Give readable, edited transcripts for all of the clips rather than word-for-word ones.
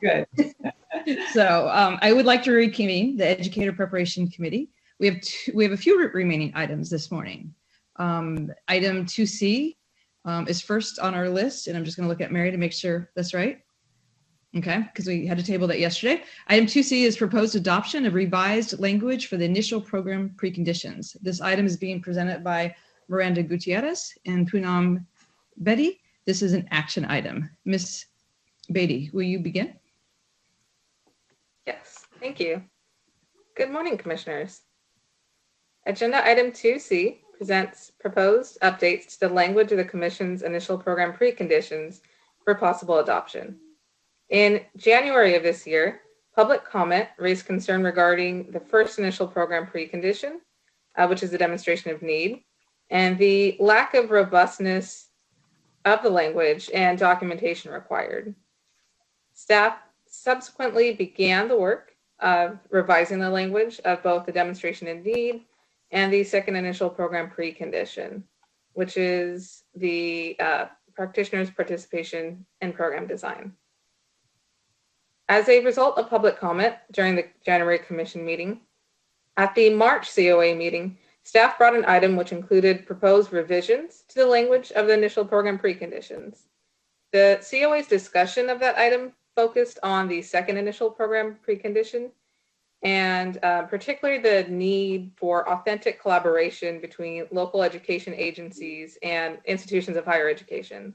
Good. So I would like to reconvene the Educator Preparation Committee. We have a few remaining items this morning. Item 2C is first on our list, and I'm just going to look at Mary to make sure that's right. Okay, because we had to table that yesterday. Item 2C is proposed adoption of revised language for the initial program preconditions. This item is being presented by Miranda Gutierrez and Poonam Bedi. This is an action item. Ms. Bedi, will you begin? Yes, thank you. Good morning, Commissioners. Agenda item 2C presents proposed updates to the language of the Commission's initial program preconditions for possible adoption. In January of this year, public comment raised concern regarding the first initial program precondition, which is the demonstration of need, and the lack of robustness of the language and documentation required. Staff subsequently began the work of revising the language of both the demonstration of need and the second initial program precondition, which is the practitioner's participation in program design. As a result of public comment during the January Commission meeting, at the March COA meeting, staff brought an item which included proposed revisions to the language of the initial program preconditions. The COA's discussion of that item focused on the second initial program precondition and particularly the need for authentic collaboration between local education agencies and institutions of higher education.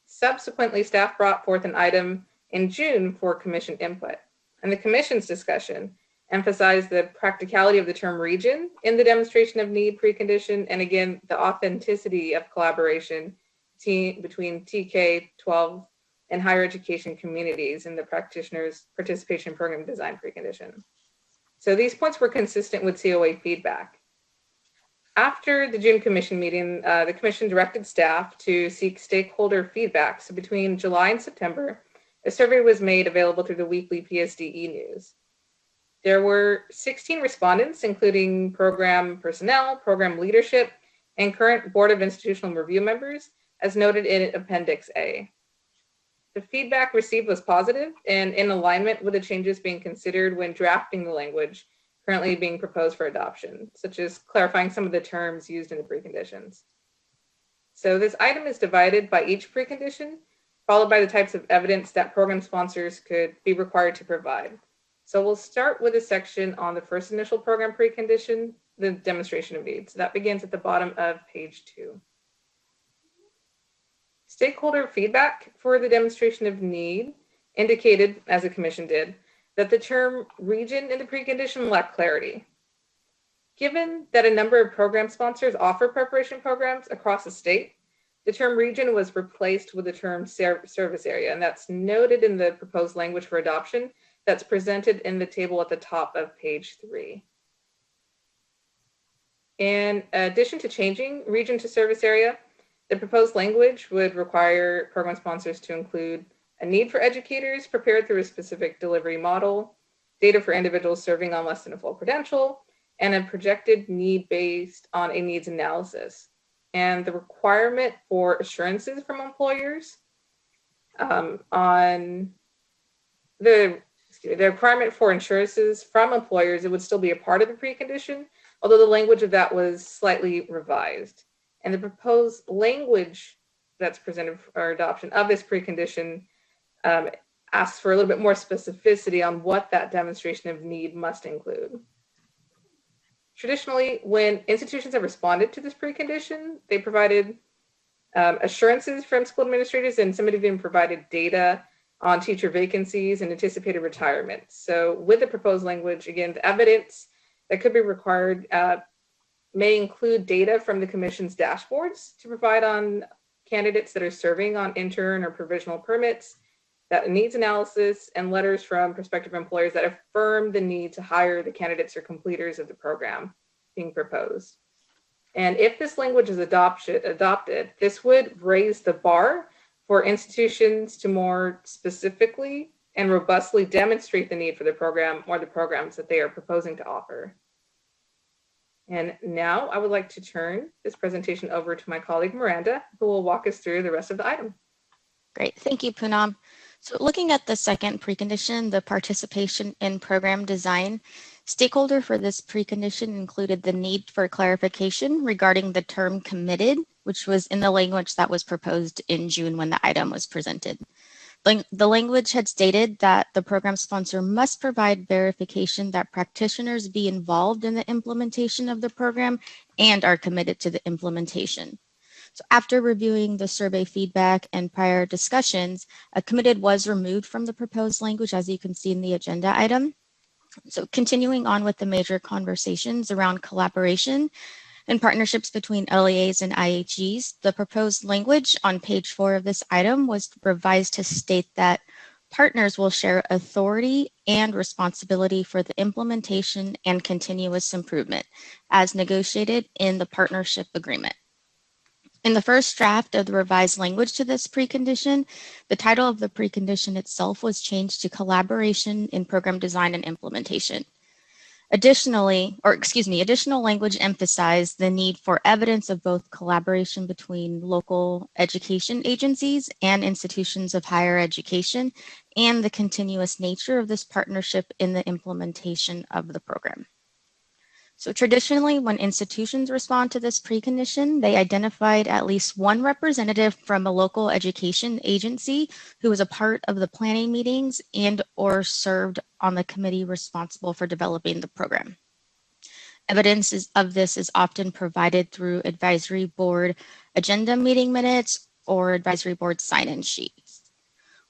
Subsequently, staff brought forth an item in June for Commission input, and the Commission's discussion emphasized the practicality of the term region in the demonstration of need precondition, and again, the authenticity of collaboration between TK-12 and higher education communities in the practitioner's participation program design precondition. So these points were consistent with COA feedback. After the June Commission meeting, the Commission directed staff to seek stakeholder feedback. So between July and September, a survey was made available through the weekly PSDE news. There were 16 respondents, including program personnel, program leadership, and current Board of Institutional Review members, as noted in Appendix A. The feedback received was positive and in alignment with the changes being considered when drafting the language currently being proposed for adoption, such as clarifying some of the terms used in the preconditions. So this item is divided by each precondition, followed by the types of evidence that program sponsors could be required to provide. So we'll start with a section on the first initial program precondition, the demonstration of need. So that begins at the bottom of page 2. Stakeholder feedback for the demonstration of need indicated, as the Commission did, that the term region in the precondition lacked clarity. Given that a number of program sponsors offer preparation programs across the state, the term region was replaced with the term service area, and that's noted in the proposed language for adoption that's presented in the table at the top of page 3. In addition to changing region to service area, the proposed language would require program sponsors to include a need for educators prepared through a specific delivery model, data for individuals serving on less than a full credential, and a projected need based on a needs analysis. And the requirement for assurances from employers the requirement for assurances from employers, it would still be a part of the precondition, although the language of that was slightly revised. And the proposed language that's presented for adoption of this precondition asks for a little bit more specificity on what that demonstration of need must include. Traditionally, when institutions have responded to this precondition, they provided assurances from school administrators, and some have even provided data on teacher vacancies and anticipated retirement. So with the proposed language, again, the evidence that could be required may include data from the Commission's dashboards to provide on candidates that are serving on intern or provisional permits, that needs analysis, and letters from prospective employers that affirm the need to hire the candidates or completers of the program being proposed. And if this language is adopted, this would raise the bar for institutions to more specifically and robustly demonstrate the need for the program or the programs that they are proposing to offer. And now I would like to turn this presentation over to my colleague Miranda, who will walk us through the rest of the item. Great, thank you, Poonam. So looking at the second precondition, the participation in program design, stakeholder for this precondition included the need for clarification regarding the term committed, which was in the language that was proposed in June when the item was presented. The language had stated that the program sponsor must provide verification that practitioners be involved in the implementation of the program and are committed to the implementation. So after reviewing the survey feedback and prior discussions, committed was removed from the proposed language, as you can see in the agenda item. So continuing on with the major conversations around collaboration and partnerships between LEAs and IHEs, the proposed language on page 4 of this item was revised to state that partners will share authority and responsibility for the implementation and continuous improvement as negotiated in the partnership agreement. In the first draft of the revised language to this precondition, the title of the precondition itself was changed to Collaboration in Program Design and Implementation. Additional language emphasized the need for evidence of both collaboration between local education agencies and institutions of higher education and the continuous nature of this partnership in the implementation of the program. So traditionally, when institutions respond to this precondition, they identified at least one representative from a local education agency who was a part of the planning meetings and or served on the committee responsible for developing the program. Evidence of this is often provided through advisory board agenda meeting minutes or advisory board sign-in sheets.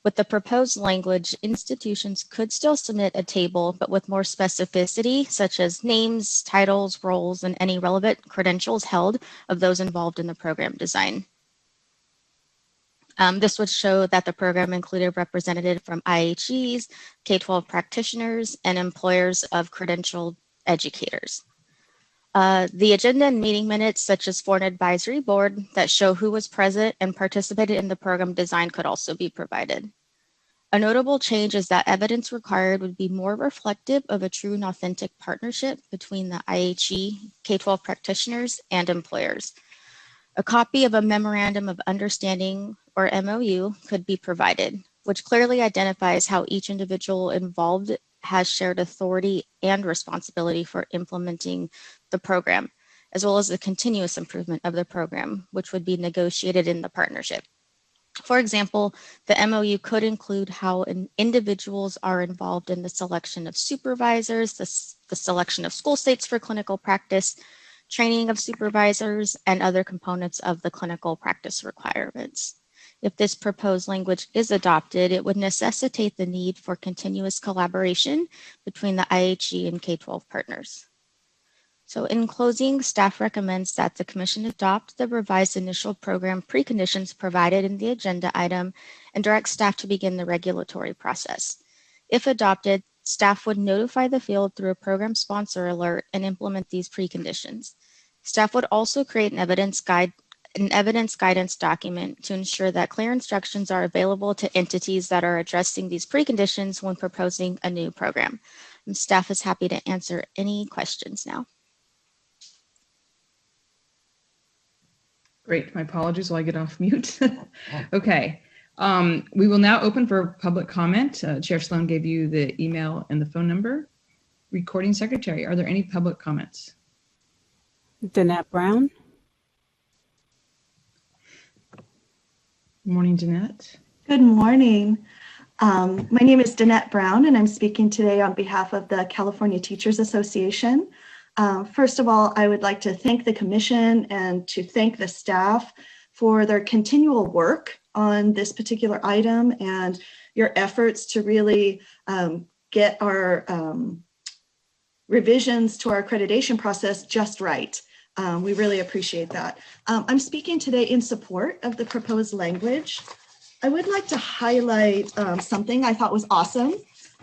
With the proposed language, institutions could still submit a table, but with more specificity, such as names, titles, roles, and any relevant credentials held of those involved in the program design. This would show that the program included representatives from IHEs, K-12 practitioners, and employers of credentialed educators. The agenda and meeting minutes, such as for an advisory board that show who was present and participated in the program design, could also be provided. A notable change is that evidence required would be more reflective of a true and authentic partnership between the IHE, K-12 practitioners, and employers. A copy of a Memorandum of Understanding, or MOU, could be provided, which clearly identifies how each individual involved has shared authority and responsibility for implementing the program, as well as the continuous improvement of the program, which would be negotiated in the partnership. For example, the MOU could include how individuals are involved in the selection of supervisors, the selection of school states for clinical practice, training of supervisors, and other components of the clinical practice requirements. If this proposed language is adopted, it would necessitate the need for continuous collaboration between the IHE and K-12 partners. So in closing, staff recommends that the Commission adopt the revised initial program preconditions provided in the agenda item and direct staff to begin the regulatory process. If adopted, staff would notify the field through a program sponsor alert and implement these preconditions. Staff would also create an evidence guidance document to ensure that clear instructions are available to entities that are addressing these preconditions when proposing a new program. And staff is happy to answer any questions now. Great. My apologies while I get off mute. Okay. We will now open for public comment. Chair Sloan gave you the email and the phone number. Recording Secretary, are there any public comments? Danette Brown. Good morning, Danette. Good morning. My name is Danette Brown, and I'm speaking today on behalf of the California Teachers Association. First of all, I would like to thank the Commission and to thank the staff for their continual work on this particular item and your efforts to really get our revisions to our accreditation process just right. We really appreciate that. I'm speaking today in support of the proposed language. I would like to highlight something I thought was awesome.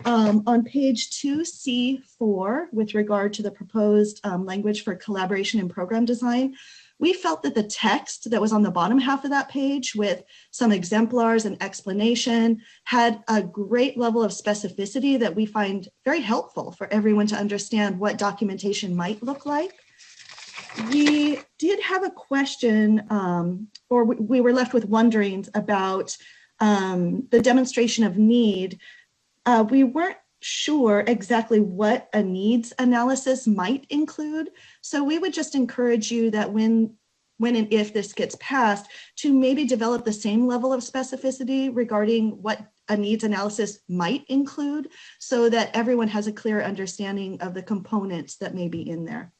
On page 2C4, with regard to the proposed language for collaboration and program design, we felt that the text that was on the bottom half of that page with some exemplars and explanation had a great level of specificity that we find very helpful for everyone to understand what documentation might look like. We did have a question, or we were left with wonderings about the demonstration of need, we weren't sure exactly what a needs analysis might include. So we would just encourage you that when and if this gets passed, to maybe develop the same level of specificity regarding what a needs analysis might include, so that everyone has a clear understanding of the components that may be in there.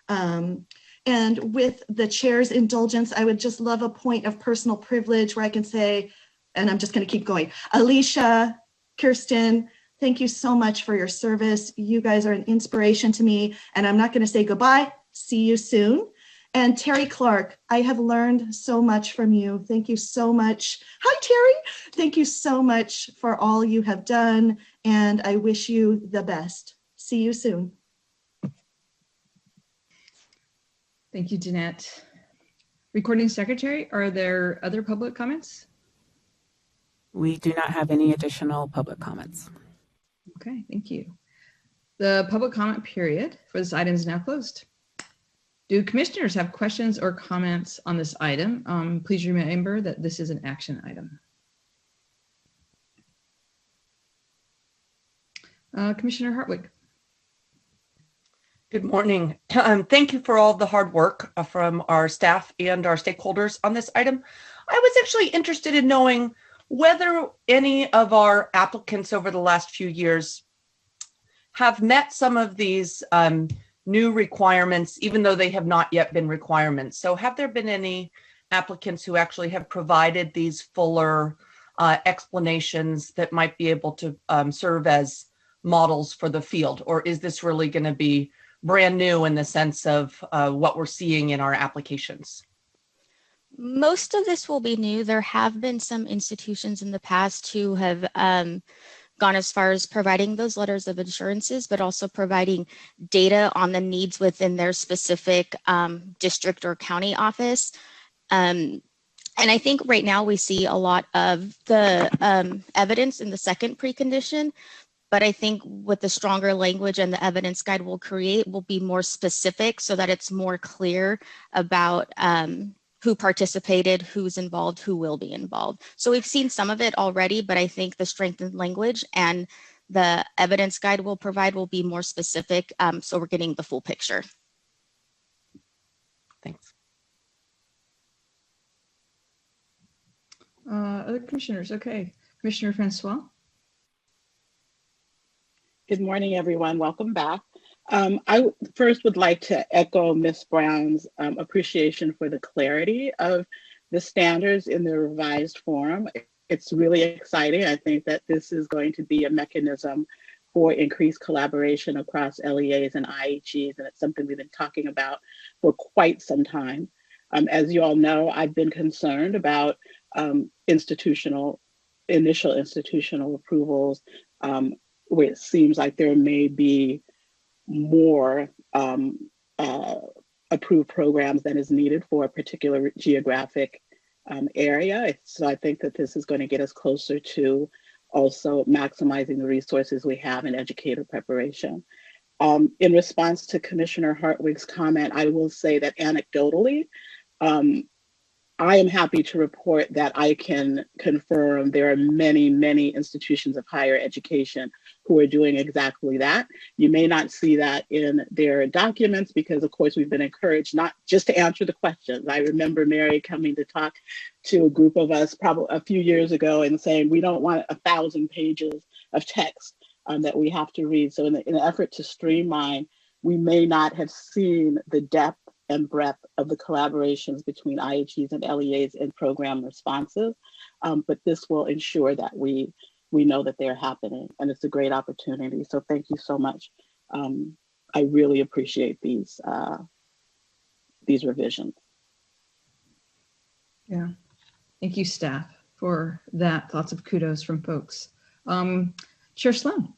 And with the chair's indulgence, I would just love a point of personal privilege where I can say, and I'm just going to keep going, Alicia, Kirsten, thank you so much for your service. You guys are an inspiration to me, and I'm not going to say goodbye. See you soon. And Terry Clark, I have learned so much from you. Thank you so much. Hi, Terry. Thank you so much for all you have done, and I wish you the best. See you soon. Thank you, Jeanette. Recording Secretary, are there other public comments? We do not have any additional public comments. Okay, thank you. The public comment period for this item is now closed. Do commissioners have questions or comments on this item? Please remember that this is an action item. Commissioner Hartwig. Good morning. Thank you for all the hard work from our staff and our stakeholders on this item. I was actually interested in knowing whether any of our applicants over the last few years have met some of these new requirements, even though they have not yet been requirements. So have there been any applicants who actually have provided these fuller explanations that might be able to serve as models for the field? Or is this really going to be brand new in the sense of what we're seeing in our applications? Most of this will be new. There have been some institutions in the past who have gone as far as providing those letters of assurances, but also providing data on the needs within their specific district or county office. And I think right now we see a lot of the evidence in the second precondition, but I think with the stronger language and the evidence guide we'll create will be more specific so that it's more clear about who participated, who's involved, who will be involved. So we've seen some of it already, but I think the strengthened language and the evidence guide we'll provide will be more specific, so we're getting the full picture. Thanks. Other commissioners, okay. Commissioner Francois. Good morning, everyone. Welcome back. I first would like to echo Ms. Brown's appreciation for the clarity of the standards in the revised form. It's really exciting. I think that this is going to be a mechanism for increased collaboration across LEAs and IHEs, and it's something we've been talking about for quite some time. As you all know, I've been concerned about initial institutional approvals, where it seems like there may be more approved programs than is needed for a particular geographic area. So I think that this is going to get us closer to also maximizing the resources we have in educator preparation. In response to Commissioner Hartwig's comment, I will say that anecdotally, I am happy to report that I can confirm there are many, many institutions of higher education who are doing exactly that. You may not see that in their documents because, of course, we've been encouraged not just to answer the questions. I remember Mary coming to talk to a group of us probably a few years ago and saying, we don't want 1,000 pages of text that we have to read. So in an effort to streamline, we may not have seen the depth and breadth of the collaborations between IHEs and LEAs in program responses, but this will ensure that we know that they're happening, and it's a great opportunity. So thank you so much. I really appreciate these revisions. Yeah, thank you, staff, for that. Lots of kudos from folks. Chair Sloan.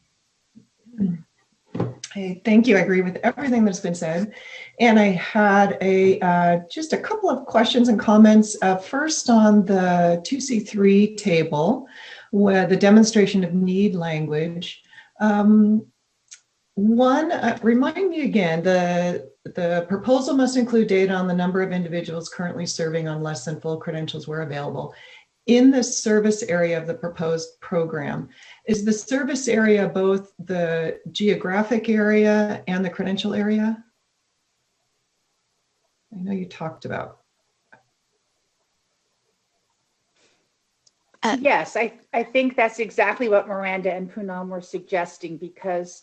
Hey, thank you. I agree with everything that's been said. And I had just a couple of questions and comments. First, on the 2C3 table, where the demonstration of need language. Remind me again, the proposal must include data on the number of individuals currently serving on less than full credentials where available. in the service area of the proposed program, is the service area both the geographic area and the credential area? I know you talked about. Yes, I think that's exactly what Miranda and Poonam were suggesting, because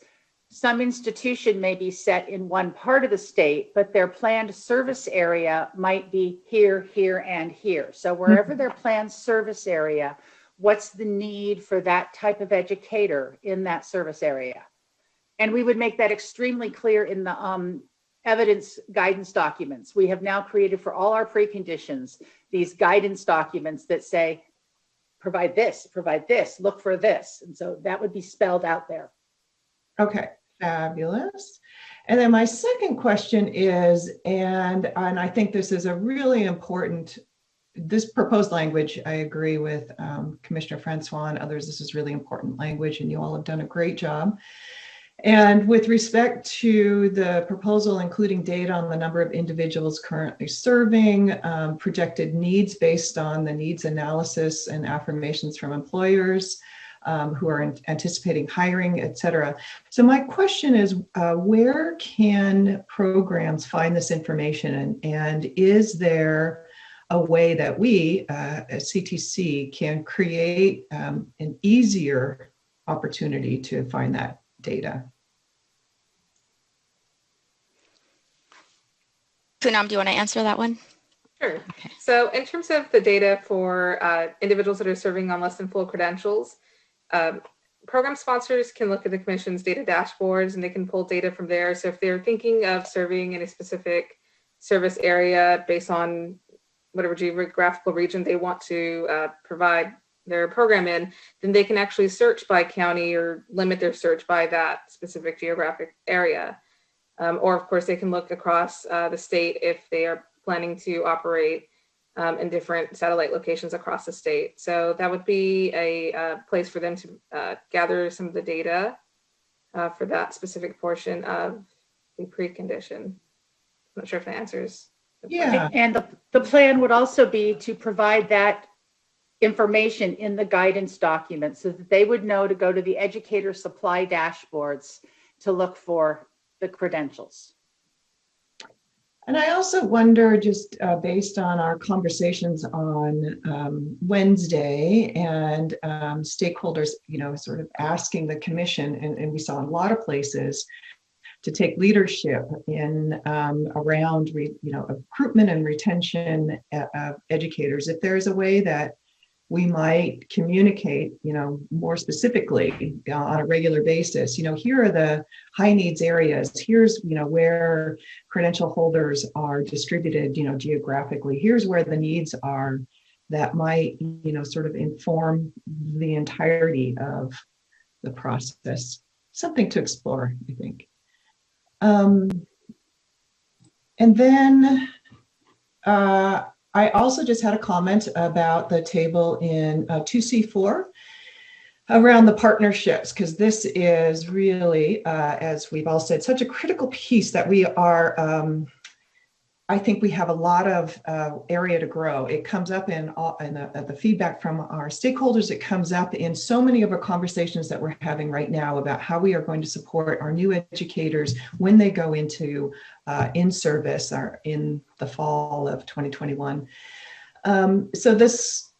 some institution may be set in one part of the state, but their planned service area might be here, here, and here. So wherever their planned service area, what's the need for that type of educator in that service area? And we would make that extremely clear in the evidence guidance documents. We have now created for all our preconditions these guidance documents that say, provide this, look for this. And so that would be spelled out there. Okay, fabulous. And then my second question is, and I think this is a really important, this proposed language, I agree with Commissioner Francois and others, this is really important language and you all have done a great job. And with respect to the proposal, including data on the number of individuals currently serving, projected needs based on the needs analysis and affirmations from employers who are anticipating hiring, et cetera. So my question is, where can programs find this information? And is there a way that we, as CTC, can create an easier opportunity to find that data? Poonam, do you want to answer that one? Sure. Okay. So in terms of the data for individuals that are serving on less than full credentials, program sponsors can look at the Commission's data dashboards and they can pull data from there. So if they're thinking of serving in a specific service area based on whatever geographical region they want to provide their program in, then they can actually search by county or limit their search by that specific geographic area. Or of course, they can look across the state if they are planning to operate in different satellite locations across the state. So that would be a place for them to gather some of the data for that specific portion of the precondition. I'm not sure if that answers. Yeah. And the plan would also be to provide that information in the guidance document so that they would know to go to the educator supply dashboards to look for the credentials. And I also wonder, just based on our conversations on Wednesday and stakeholders, sort of asking the Commission, and we saw in a lot of places, to take leadership in around recruitment and retention of educators. If there's a way that we might communicate, more specifically on a regular basis, here are the high needs areas. Here's, where credential holders are distributed, geographically. Here's where the needs are that might, sort of inform the entirety of the process. Something to explore, I think. And then, I also just had a comment about the table in 2C4 around the partnerships, because this is really, as we've all said, such a critical piece that we are, I think we have a lot of area to grow. It comes up in the feedback from our stakeholders. It comes up in so many of our conversations that we're having right now about how we are going to support our new educators when they go into in-service or in the fall of 2021. So this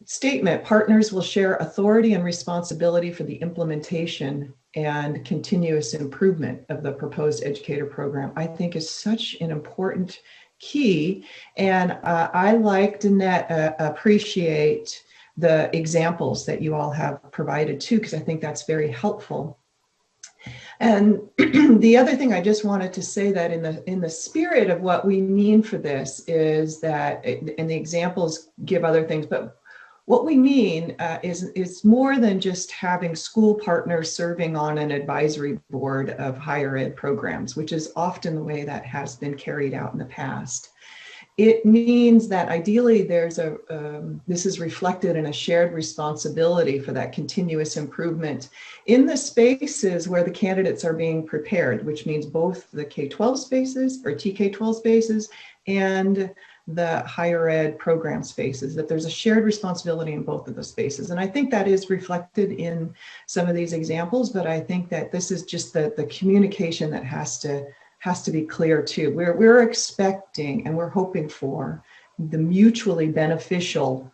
statement, partners will share authority and responsibility for the implementation and continuous improvement of the proposed educator program, I think is such an important key. And I, like Danette, appreciate the examples that you all have provided too, because I think that's very helpful. And the other thing I just wanted to say that in the spirit of what we mean for this is that, and the examples give other things, but what we mean is more than just having school partners serving on an advisory board of higher ed programs, which is often the way that has been carried out in the past. It means that ideally there's this is reflected in a shared responsibility for that continuous improvement in the spaces where the candidates are being prepared, which means both the K-12 spaces or TK-12 spaces and the higher ed program spaces, that there's a shared responsibility in both of the spaces. And I think that is reflected in some of these examples, but I think that this is just the communication that has to be clear too. We're expecting and we're hoping for the mutually beneficial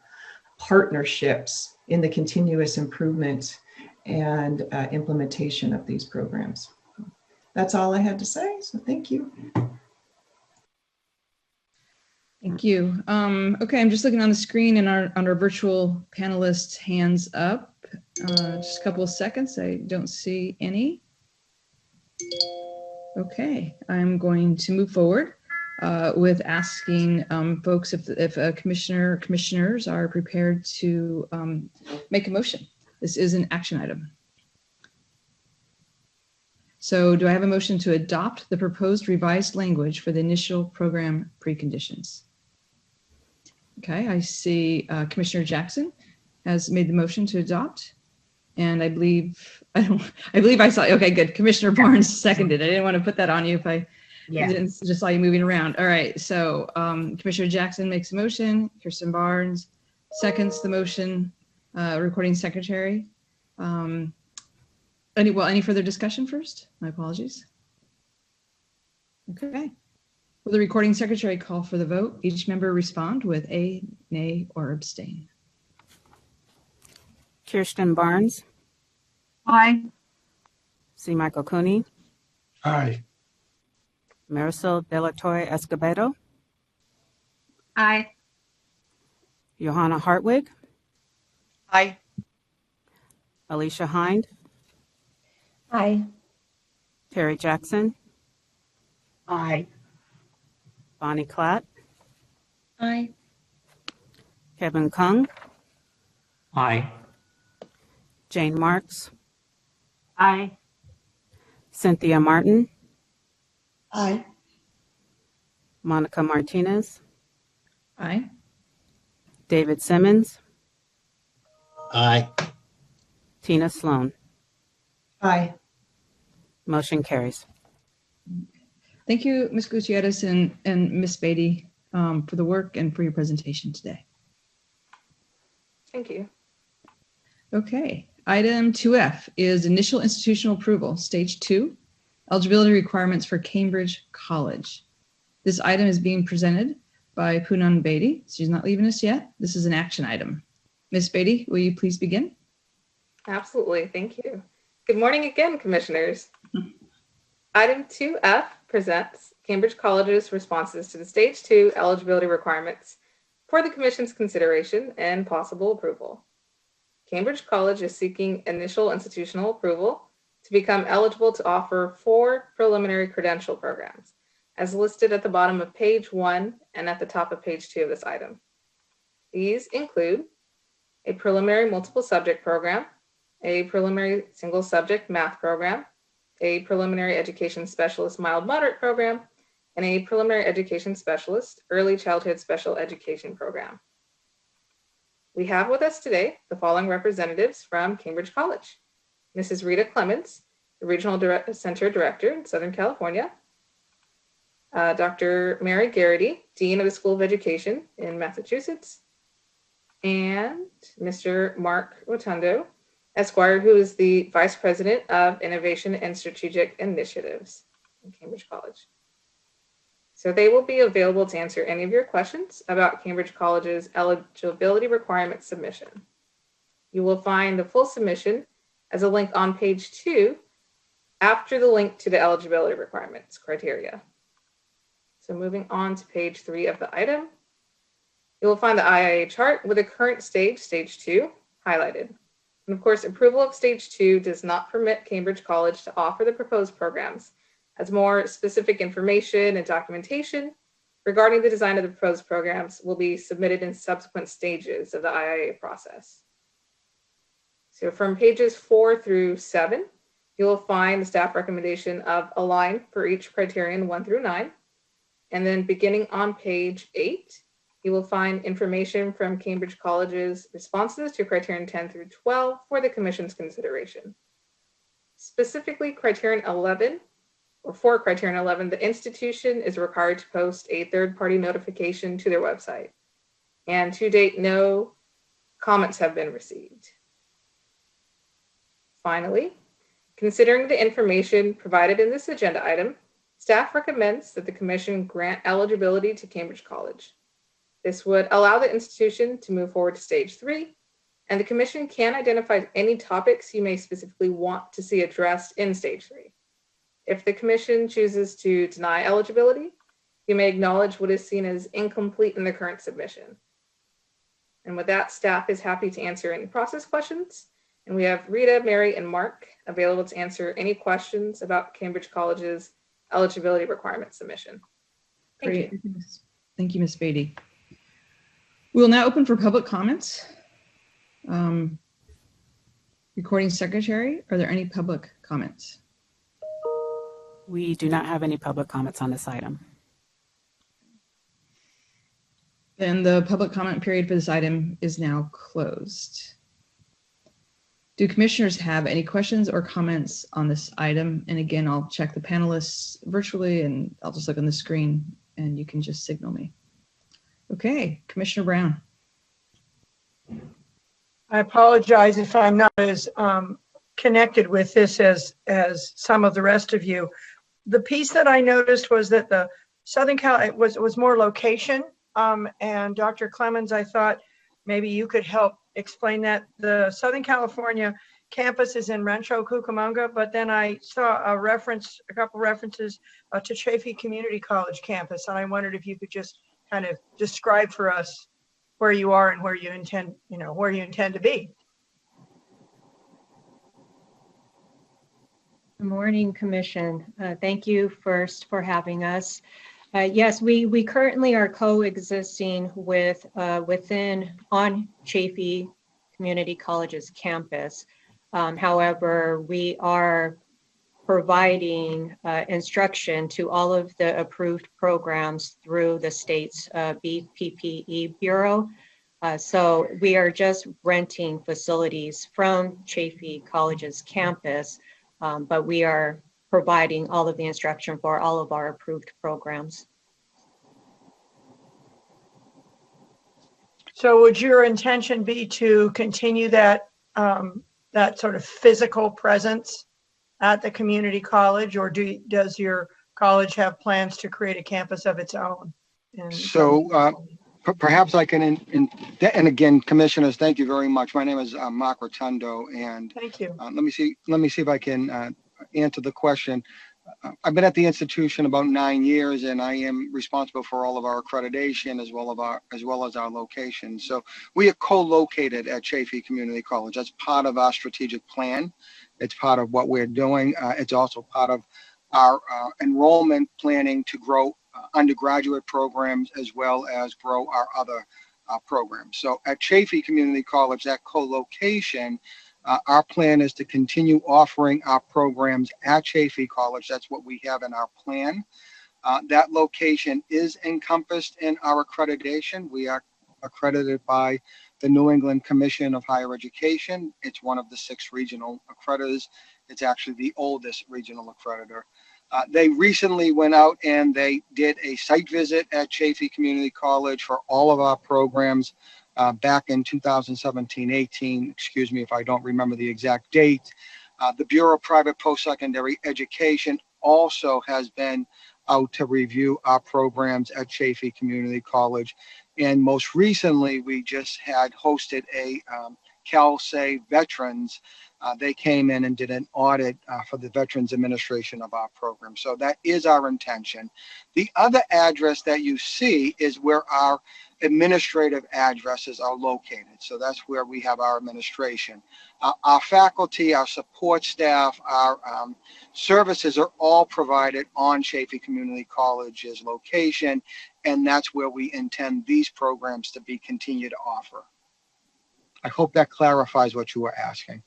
partnerships in the continuous improvement and implementation of these programs. That's all I had to say, so thank you. Thank you. Okay, I'm just looking on the screen and on our virtual panelists' hands up. Just a couple of seconds. I don't see any. Okay, I'm going to move forward with asking folks if commissioners are prepared to make a motion. This is an action item. So do I have a motion to adopt the proposed revised language for the initial program preconditions? Okay, I see Commissioner Jackson has made the motion to adopt. And I believe I saw, okay, good. Commissioner Barnes seconded. I didn't want to put that on you if I didn't, just saw you moving around. All right, so Commissioner Jackson makes a motion. Kirsten Barnes seconds the motion. Recording secretary. Any further discussion first? My apologies. Okay. Will the recording secretary call for the vote? Each member respond with a, nay, or abstain. Kirsten Barnes. Aye. C. Michael Cooney. Aye. Marisol De La Torre Escobedo. Aye. Johanna Hartwig. Aye. Alicia Hind. Aye. Terry Jackson. Aye. Bonnie Klatt. Aye. Kevin Kung. Aye. Jane Marks. Aye. Cynthia Martin. Aye. Monica Martinez. Aye. David Simmons. Aye. Tina Sloan. Aye. Motion carries. Thank you, Ms. Gutierrez and Ms. Beatty for the work and for your presentation today. Thank you. Okay, item 2F is initial institutional approval, stage 2, eligibility requirements for Cambridge College. This item is being presented by Poonam Beatty. She's not leaving us yet. This is an action item. Ms. Beatty, will you please begin? Absolutely. Thank you. Good morning again, commissioners. Item 2F presents Cambridge College's responses to the Stage 2 eligibility requirements for the Commission's consideration and possible approval. Cambridge College is seeking initial institutional approval to become eligible to offer 4 preliminary credential programs, as listed at the bottom of page 1 and at the top of page 2 of this item. These include a preliminary multiple subject program, a preliminary single subject math program, a preliminary education specialist mild moderate program, and a preliminary education specialist early childhood special education program. We have with us today the following representatives from Cambridge College: Mrs. Rita Clements, the Regional Center Director in Southern California, Dr. Mary Garrity, Dean of the School of Education in Massachusetts, and Mr. Mark Rotundo, Esquire, who is the Vice President of Innovation and Strategic Initiatives in Cambridge College. So they will be available to answer any of your questions about Cambridge College's eligibility requirement submission. You will find the full submission as a link on page 2 after the link to the eligibility requirements criteria. So moving on to page 3 of the item, you will find the IIA chart with the current stage, stage 2, highlighted. And of course, approval of stage 2 does not permit Cambridge College to offer the proposed programs, as more specific information and documentation regarding the design of the proposed programs will be submitted in subsequent stages of the IIA process. So from pages 4 through 7, you will find the staff recommendation of a line for each criterion 1 through 9. And then beginning on page 8, you will find information from Cambridge College's responses to criterion 10 through 12 for the Commission's consideration. Specifically, criterion 11 or for criterion 11, the institution is required to post a third-party notification to their website. And to date, no comments have been received. Finally, considering the information provided in this agenda item, staff recommends that the Commission grant eligibility to Cambridge College. This would allow the institution to move forward to stage 3, and the Commission can identify any topics you may specifically want to see addressed in stage 3. If the Commission chooses to deny eligibility, you may acknowledge what is seen as incomplete in the current submission. And with that, staff is happy to answer any process questions. And we have Rita, Mary, and Mark available to answer any questions about Cambridge College's eligibility requirement submission. Thank you. Thank you, Ms. Beatty. We'll now open for public comments. Recording secretary, are there any public comments? We do not have any public comments on this item. Then the public comment period for this item is now closed. Do commissioners have any questions or comments on this item? And again, I'll check the panelists virtually and I'll just look on the screen and you can just signal me. Okay, Commissioner Brown. I apologize if I'm not as connected with this as some of the rest of you. The piece that I noticed was that the Southern Cal, it was more location. And Dr. Clemens, I thought maybe you could help explain that. The Southern California campus is in Rancho Cucamonga, but then I saw a couple references to Chaffee Community College campus. And I wondered if you could just kind of describe for us where you are and where you intend, where you intend to be. Good morning, Commission. Thank you first for having us. Yes, we currently are coexisting with on Chaffee Community College's campus. However, we are providing instruction to all of the approved programs through the state's BPPE Bureau. So we are just renting facilities from Chaffee College's campus, but we are providing all of the instruction for all of our approved programs. So would your intention be to continue that that sort of physical presence at the community college, or does your college have plans to create a campus of its own? So perhaps I can, and again, commissioners, thank you very much. My name is Mark Rotundo, and thank you. Let me see if I can answer the question. I've been at the institution about 9 years, and I am responsible for all of our accreditation as well as our location. So we are co-located at Chaffee Community College. That's part of our strategic plan. It's part of what we're doing. It's also part of our enrollment planning to grow undergraduate programs as well as grow our other programs. So at Chaffee Community College, that co-location, our plan is to continue offering our programs at Chaffee College. That's what we have in our plan. That location is encompassed in our accreditation. We are accredited by the New England Commission of Higher Education. It's one of the 6 regional accreditors. It's actually the oldest regional accreditor. They recently went out and they did a site visit at Chaffee Community College for all of our programs back in 2017-18, excuse me if I don't remember the exact date. The Bureau of Private Post-Secondary Education also has been out to review our programs at Chaffee Community College. And most recently, we just had hosted a CalSA Veterans. They came in and did an audit for the Veterans Administration of our program. So that is our intention. The other address that you see is where our administrative addresses are located. So that's where we have our administration. Our faculty, our support staff, our services are all provided on Chaffee Community College's location, and that's where we intend these programs to be continued to offer. I hope that clarifies what you were asking.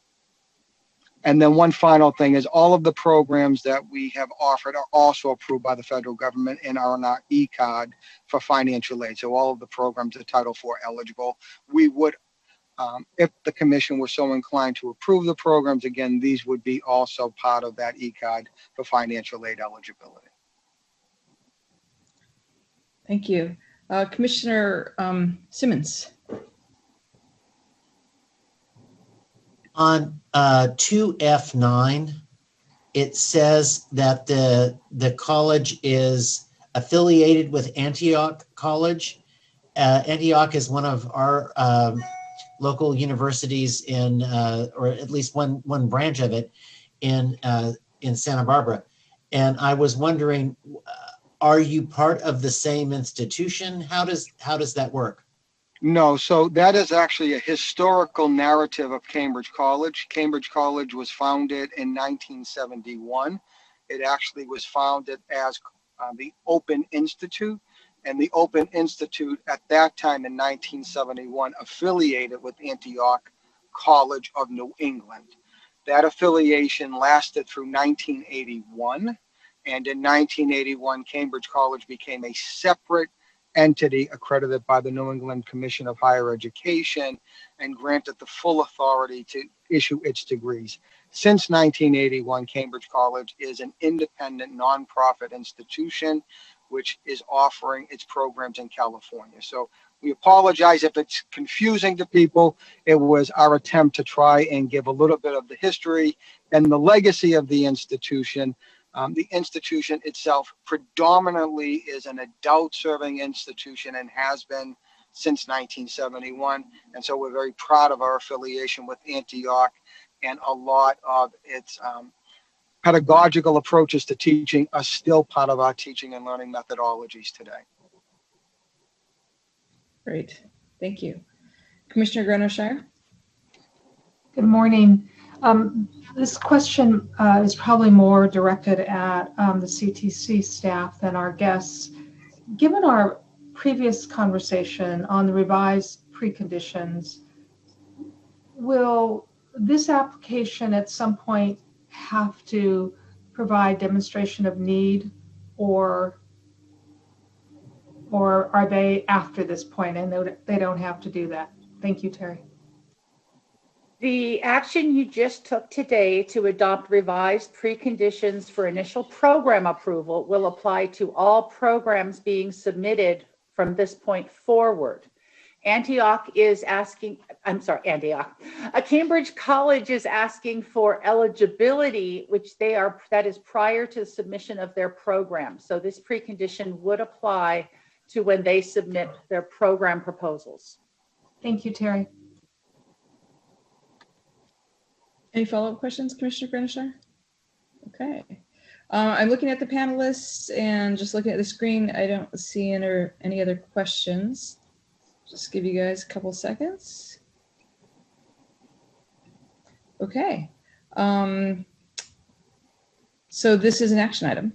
And then one final thing is all of the programs that we have offered are also approved by the federal government and are on our e-card for financial aid. So all of the programs are Title IV eligible. We would If the commission were so inclined to approve the programs, again, these would be also part of that ECOD for financial aid eligibility. Thank you. Commissioner Simmons. On 2F9, it says that the college is affiliated with Antioch College. Antioch is one of our local universities in, or at least one branch of it in Santa Barbara. And I was wondering, are you part of the same institution? How does that work? No, so that is actually a historical narrative of Cambridge College. Cambridge College was founded in 1971. It actually was founded as the Open Institute, and the Open Institute at that time in 1971 affiliated with Antioch College of New England. That affiliation lasted through 1981, and in 1981, Cambridge College became a separate entity accredited by the New England Commission of Higher Education and granted the full authority to issue its degrees. Since 1981, Cambridge College is an independent nonprofit institution which is offering its programs in California. So we apologize if it's confusing to people. It was our attempt to try and give a little bit of the history and the legacy of the institution. The institution itself predominantly is an adult-serving institution and has been since 1971. And so we're very proud of our affiliation with Antioch, and a lot of its pedagogical approaches to teaching are still part of our teaching and learning methodologies today. Great. Thank you. Commissioner Grenoshire. Good morning. This question is probably more directed at the CTC staff than our guests. Given our previous conversation on the revised preconditions, will this application at some point have to provide demonstration of need, or are they after this point and they don't have to do that? Thank you, Terry. The action you just took today to adopt revised preconditions for initial program approval will apply to all programs being submitted from this point forward. Cambridge College is asking for eligibility, that is prior to the submission of their program. So this precondition would apply to when they submit their program proposals. Thank you, Terry. Any follow-up questions, Commissioner Grenoshire? Okay. I'm looking at the panelists and just looking at the screen. I don't see any other questions. Just give you guys a couple seconds. Okay. So this is an action item.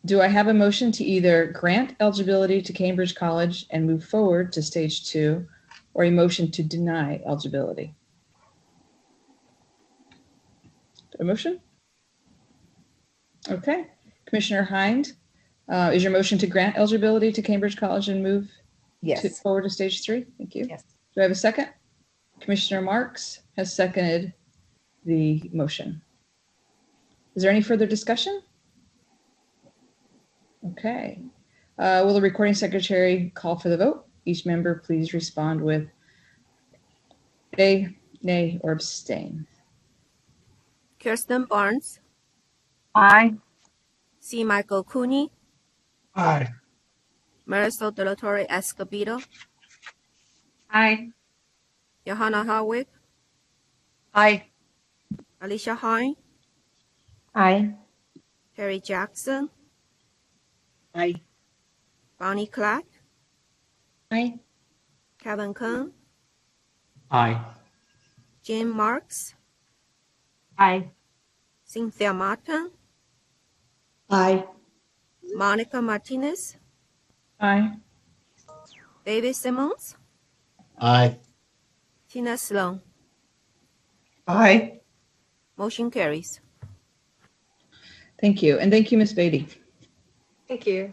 Do I have a motion to either grant eligibility to Cambridge College and move forward to stage 2, or a motion to deny eligibility? A motion? Okay. Commissioner Hind, is your motion to grant eligibility to Cambridge College and move forward to stage 3? Thank you. Yes. Do I have a second? Commissioner Marks has seconded the motion. Is there any further discussion? Okay. Will the recording secretary call for the vote? Each member please respond with yay, nay, or abstain. Kirsten Barnes. Aye. C. Michael Cooney. Aye. Marisol De La Torre Escobedo. Aye. Johanna Harwick. Aye. Alicia Hine. Aye. Terry Jackson. Aye. Bonnie Clark. Aye. Kevin Kern. Aye. Jim Marks. Aye. Cynthia Martin. Aye. Monica Martinez. Aye. David Simmons. Aye. Tina Sloan. Aye. Motion carries. Thank you. And thank you, Ms. Beatty. Thank you.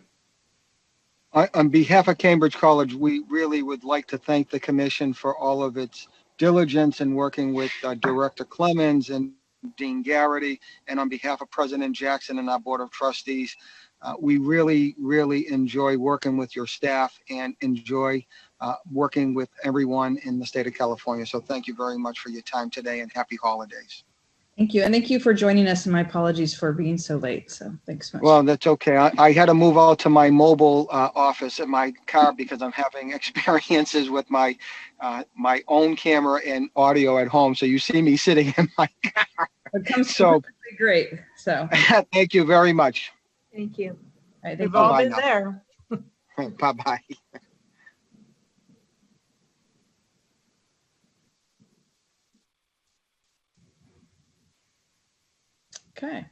On behalf of Cambridge College, we really would like to thank the commission for all of its diligence in working with Director Clemens and Dean Garrity, and on behalf of President Jackson and our Board of Trustees. We really, really enjoy working with your staff and enjoy working with everyone in the state of California. So thank you very much for your time today, and happy holidays. Thank you. And thank you for joining us, and my apologies for being so late. So thanks so much. Well, that's okay. I had to move out to my mobile office at my car because I'm having experiences with my my own camera and audio at home. So you see me sitting in my car. It comes so great. So thank you very much. Thank you. All right, We've thank you. all been now. there. Bye-bye. Okay.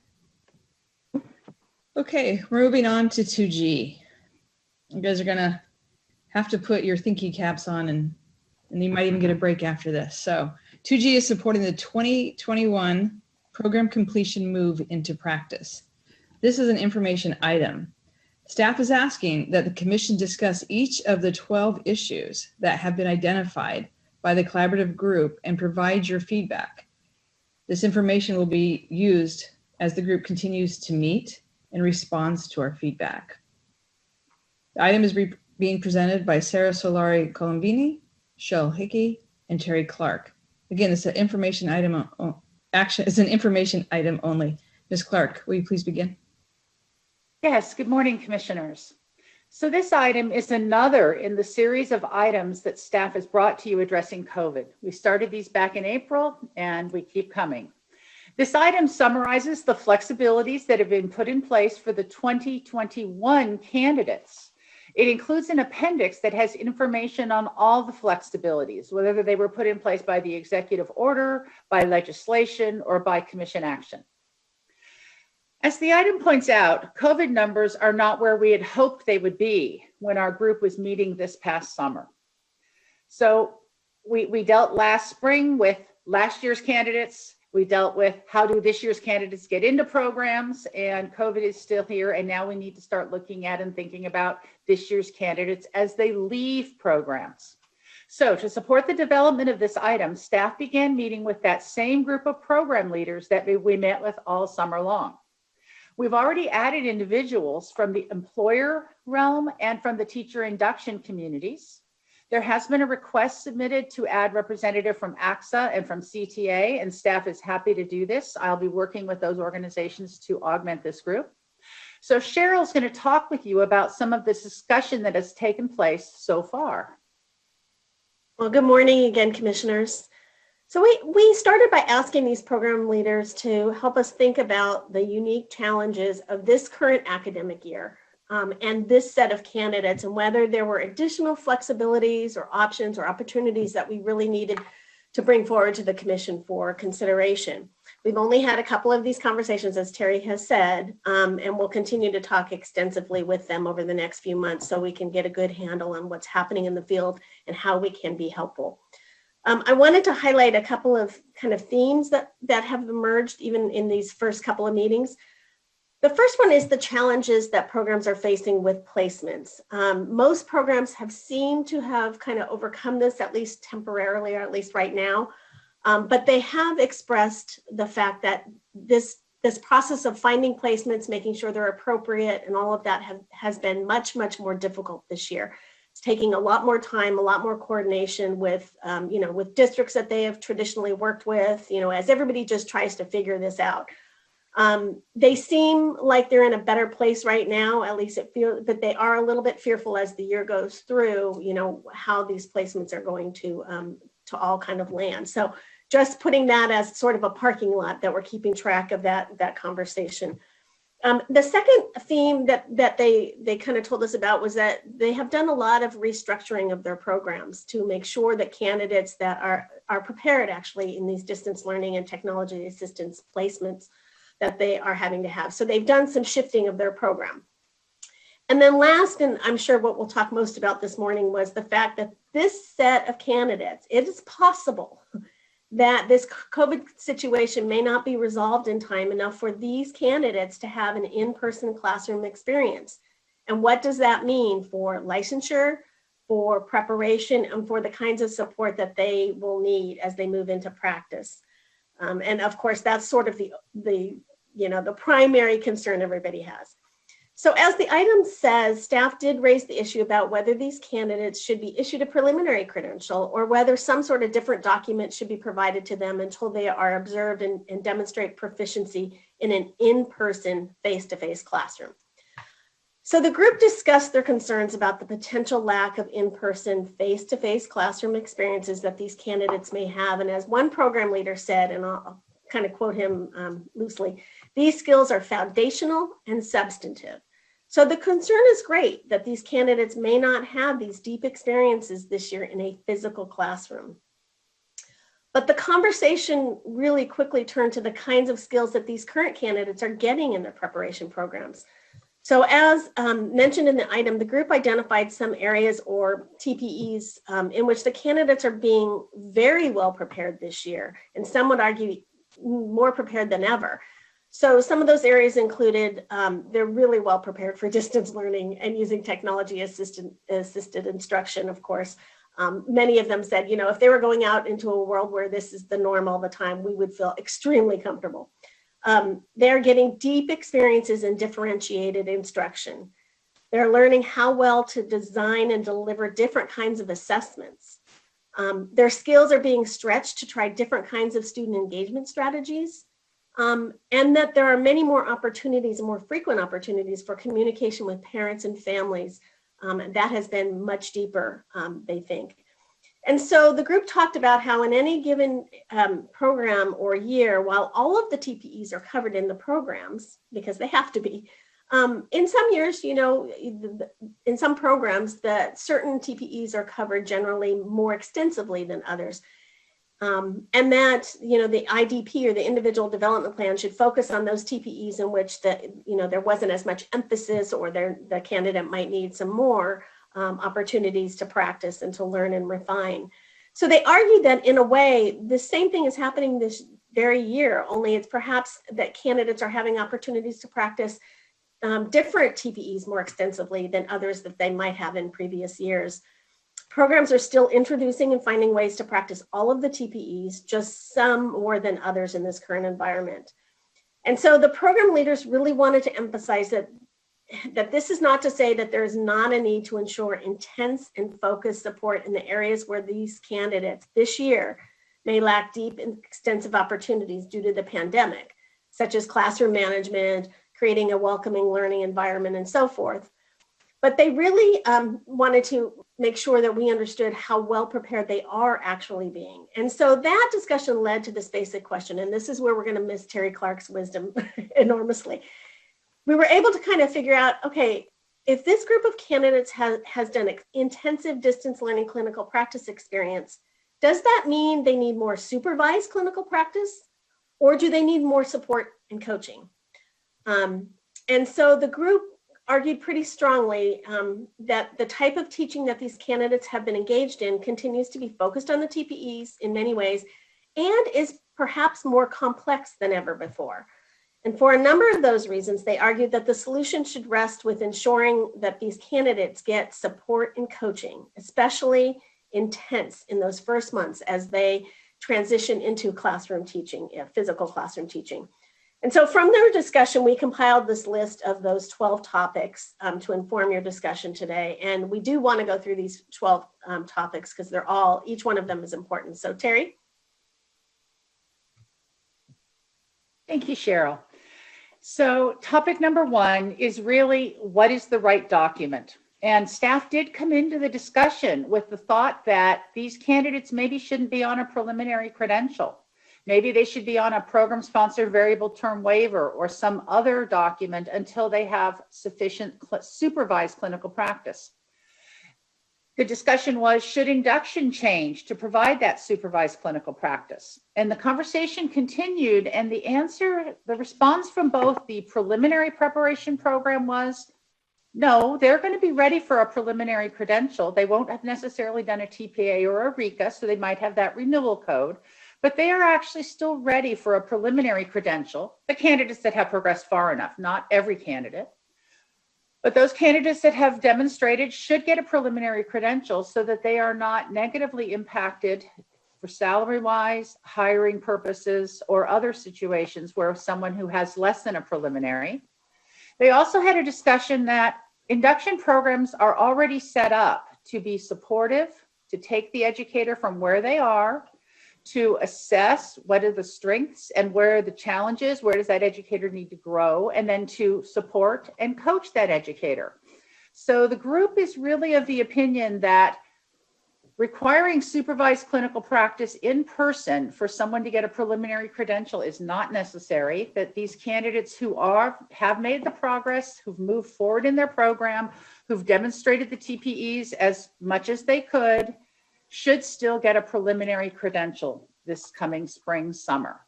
Okay, we're moving on to 2G. You guys are gonna have to put your thinking caps on, and you might even get a break after this. So 2G is supporting the 2021 program completion move into practice. This is an information item. Staff is asking that the commission discuss each of the 12 issues that have been identified by the collaborative group and provide your feedback. This information will be used as the group continues to meet and responds to our feedback. The item is being presented by Sarah Solari Colombini, Shell Hickey, and Terry Clark. Again, it's an information item. Action is an information item only. Ms. Clark, will you please begin? Yes, good morning, commissioners. So this item is another in the series of items that staff has brought to you addressing COVID. We started these back in April and we keep coming. This item summarizes the flexibilities that have been put in place for the 2021 candidates. It includes an appendix that has information on all the flexibilities, whether they were put in place by the executive order, by legislation, or by commission action. As the item points out, COVID numbers are not where we had hoped they would be when our group was meeting this past summer. So we dealt last spring with last year's candidates. We dealt with how do this year's candidates get into programs, and COVID is still here. And now we need to start looking at and thinking about this year's candidates as they leave programs. So to support the development of this item, staff began meeting with that same group of program leaders that we met with all summer long. We've already added individuals from the employer realm and from the teacher induction communities. There has been a request submitted to add representative from AXA and from CTA, and staff is happy to do this. I'll be working with those organizations to augment this group. So Cheryl's going to talk with you about some of this discussion that has taken place so far. Well, good morning again, commissioners. So we started by asking these program leaders to help us think about the unique challenges of this current academic year and this set of candidates, and whether there were additional flexibilities or options or opportunities that we really needed to bring forward to the commission for consideration. We've only had a couple of these conversations, as Terry has said, and we'll continue to talk extensively with them over the next few months so we can get a good handle on what's happening in the field and how we can be helpful. I wanted to highlight a couple of kind of themes that have emerged even in these first couple of meetings. The first one is the challenges that programs are facing with placements. Most programs have seemed to have kind of overcome this, at least temporarily, or at least right now. But they have expressed the fact that this process of finding placements, making sure they're appropriate, and all of that has been much, much more difficult this year. It's taking a lot more time, a lot more coordination with, with districts that they have traditionally worked with, as everybody just tries to figure this out. They seem like they're in a better place right now, at least it feels, but they are a little bit fearful as the year goes through, how these placements are going to all kind of land. So just putting that as sort of a parking lot that we're keeping track of that conversation. The second theme that they kind of told us about was that they have done a lot of restructuring of their programs to make sure that candidates that are prepared actually in these distance learning and technology assistance placements that they are having to have. So they've done some shifting of their program. And then last, and I'm sure what we'll talk most about this morning, was the fact that this set of candidates, it is possible that this COVID situation may not be resolved in time enough for these candidates to have an in-person classroom experience. And what does that mean for licensure, for preparation and for the kinds of support that they will need as they move into practice. And of course, that's sort of the primary concern everybody has. So as the item says, staff did raise the issue about whether these candidates should be issued a preliminary credential or whether some sort of different document should be provided to them until they are observed and demonstrate proficiency in an in-person, face-to-face classroom. So the group discussed their concerns about the potential lack of in-person, face-to-face classroom experiences that these candidates may have. And as one program leader said, and I'll kind of quote him loosely, these skills are foundational and substantive. So the concern is great that these candidates may not have these deep experiences this year in a physical classroom. But the conversation really quickly turned to the kinds of skills that these current candidates are getting in their preparation programs. So as mentioned in the item, the group identified some areas or TPEs in which the candidates are being very well prepared this year, and some would argue more prepared than ever. So some of those areas included, they're really well prepared for distance learning and using technology assisted instruction, of course. Many of them said, if they were going out into a world where this is the norm all the time, we would feel extremely comfortable. They're getting deep experiences in differentiated instruction. They're learning how well to design and deliver different kinds of assessments. Their skills are being stretched to try different kinds of student engagement strategies. And that there are many more opportunities, more frequent opportunities for communication with parents and families. That has been much deeper, they think. And so the group talked about how in any given program or year, while all of the TPEs are covered in the programs, because they have to be, in some years, in some programs, that certain TPEs are covered generally more extensively than others. And that, the IDP or the individual development plan should focus on those TPEs in which there wasn't as much emphasis or the candidate might need some more opportunities to practice and to learn and refine. So they argued that in a way, the same thing is happening this very year, only it's perhaps that candidates are having opportunities to practice different TPEs more extensively than others that they might have in previous years. Programs are still introducing and finding ways to practice all of the TPEs, just some more than others in this current environment. And so the program leaders really wanted to emphasize that this is not to say that there is not a need to ensure intense and focused support in the areas where these candidates this year may lack deep and extensive opportunities due to the pandemic, such as classroom management, creating a welcoming learning environment, and so forth. But they really wanted to make sure that we understood how well prepared they are actually being. And so that discussion led to this basic question, and this is where we're going to miss Terry Clark's wisdom enormously. We were able to kind of figure out, okay, if this group of candidates has done intensive distance learning clinical practice experience, does that mean they need more supervised clinical practice, or do they need more support and coaching? And so the group argued pretty strongly that the type of teaching that these candidates have been engaged in continues to be focused on the TPEs in many ways and is perhaps more complex than ever before. And for a number of those reasons, they argued that the solution should rest with ensuring that these candidates get support and coaching, especially intense in those first months as they transition into classroom teaching, physical classroom teaching. And so from their discussion, we compiled this list of those 12 topics to inform your discussion today. And we do want to go through these 12 topics because each one of them is important. So Terry? Thank you, Cheryl. So topic number one is really, what is the right document? And staff did come into the discussion with the thought that these candidates maybe shouldn't be on a preliminary credential. Maybe they should be on a program-sponsored variable term waiver or some other document until they have sufficient supervised clinical practice. The discussion was, should induction change to provide that supervised clinical practice? And the conversation continued, and the response from both the preliminary preparation program was, no, they're going to be ready for a preliminary credential. They won't have necessarily done a TPA or a RECA, so they might have that renewal code, but they are actually still ready for a preliminary credential, the candidates that have progressed far enough, not every candidate. But those candidates that have demonstrated should get a preliminary credential so that they are not negatively impacted for salary-wise, hiring purposes, or other situations where someone who has less than a preliminary. They also had a discussion that induction programs are already set up to be supportive, to take the educator from where they are, to assess what are the strengths and where are the challenges, where does that educator need to grow, and then to support and coach that educator. So the group is really of the opinion that requiring supervised clinical practice in person for someone to get a preliminary credential is not necessary, that these candidates who have made the progress, who've moved forward in their program, who've demonstrated the TPEs as much as they could, should still get a preliminary credential this coming spring, summer.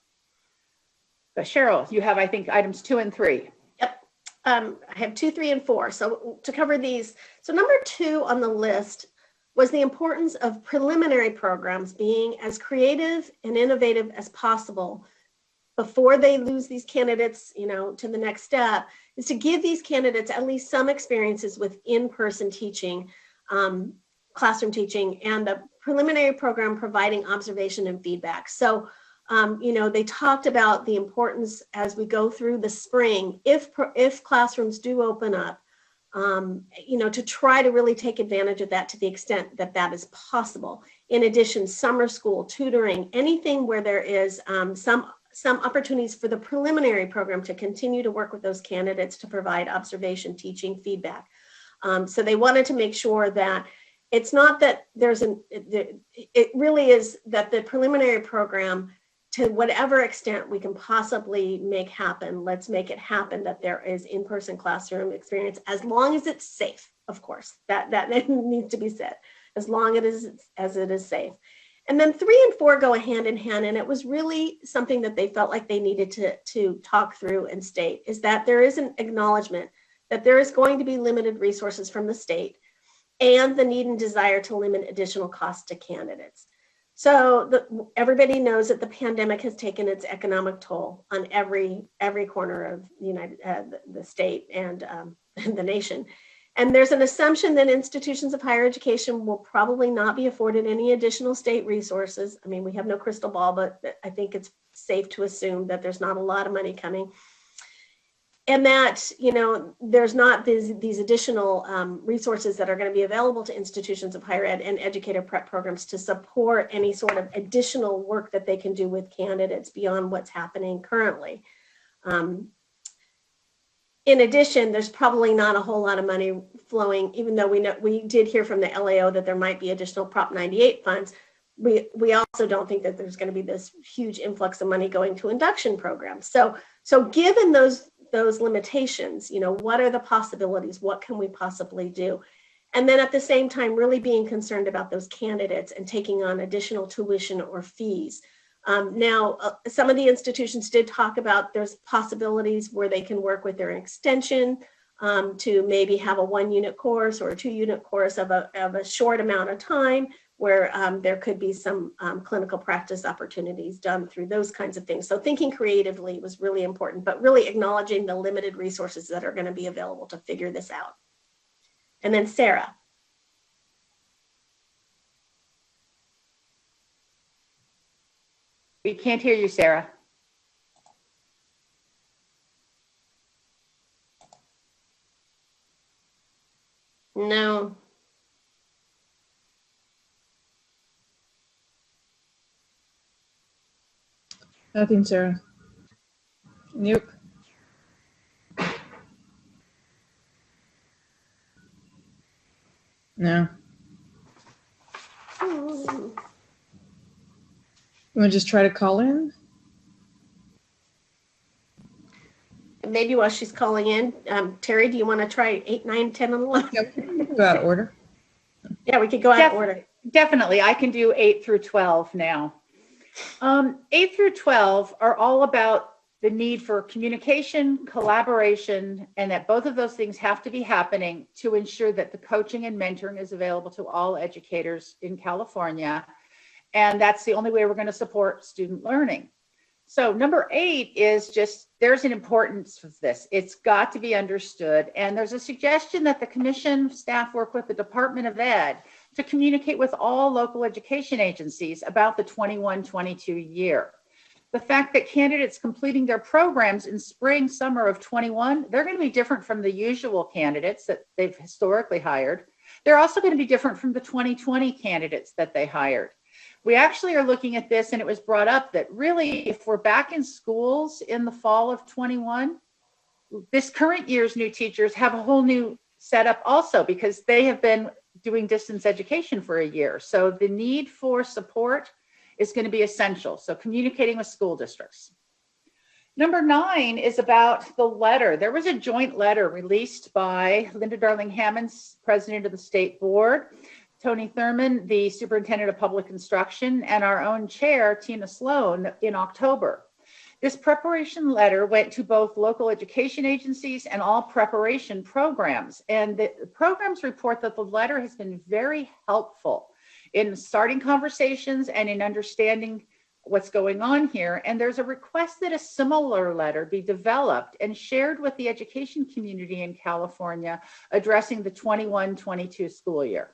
But Cheryl, you have, I think, items 2 and 3. Yep. I have 2, 3, and 4. So to cover these, so number 2 on the list was the importance of preliminary programs being as creative and innovative as possible before they lose these candidates, to the next step, is to give these candidates at least some experiences with in-person teaching, classroom teaching, and the preliminary program providing observation and feedback. So, they talked about the importance as we go through the spring, if classrooms do open up, to try to really take advantage of that to the extent that that is possible. In addition, summer school, tutoring, anything where there is some opportunities for the preliminary program to continue to work with those candidates to provide observation, teaching, feedback. So they wanted to make sure that it's not that it really is that the preliminary program, to whatever extent we can possibly make happen, let's make it happen that there is in-person classroom experience, as long as it's safe, of course, that needs to be said, as long as it is safe. And then 3 and 4 go hand in hand, and it was really something that they felt like they needed to talk through and state, is that there is an acknowledgement that there is going to be limited resources from the state and the need and desire to limit additional costs to candidates. So everybody knows that the pandemic has taken its economic toll on every corner of the state and the nation. And there's an assumption that institutions of higher education will probably not be afforded any additional state resources. I mean, we have no crystal ball, but I think it's safe to assume that there's not a lot of money coming. And that, there's not these additional resources that are going to be available to institutions of higher ed and educator prep programs to support any sort of additional work that they can do with candidates beyond what's happening currently. In addition, there's probably not a whole lot of money flowing, even though we did hear from the LAO that there might be additional Prop 98 funds. We also don't think that there's going to be this huge influx of money going to induction programs. So given those limitations, what are the possibilities? What can we possibly do? And then at the same time, really being concerned about those candidates and taking on additional tuition or fees. Now, some of the institutions did talk about there's possibilities where they can work with their extension to maybe have a 1-unit course or a 2-unit course of a short amount of time, where there could be some clinical practice opportunities done through those kinds of things. So thinking creatively was really important, but really acknowledging the limited resources that are going to be available to figure this out. And then Sarah. We can't hear you, Sarah. No. Nothing, Sarah. Nope. No. You want to just try to call in? Maybe while she's calling in, Terry, do you want to try 8, 9, 10, and 11? Yeah, we can go out of order. Yeah, we could go out of order. Definitely. I can do 8 through 12 now. 8 through 12 are all about the need for communication, collaboration, and that both of those things have to be happening to ensure that the coaching and mentoring is available to all educators in California. And that's the only way we're going to support student learning. So number 8 is just, there's an importance of this. It's got to be understood. And there's a suggestion that the commission staff work with the Department of Ed to communicate with all local education agencies about the 21-22 year. The fact that candidates completing their programs in spring, summer of 21, they're going to be different from the usual candidates that they've historically hired. They're also going to be different from the 2020 candidates that they hired. We actually are looking at this, and it was brought up that really, if we're back in schools in the fall of 21, this current year's new teachers have a whole new setup also, because they have been doing distance education for a year. So the need for support is going to be essential. So communicating with school districts. Number 9 is about the letter. There was a joint letter released by Linda Darling-Hammond, president of the state board, Tony Thurman, the superintendent of public instruction, and our own chair, Tina Sloan, in October. This preparation letter went to both local education agencies and all preparation programs. And the programs report that the letter has been very helpful in starting conversations and in understanding what's going on here. And there's a request that a similar letter be developed and shared with the education community in California addressing the 21-22 school year.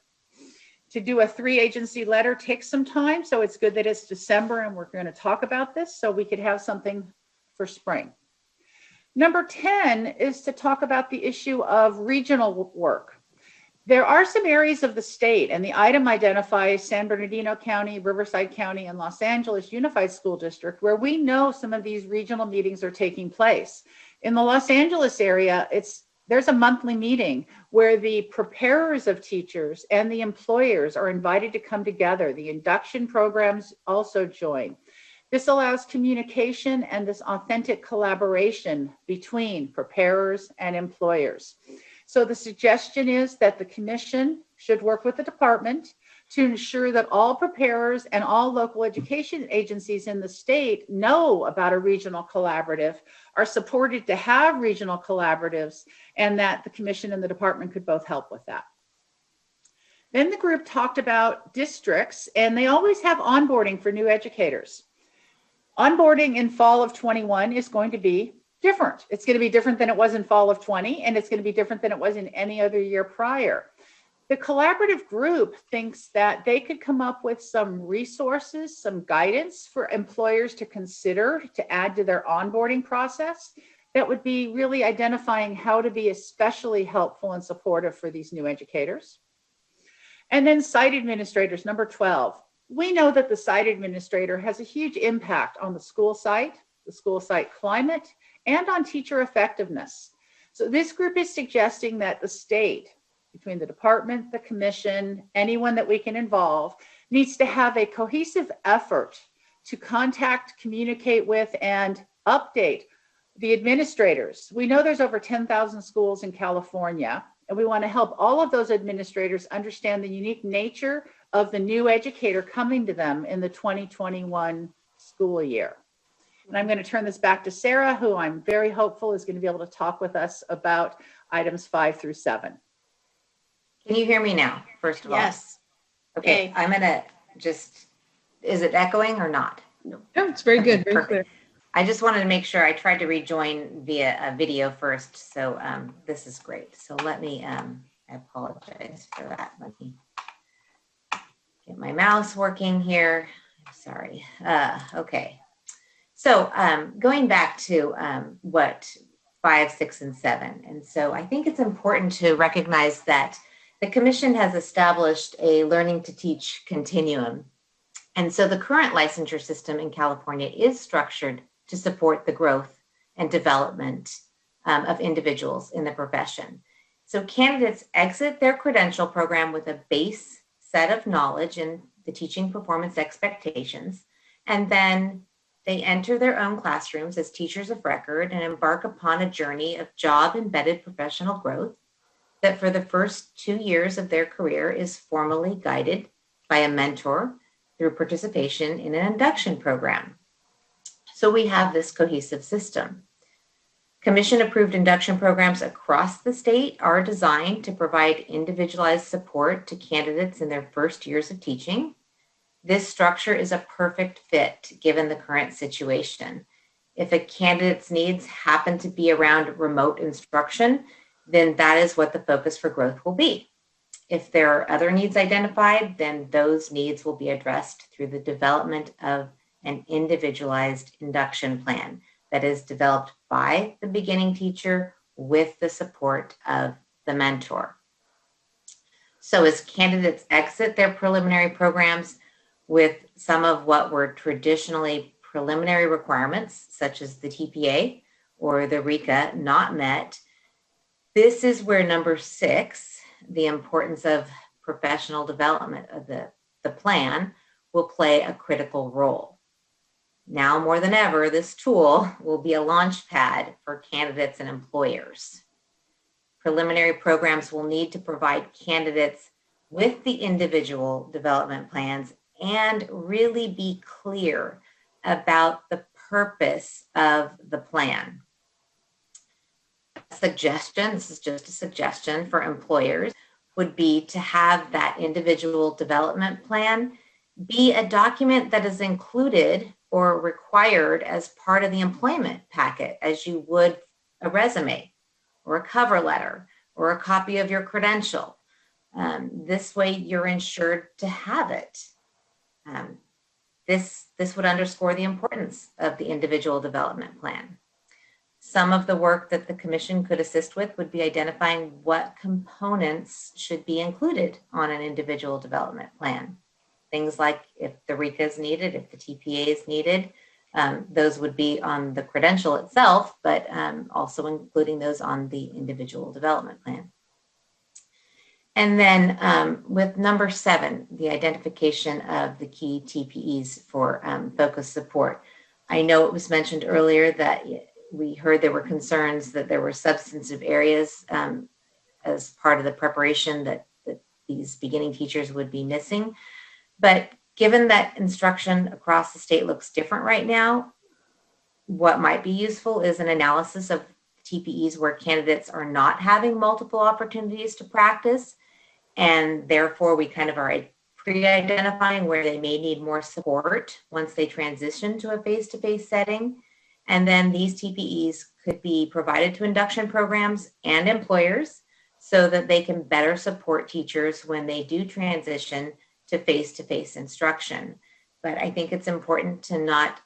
To do a 3-agency letter takes some time, so it's good that it's December and we're going to talk about this so we could have something for spring. Number 10 is to talk about the issue of regional work. There are some areas of the state, and the item identifies San Bernardino County, Riverside County, and Los Angeles Unified School District, where we know some of these regional meetings are taking place. In the Los Angeles area, there's a monthly meeting where the preparers of teachers and the employers are invited to come together. The induction programs also join. This allows communication and this authentic collaboration between preparers and employers. So the suggestion is that the commission should work with the department to ensure that all preparers and all local education agencies in the state know about a regional collaborative, are supported to have regional collaboratives, and that the commission and the department could both help with that. Then the group talked about districts, and they always have onboarding for new educators. Onboarding in fall of 21 is going to be different. It's going to be different than it was in fall of 20, and it's going to be different than it was in any other year prior. The collaborative group thinks that they could come up with some resources, some guidance for employers to consider to add to their onboarding process that would be really identifying how to be especially helpful and supportive for these new educators. And then site administrators, number 12. We know that the site administrator has a huge impact on the school site climate, and on teacher effectiveness. So this group is suggesting that the state, between the department, the commission, anyone that we can involve, needs to have a cohesive effort to contact, communicate with, and update the administrators. We know there's over 10,000 schools in California, and we want to help all of those administrators understand the unique nature of the new educator coming to them in the 2021 school year. And I'm going to turn this back to Sarah, who I'm very hopeful is going to be able to talk with us about items 5 through 7. Can you hear me now, first of all? Yes. Okay, Yay. I'm going to just, is it echoing or not? No, it's very good, very perfect. clear. I just wanted to make sure. I tried to rejoin via a video first, so this is great. So let me, I apologize for that. Let me get my mouse working here. I'm sorry. Okay. So going back to what 5, 6, and 7. And so I think it's important to recognize that the commission has established a learning to teach continuum. And so the current licensure system in California is structured to support the growth and development of individuals in the profession. So candidates exit their credential program with a base set of knowledge in the teaching performance expectations, and then they enter their own classrooms as teachers of record and embark upon a journey of job-embedded professional growth that for the first 2 years of their career is formally guided by a mentor through participation in an induction program. So we have this cohesive system. Commission-approved induction programs across the state are designed to provide individualized support to candidates in their first years of teaching. This structure is a perfect fit given the current situation. If a candidate's needs happen to be around remote instruction, then that is what the focus for growth will be. If there are other needs identified, then those needs will be addressed through the development of an individualized induction plan that is developed by the beginning teacher with the support of the mentor. So as candidates exit their preliminary programs with some of what were traditionally preliminary requirements, such as the TPA or the RECA, not met, this is where number 6, the importance of professional development of the plan, will play a critical role. Now more than ever, this tool will be a launch pad for candidates and employers. Preliminary programs will need to provide candidates with the individual development plans and really be clear about the purpose of the plan. Suggestion, this is just a suggestion for employers, would be to have that individual development plan be a document that is included or required as part of the employment packet, as you would a resume or a cover letter or a copy of your credential. This way you're ensured to have it. This would underscore the importance of the individual development plan. Some of the work that the commission could assist with would be identifying what components should be included on an individual development plan. Things like if the RECA is needed, if the TPA is needed, those would be on the credential itself, but also including those on the individual development plan. And then with number 7, the identification of the key TPEs for focused support. I know it was mentioned earlier that we heard there were concerns that there were substantive areas as part of the preparation that these beginning teachers would be missing. But given that instruction across the state looks different right now, what might be useful is an analysis of TPEs where candidates are not having multiple opportunities to practice, and therefore we kind of are pre-identifying where they may need more support once they transition to a face-to-face setting. And then these TPEs could be provided to induction programs and employers so that they can better support teachers when they do transition to face-to-face instruction. But I think it's important to not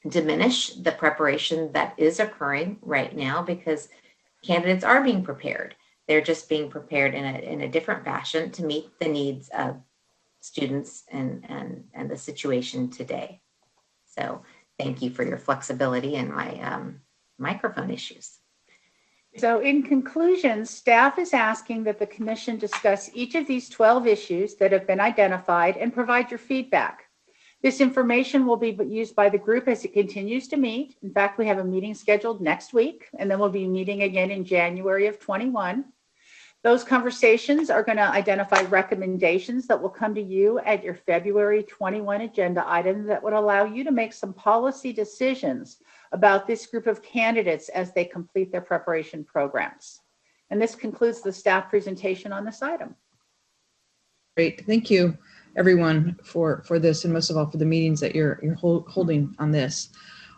diminish the preparation that is occurring right now, because candidates are being prepared. They're just being prepared in a different fashion to meet the needs of students and the situation today. So thank you for your flexibility in my microphone issues. So in conclusion, staff is asking that the commission discuss each of these 12 issues that have been identified and provide your feedback. This information will be used by the group as it continues to meet. In fact, we have a meeting scheduled next week, and then we'll be meeting again in January of 21. Those conversations are going to identify recommendations that will come to you at your February 21 agenda item that would allow you to make some policy decisions about this group of candidates as they complete their preparation programs. And this concludes the staff presentation on this item. Great, thank you everyone for this, and most of all for the meetings that you're holding on this.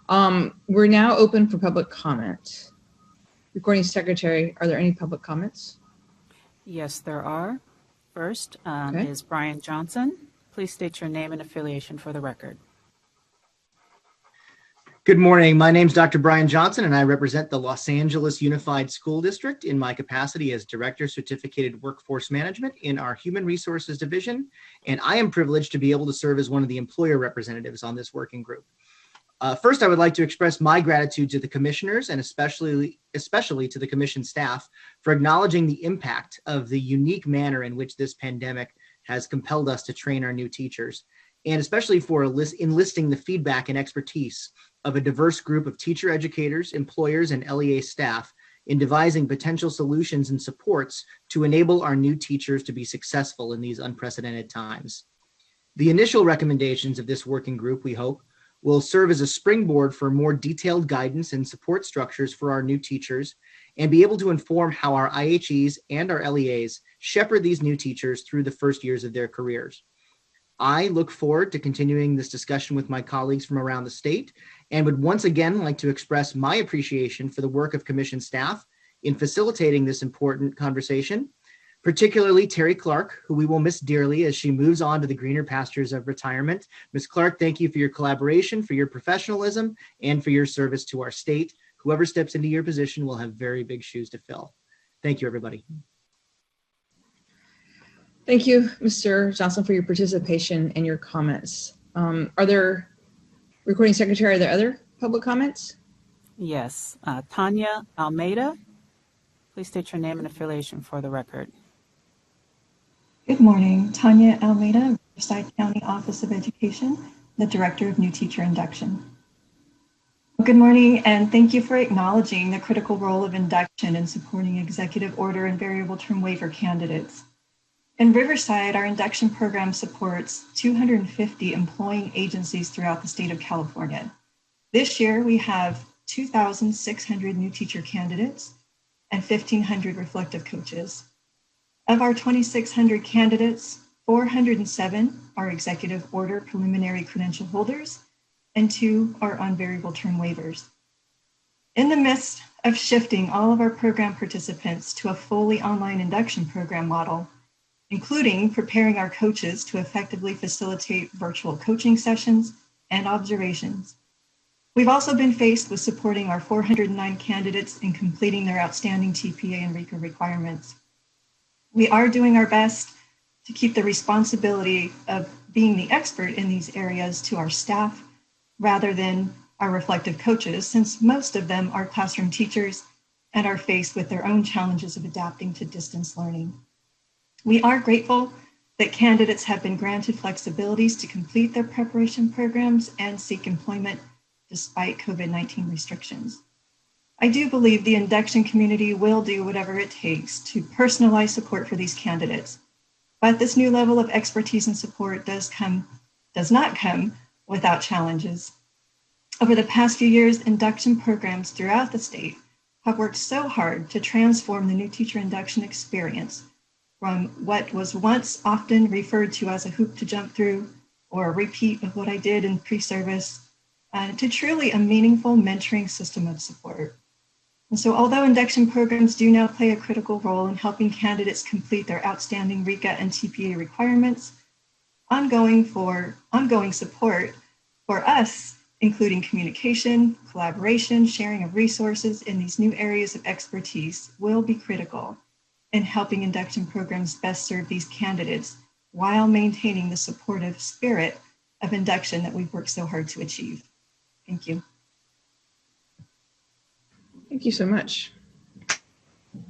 We're now open for public comment. Recording Secretary, are there any public comments? Yes, there are. First Okay. is Brian Johnson. Please state your name and affiliation for the record. Good morning. My name is Dr. Brian Johnson, and I represent the Los Angeles Unified School District in my capacity as Director, Certificated Workforce Management in our Human Resources Division, and I am privileged to be able to serve as one of the employer representatives on this working group. First, I would like to express my gratitude to the commissioners and especially to the commission staff for acknowledging the impact of the unique manner in which this pandemic has compelled us to train our new teachers, and especially for enlisting the feedback and expertise of a diverse group of teacher educators, employers, and LEA staff in devising potential solutions and supports to enable our new teachers to be successful in these unprecedented times. The initial recommendations of this working group, we hope, will serve as a springboard for more detailed guidance and support structures for our new teachers and be able to inform how our IHEs and our LEAs shepherd these new teachers through the first years of their careers. I look forward to continuing this discussion with my colleagues from around the state and would once again like to express my appreciation for the work of Commission staff in facilitating this important conversation, particularly Terry Clark, who we will miss dearly as she moves on to the greener pastures of retirement. Ms. Clark, thank you for your collaboration, for your professionalism, and for your service to our state. Whoever steps into your position will have very big shoes to fill. Thank you, everybody. Thank you, Mr. Johnson, for your participation and your comments. Are there, Recording Secretary, are there other public comments? Yes. Tanya Almeida, please state your name and affiliation for the record. Good morning. Tanya Almeida, Riverside County Office of Education, the Director of New Teacher Induction. Good morning, and thank you for acknowledging the critical role of induction in supporting executive order and variable term waiver candidates. In Riverside, our induction program supports 250 employing agencies throughout the state of California. This year, we have 2,600 new teacher candidates and 1,500 reflective coaches. Of our 2,600 candidates, 407 are executive order preliminary credential holders and 2 are on variable term waivers. In the midst of shifting all of our program participants to a fully online induction program model, including preparing our coaches to effectively facilitate virtual coaching sessions and observations, we've also been faced with supporting our 409 candidates in completing their outstanding TPA and RECA requirements. We are doing our best to keep the responsibility of being the expert in these areas to our staff rather than our reflective coaches, since most of them are classroom teachers and are faced with their own challenges of adapting to distance learning. We are grateful that candidates have been granted flexibilities to complete their preparation programs and seek employment despite COVID-19 restrictions. I do believe the induction community will do whatever it takes to personalize support for these candidates, but this new level of expertise and support does not come without challenges. Over the past few years, induction programs throughout the state have worked so hard to transform the new teacher induction experience from what was once often referred to as a hoop to jump through or a repeat of what I did in pre-service to truly a meaningful mentoring system of support. And so although induction programs do now play a critical role in helping candidates complete their outstanding RECA and TPA requirements, ongoing support for us, including communication, collaboration, sharing of resources in these new areas of expertise, will be critical in helping induction programs best serve these candidates while maintaining the supportive spirit of induction that we've worked so hard to achieve. Thank you. Thank you so much.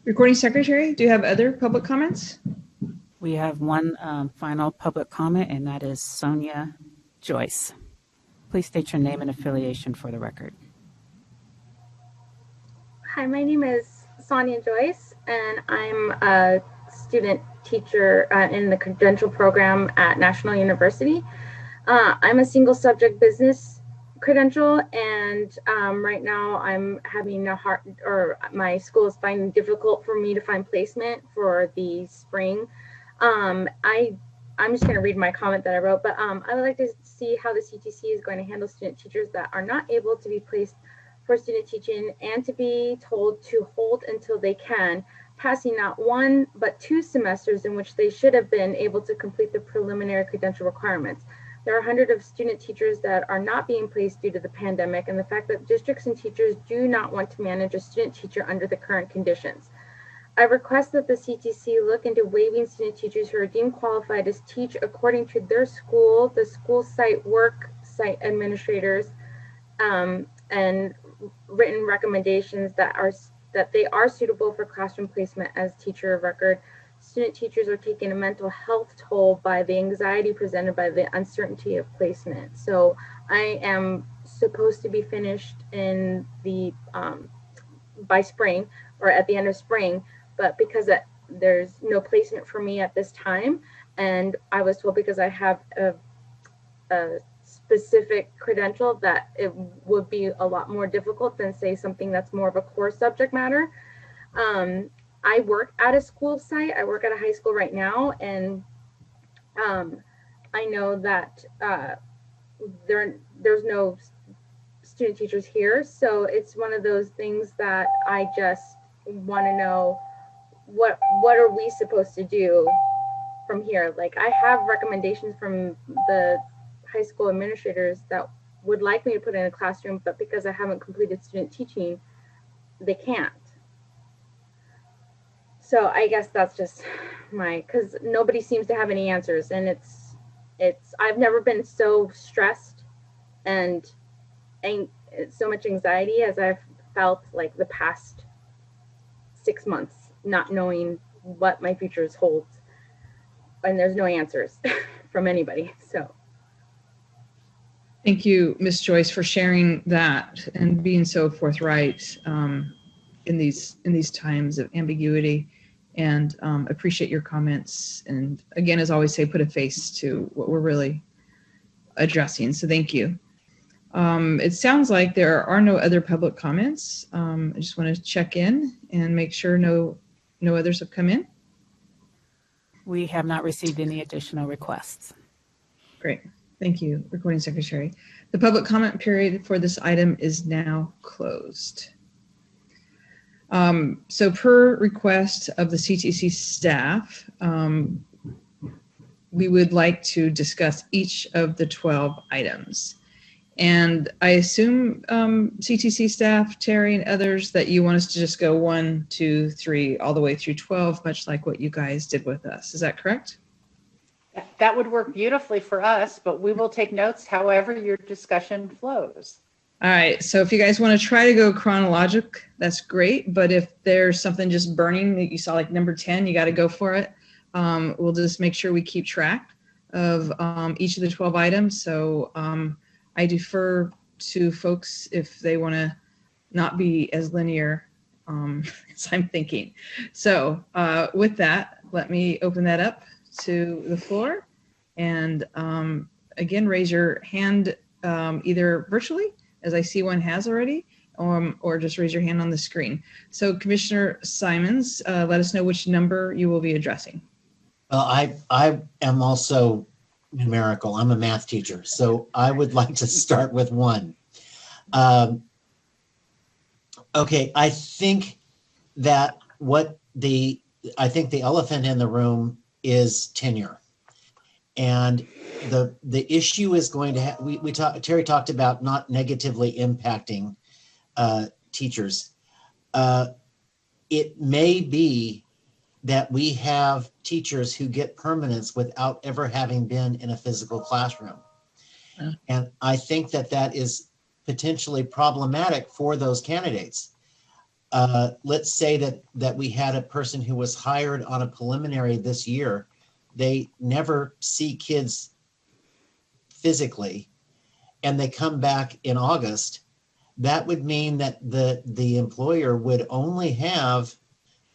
Recording Secretary, do you have other public comments? We have one final public comment, and that is Sonia Joyce. Please state your name and affiliation for the record. Hi, my name is Sonia Joyce, and I'm a student teacher in the credential program at National University. I'm a single subject business credential, and right now I'm having my school is finding it difficult for me to find placement for the spring. I'm just going to read my comment that I wrote, but I would like to see how the CTC is going to handle student teachers that are not able to be placed for student teaching and to be told to hold until they can, passing not 1 but 2 semesters in which they should have been able to complete the preliminary credential requirements. There are hundreds of student teachers that are not being placed due to the pandemic and the fact that districts and teachers do not want to manage a student teacher under the current conditions. I request that the CTC look into waiving student teachers who are deemed qualified to teach according to their school, the school site work site administrators, and written recommendations that they are suitable for classroom placement as teacher of record. Student teachers are taking a mental health toll by the anxiety presented by the uncertainty of placement. So I am supposed to be finished in the by spring or at the end of spring, but because there's no placement for me at this time, and I was told because I have a specific credential that it would be a lot more difficult than say something that's more of a core subject matter. I work at a school site. I work at a high school right now, and I know that there's no student teachers here, so it's one of those things that I just want to know what are we supposed to do from here. Like, I have recommendations from the high school administrators that would like me to put in a classroom, but because I haven't completed student teaching, they can't. So I guess that's just because nobody seems to have any answers, and I've never been so stressed and so much anxiety as I've felt like the past 6 months, not knowing what my futures hold, and there's no answers from anybody. So thank you, Ms. Joyce, for sharing that and being so forthright in these times of ambiguity, and appreciate your comments. And again, as I always say, put a face to what we're really addressing. So thank you. It sounds like there are no other public comments. I just want to check in and make sure no others have come in. We have not received any additional requests. Great. Thank you, Recording Secretary. The public comment period for this item is now closed. So per request of the CTC staff, we would like to discuss each of the 12 items. And I assume CTC staff, Terry and others, that you want us to just go 1, 2, 3, all the way through 12, much like what you guys did with us. Is that correct? That would work beautifully for us, but we will take notes however your discussion flows. All right, so if you guys want to try to go chronologic, that's great. But if there's something just burning that you saw, like number 10, you got to go for it. We'll just make sure we keep track of each of the 12 items. So I defer to folks if they want to not be as linear as I'm thinking. So with that, let me open that up to the floor. And again, raise your hand either virtually, as I see one has already, or just raise your hand on the screen. So Commissioner Simons, let us know which number you will be addressing. Well, I am also numerical. I'm a math teacher, so I would like to start with 1. Okay, I think that the elephant in the room is tenure. And the issue is going to have, Terry talked about not negatively impacting teachers. It may be that we have teachers who get permanence without ever having been in a physical classroom. And I think that is potentially problematic for those candidates. Let's say that we had a person who was hired on a preliminary this year. They never see kids physically, and they come back in August. That would mean that the employer would only have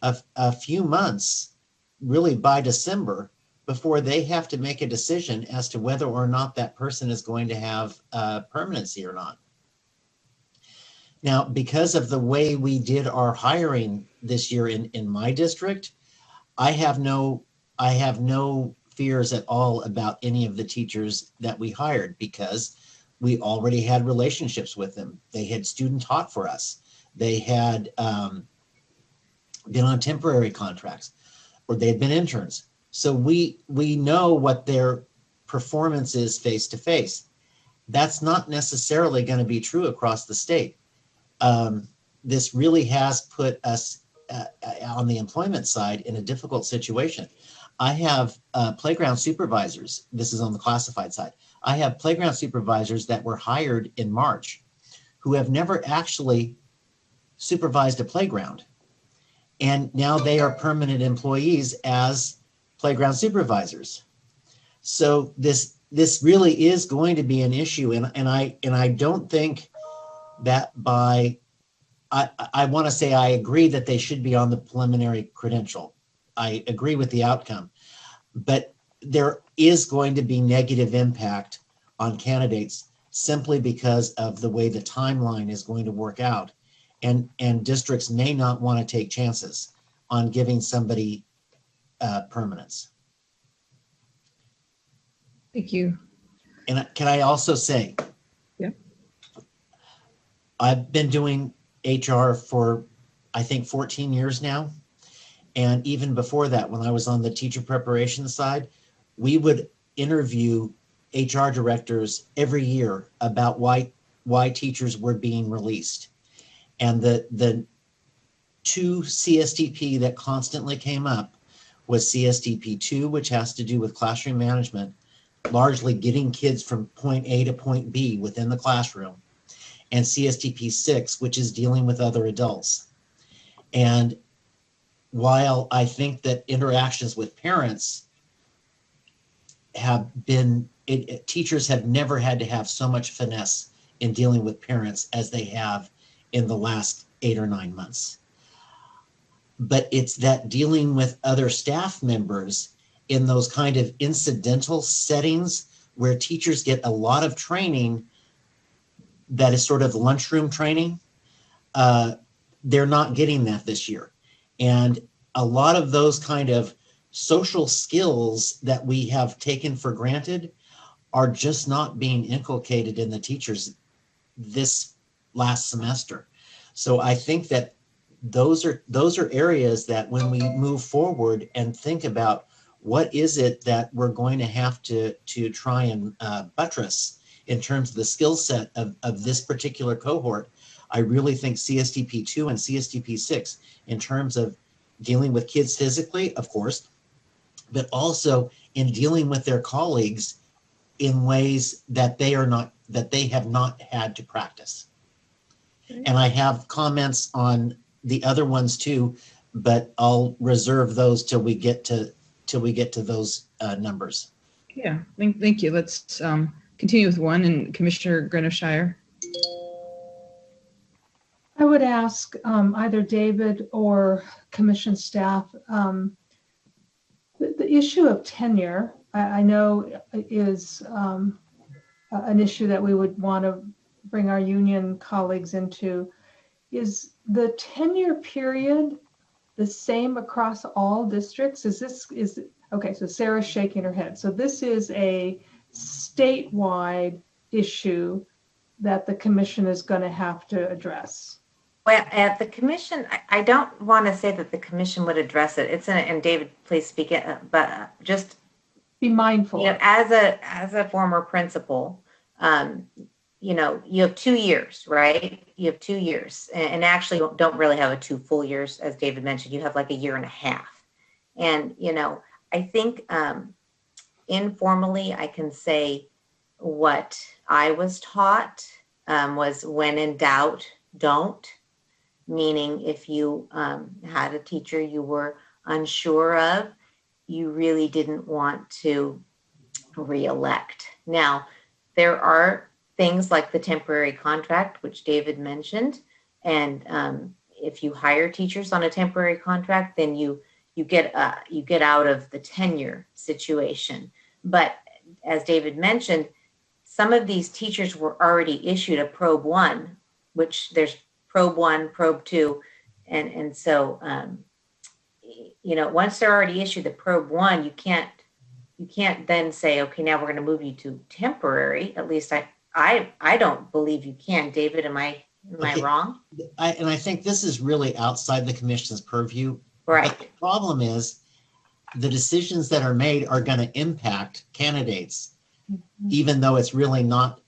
a few months, really by December, before they have to make a decision as to whether or not that person is going to have permanency or not. Now, because of the way we did our hiring this year in my district, I have no fears at all about any of the teachers that we hired, because we already had relationships with them. They had student taught for us. They had been on temporary contracts, or they had been interns. So we know what their performance is face to face. That's not necessarily going to be true across the state. This really has put us on the employment side in a difficult situation. I have playground supervisors. This is on the classified side. I have playground supervisors that were hired in March who have never actually supervised a playground. And now they are permanent employees as playground supervisors. So this really is going to be an issue. And I don't think that I want to say I agree that they should be on the preliminary credential. I agree with the outcome, but there is going to be negative impact on candidates simply because of the way the timeline is going to work out. And districts may not want to take chances on giving somebody permanence. Thank you. And can I also say, yeah, I've been doing HR for, I think, 14 years now. And even before that, when I was on the teacher preparation side, we would interview HR directors every year about why teachers were being released. And the two CSTP that constantly came up was CSTP 2, which has to do with classroom management, largely getting kids from point A to point B within the classroom, and CSTP 6, which is dealing with other adults. And while I think that interactions with parents have been, teachers have never had to have so much finesse in dealing with parents as they have in the last 8 or 9 months. But it's that dealing with other staff members in those kind of incidental settings where teachers get a lot of training that is sort of lunchroom training. They're not getting that this year. And a lot of those kind of social skills that we have taken for granted are just not being inculcated in the teachers this last semester. So I think that those are areas that when we move forward and think about what is it that we're going to have to try and buttress in terms of the skill set of this particular cohort, I really think CSTP 2 and CSTP 6 in terms of dealing with kids physically, of course, but also in dealing with their colleagues in ways that they have not had to practice. And I have comments on the other ones too, but I'll reserve those till we get to those numbers. Yeah, thank you. Let's continue with one, and Commissioner Grenoshire. I would ask either David or commission staff, the issue of tenure, I know is an issue that we would want to bring our union colleagues into. Is the tenure period the same across all districts? Okay, so Sarah's shaking her head. So this is a statewide issue that the commission is going to have to address. Well, at the commission, I don't want to say that the commission would address it. It's and David, please speak it, but just be mindful. You know, as a former principal, you know, you have 2 years, right? You have 2 years, and actually don't really have a 2 full years, as David mentioned. You have like a year and a half, and you know, I think informally, I can say what I was taught was when in doubt, don't. Meaning if you had a teacher you were unsure of, you really didn't want to re-elect. Now, there are things like the temporary contract, which David mentioned, and if you hire teachers on a temporary contract, then you get out of the tenure situation. But as David mentioned, some of these teachers were already issued a Probe 1, which there's Probe 1, Probe 2, and so you know, once they're already issued the Probe 1, you can't then say, okay, now we're going to move you to temporary. At least I don't believe you can. David, am I wrong? I think this is really outside the commission's purview. Right. But the problem is the decisions that are made are going to impact candidates, even though it's really not,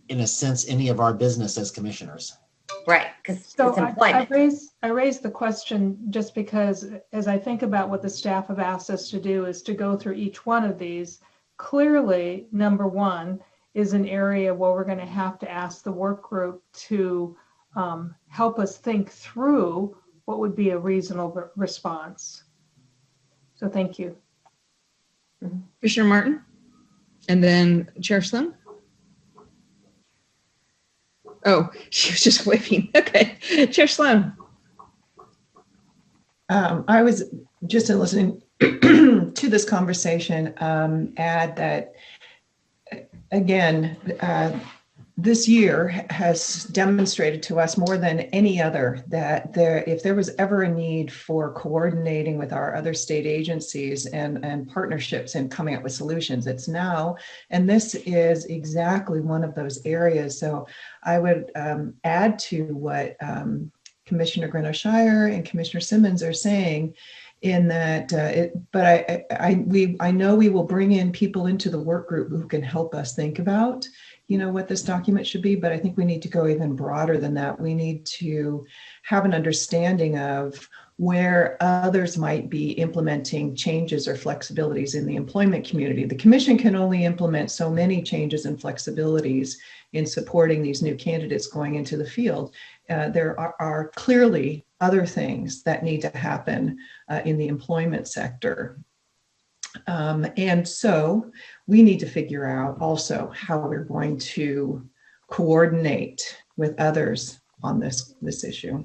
in a sense, any of our business as commissioners. Right, because so it's employment. I raised the question just because as I think about what the staff have asked us to do is to go through each one of these. Clearly, number one is an area where we're going to have to ask the work group to help us think through what would be a reasonable response. So thank you. Commissioner Martin, and then Chair Sloan. Oh, she was just waving. Okay, Chair Sloan. I was just in listening to this conversation, add that, again, this year has demonstrated to us more than any other that if there was ever a need for coordinating with our other state agencies and partnerships and coming up with solutions, it's now. And this is exactly one of those areas. So I would add to what Commissioner Greno-Shire and Commissioner Simmons are saying, in that, I know we will bring in people into the work group who can help us think about, what this document should be, but I think we need to go even broader than that. We need to have an understanding of where others might be implementing changes or flexibilities in the employment community. The Commission can only implement so many changes and flexibilities in supporting these new candidates going into the field. There are clearly other things that need to happen in the employment sector. And so we need to figure out also how we're going to coordinate with others on this issue.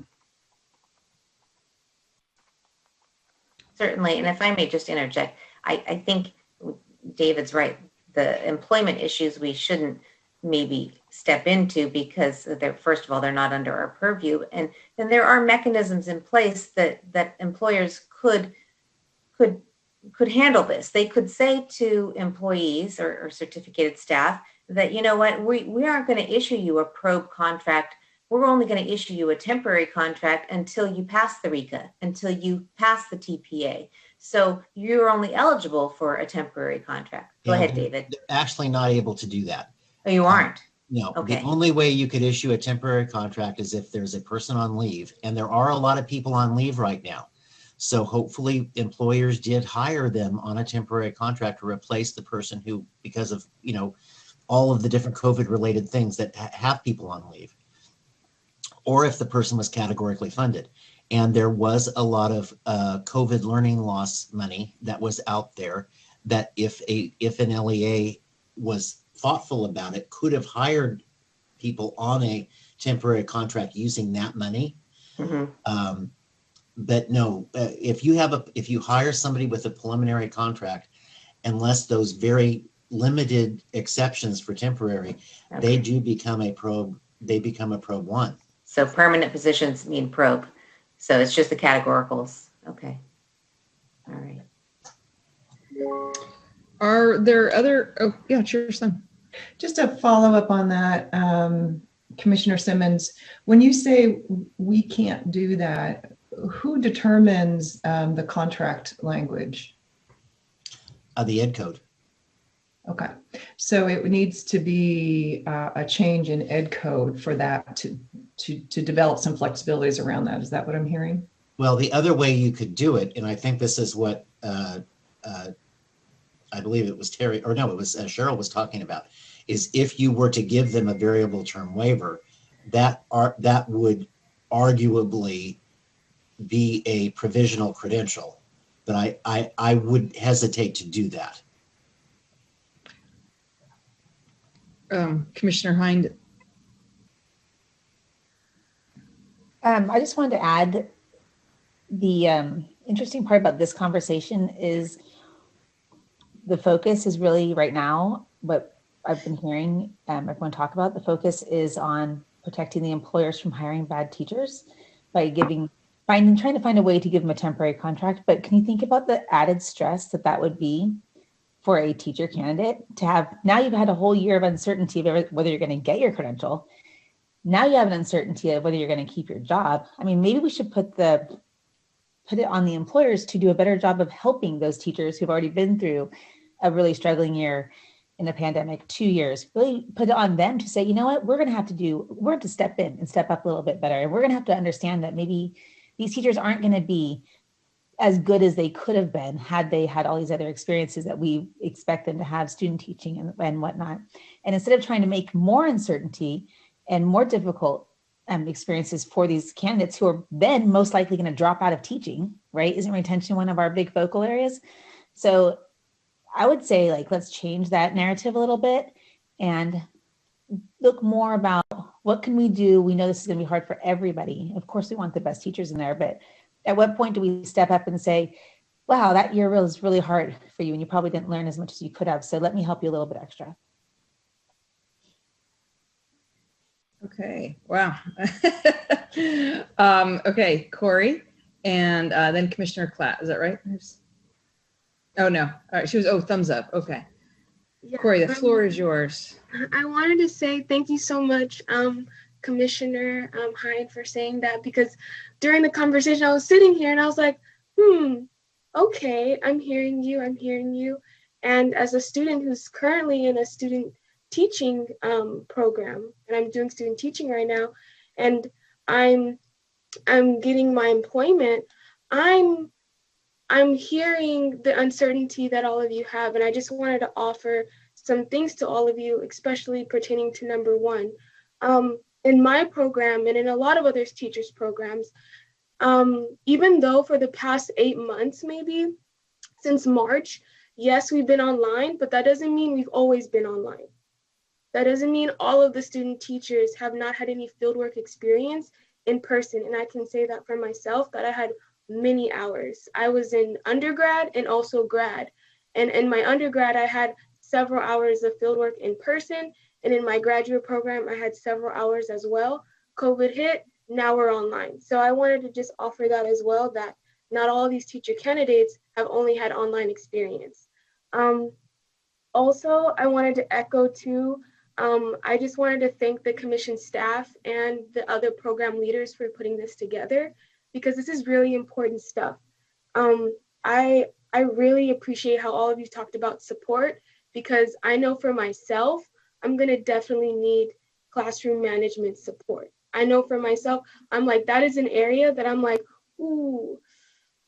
Certainly, and if I may just interject, I think David's right. The employment issues we shouldn't maybe step into because they're, first of all, they're not under our purview, and then there are mechanisms in place that employers could handle this. They could say to employees or certificated staff that, you know what, we aren't going to issue you a probe contract. We're only going to issue you a temporary contract until you pass the RECA, until you pass the TPA. So you're only eligible for a temporary contract. Go ahead, David. They're actually not able to do that. Oh, you aren't? No. Okay. The only way you could issue a temporary contract is if there's a person on leave, and there are a lot of people on leave right now. So hopefully employers did hire them on a temporary contract to replace the person who, because of, all of the different COVID related things that have people on leave, or if the person was categorically funded. And there was a lot of COVID learning loss money that was out there that if an LEA was thoughtful about it, could have hired people on a temporary contract using that money. Mm-hmm. But no, if you hire somebody with a preliminary contract, unless those very limited exceptions for temporary, okay, they do become a probe. They become a probe one. So permanent positions need probe. So it's just the categoricals. Okay. All right. Are there other? Oh, yeah, sure, son. Just a follow up on that, Commissioner Simmons. When you say we can't do that, who determines the contract language? The Ed Code. Okay, so it needs to be a change in Ed Code for that to develop some flexibilities around that. Is that what I'm hearing? Well, the other way you could do it, and I think this is what I believe it was Terry, or no, it was Cheryl was talking about, is if you were to give them a variable term waiver, that would arguably be a provisional credential, but I would hesitate to do that. Commissioner Hind. I just wanted to add the interesting part about this conversation is the focus is really right now, what I've been hearing everyone talk about, the focus is on protecting the employers from hiring bad teachers by trying to find a way to give them a temporary contract. But can you think about the added stress that would be for a teacher candidate to have? Now you've had a whole year of uncertainty of whether you're going to get your credential. Now you have an uncertainty of whether you're going to keep your job. I mean, maybe we should put it on the employers to do a better job of helping those teachers who've already been through a really struggling year in the pandemic, 2 years. Really put it on them to say, you know what, we're going to step in and step up a little bit better. And we're going to have to understand that maybe these teachers aren't going to be as good as they could have been had they had all these other experiences that we expect them to have, student teaching and whatnot. And instead of trying to make more uncertainty and more difficult experiences for these candidates who are then most likely going to drop out of teaching, right? Isn't retention one of our big focal areas? So I would say, let's change that narrative a little bit and look more about what can we do? We know this is going to be hard for everybody. Of course, we want the best teachers in there, but at what point do we step up and say, wow, that year was really hard for you and you probably didn't learn as much as you could have. So let me help you a little bit extra. Okay, wow. Okay, Corey, and then Commissioner Klatt, is that right? Oh, no. All right, she was, oh, thumbs up. Okay. Yeah, Corey, the floor is yours. I wanted to say thank you so much, Commissioner Hyde, for saying that, because during the conversation, I was sitting here and I was like, okay, I'm hearing you. And as a student who's currently in a student teaching program, and I'm doing student teaching right now, and I'm getting my employment, I'm hearing the uncertainty that all of you have, and I just wanted to offer some things to all of you, especially pertaining to number one. In my program and in a lot of other teachers' programs, even though for the past 8 months, maybe since March, yes, we've been online, but that doesn't mean we've always been online. That doesn't mean all of the student teachers have not had any fieldwork experience in person. And I can say that for myself, that I had many hours. I was in undergrad and also grad. And in my undergrad, I had several hours of fieldwork in person. And in my graduate program, I had several hours as well. COVID hit, now we're online. So I wanted to just offer that as well, that not all of these teacher candidates have only had online experience. Also, I wanted to echo too, I just wanted to thank the commission staff and the other program leaders for putting this together, because this is really important stuff. I really appreciate how all of you talked about support, because I know for myself, I'm gonna definitely need classroom management support. I know for myself, I'm like, that is an area that I'm like, ooh,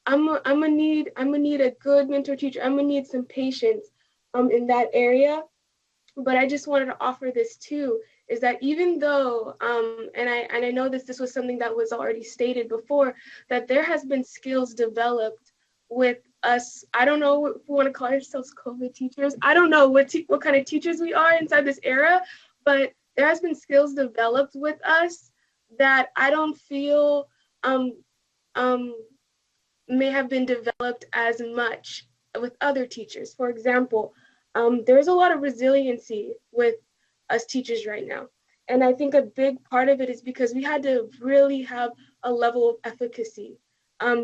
I'm gonna need a good mentor teacher. I'm gonna need some patience in that area. But I just wanted to offer this too, is that even though, and I know this was something that was already stated before, that there has been skills developed with us. I don't know if we want to call ourselves COVID teachers. I don't know what kind of teachers we are inside this era, but there has been skills developed with us that I don't feel may have been developed as much with other teachers. For example, there's a lot of resiliency with us teachers right now. And I think a big part of it is because we had to really have a level of efficacy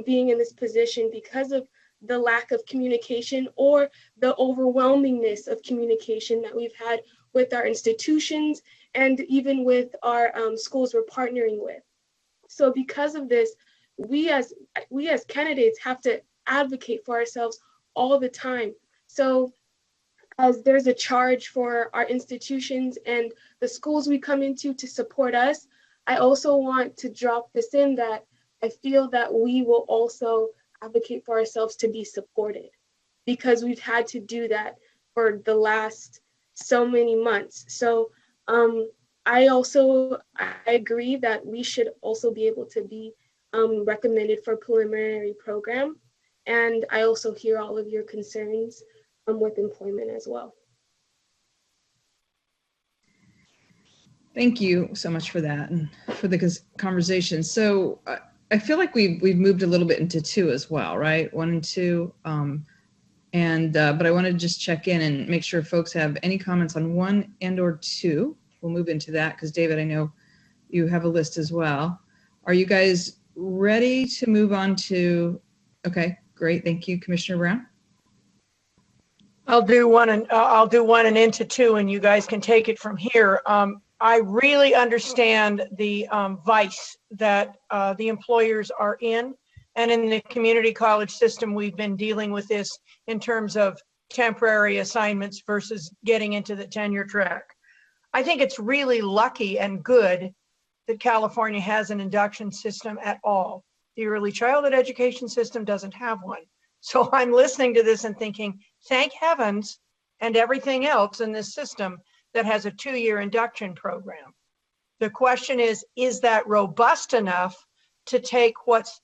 being in this position because of the lack of communication or the overwhelmingness of communication that we've had with our institutions and even with our schools we're partnering with. So because of this, we as candidates have to advocate for ourselves all the time. So as there's a charge for our institutions and the schools we come into to support us, I also want to drop this in that I feel that we will also advocate for ourselves to be supported, because we've had to do that for the last so many months. So I agree that we should also be able to be recommended for preliminary program. And I also hear all of your concerns with employment as well. Thank you so much for that and for the conversation. So I feel like we've moved a little bit into 2 as well, right? 1 and 2. But I want to just check in and make sure folks have any comments on 1 and or 2. We'll move into that because David, I know you have a list as well. Are you guys ready to move on to? Okay, great. Thank you, Commissioner Brown. I'll do 1 and into 2, and you guys can take it from here. I really understand the vice that the employers are in, and in the community college system, we've been dealing with this in terms of temporary assignments versus getting into the tenure track. I think it's really lucky and good that California has an induction system at all. The early childhood education system doesn't have one. So I'm listening to this and thinking, thank heavens and everything else in this system that has a 2-year induction program. The question is that robust enough to take what's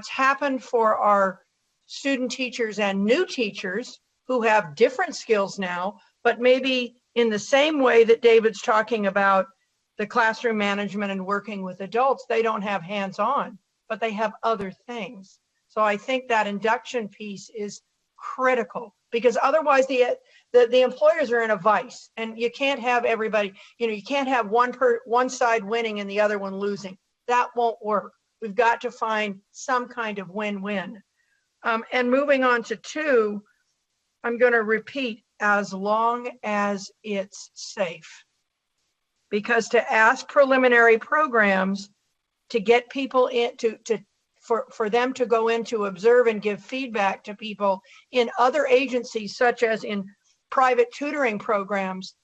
happened for our student teachers and new teachers who have different skills now, but maybe in the same way that David's talking about the classroom management and working with adults, they don't have hands-on, but they have other things. So I think that induction piece is critical. because otherwise the employers are in a vice, and you can't have everybody, you can't have one side winning and the other one losing. That won't work. We've got to find some kind of win-win. And moving on to 2, I'm going to repeat, as long as it's safe. Because to ask preliminary programs to get people in for them to go in to observe and give feedback to people in other agencies, such as in private tutoring programs,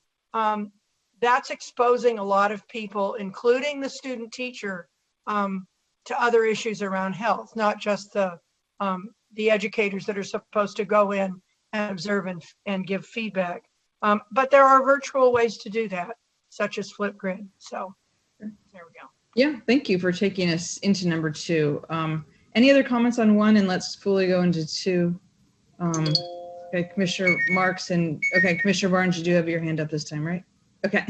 that's exposing a lot of people, including the student teacher, to other issues around health, not just the educators that are supposed to go in and observe and give feedback. But there are virtual ways to do that, such as Flipgrid. So there we go. Yeah, thank you for taking us into number 2. Any other comments on 1? And let's fully go into 2. Okay, Commissioner Marks and Commissioner Barnes, you do have your hand up this time, right? Okay,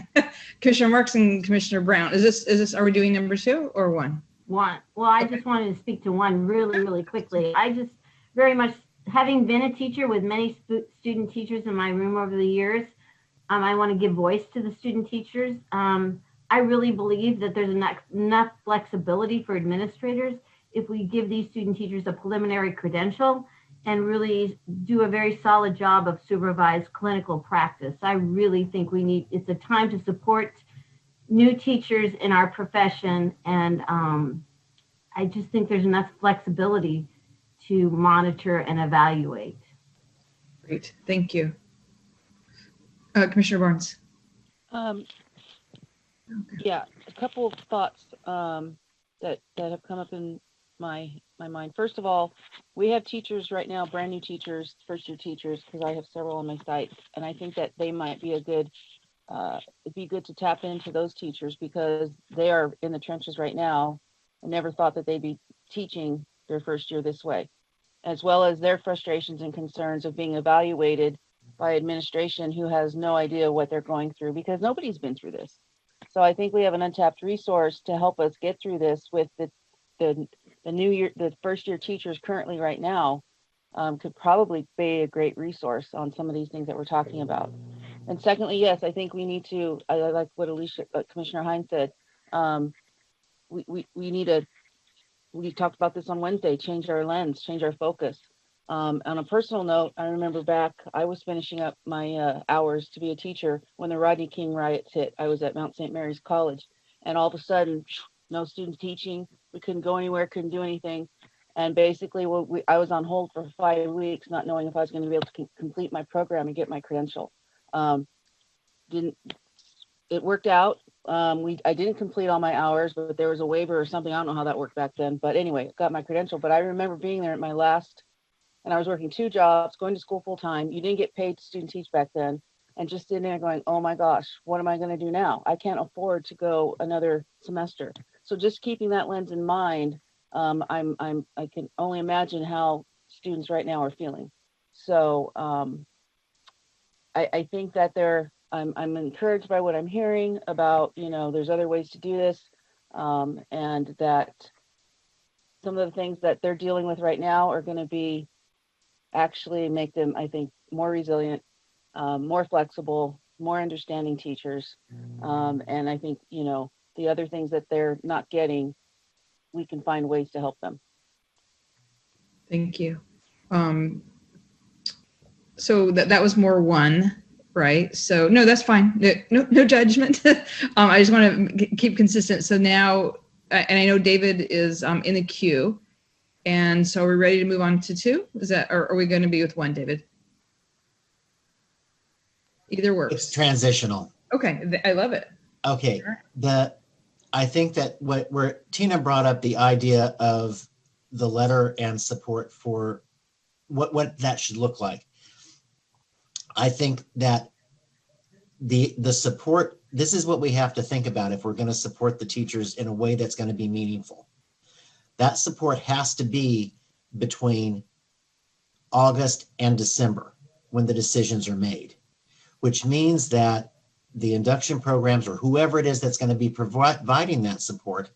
Commissioner Marks and Commissioner Brown. Is this? Are we doing number 2 or 1? 1. Well, I just wanted to speak to 1 really quickly. I just very much, having been a teacher with many student teachers in my room over the years, I want to give voice to the student teachers. I really believe that there's enough flexibility for administrators if we give these student teachers a preliminary credential and really do a very solid job of supervised clinical practice. I really think it's a time to support new teachers in our profession, and I just think there's enough flexibility to monitor and evaluate. Great, thank you. Commissioner Barnes. Yeah, a couple of thoughts that have come up in my mind. First of all, we have teachers right now, brand new teachers, first year teachers, because I have several on my site, and I think that they might be it'd be good to tap into those teachers because they are in the trenches right now and never thought that they'd be teaching their first year this way, as well as their frustrations and concerns of being evaluated by administration who has no idea what they're going through because nobody's been through this. So I think we have an untapped resource to help us get through this with the first year teachers currently right now could probably be a great resource on some of these things that we're talking about. And secondly, yes, I think we need to, I like what Commissioner Hines said, we talked about this on Wednesday, change our lens, change our focus. On a personal note, I remember back, I was finishing up my hours to be a teacher when the Rodney King riots hit. I was at Mount St. Mary's College, and all of a sudden, no students teaching. We couldn't go anywhere, couldn't do anything. And basically, I was on hold for 5 weeks, not knowing if I was going to be able to complete my program and get my credential. It worked out. I didn't complete all my hours, but there was a waiver or something. I don't know how that worked back then. But anyway, got my credential. But I remember being there at my last, and I was working 2 jobs, going to school full time. You didn't get paid to student teach back then. And just sitting there going, oh my gosh, what am I going to do now? I can't afford to go another semester. So just keeping that lens in mind, I can only imagine how students right now are feeling. So I think that I'm encouraged by what I'm hearing about, there's other ways to do this, and that some of the things that they're dealing with right now are going to actually make them, I think, more resilient, more flexible, more understanding teachers. And I think, the other things that they're not getting, we can find ways to help them. Thank you. So that was more 1, right? So no, that's fine. No judgment. I just want to keep consistent. So now, and I know David is in the queue, and so we're ready to move on to 2. Is that, or are we going to be with 1, David? Either works. It's transitional. Okay, I love it. Okay, I think that where Tina brought up the idea of the letter and support for what that should look like. I think that the support, this is what we have to think about if we're going to support the teachers in a way that's going to be meaningful. That support has to be between August and December when the decisions are made, which means that the induction programs or whoever it is that's going to be providing that support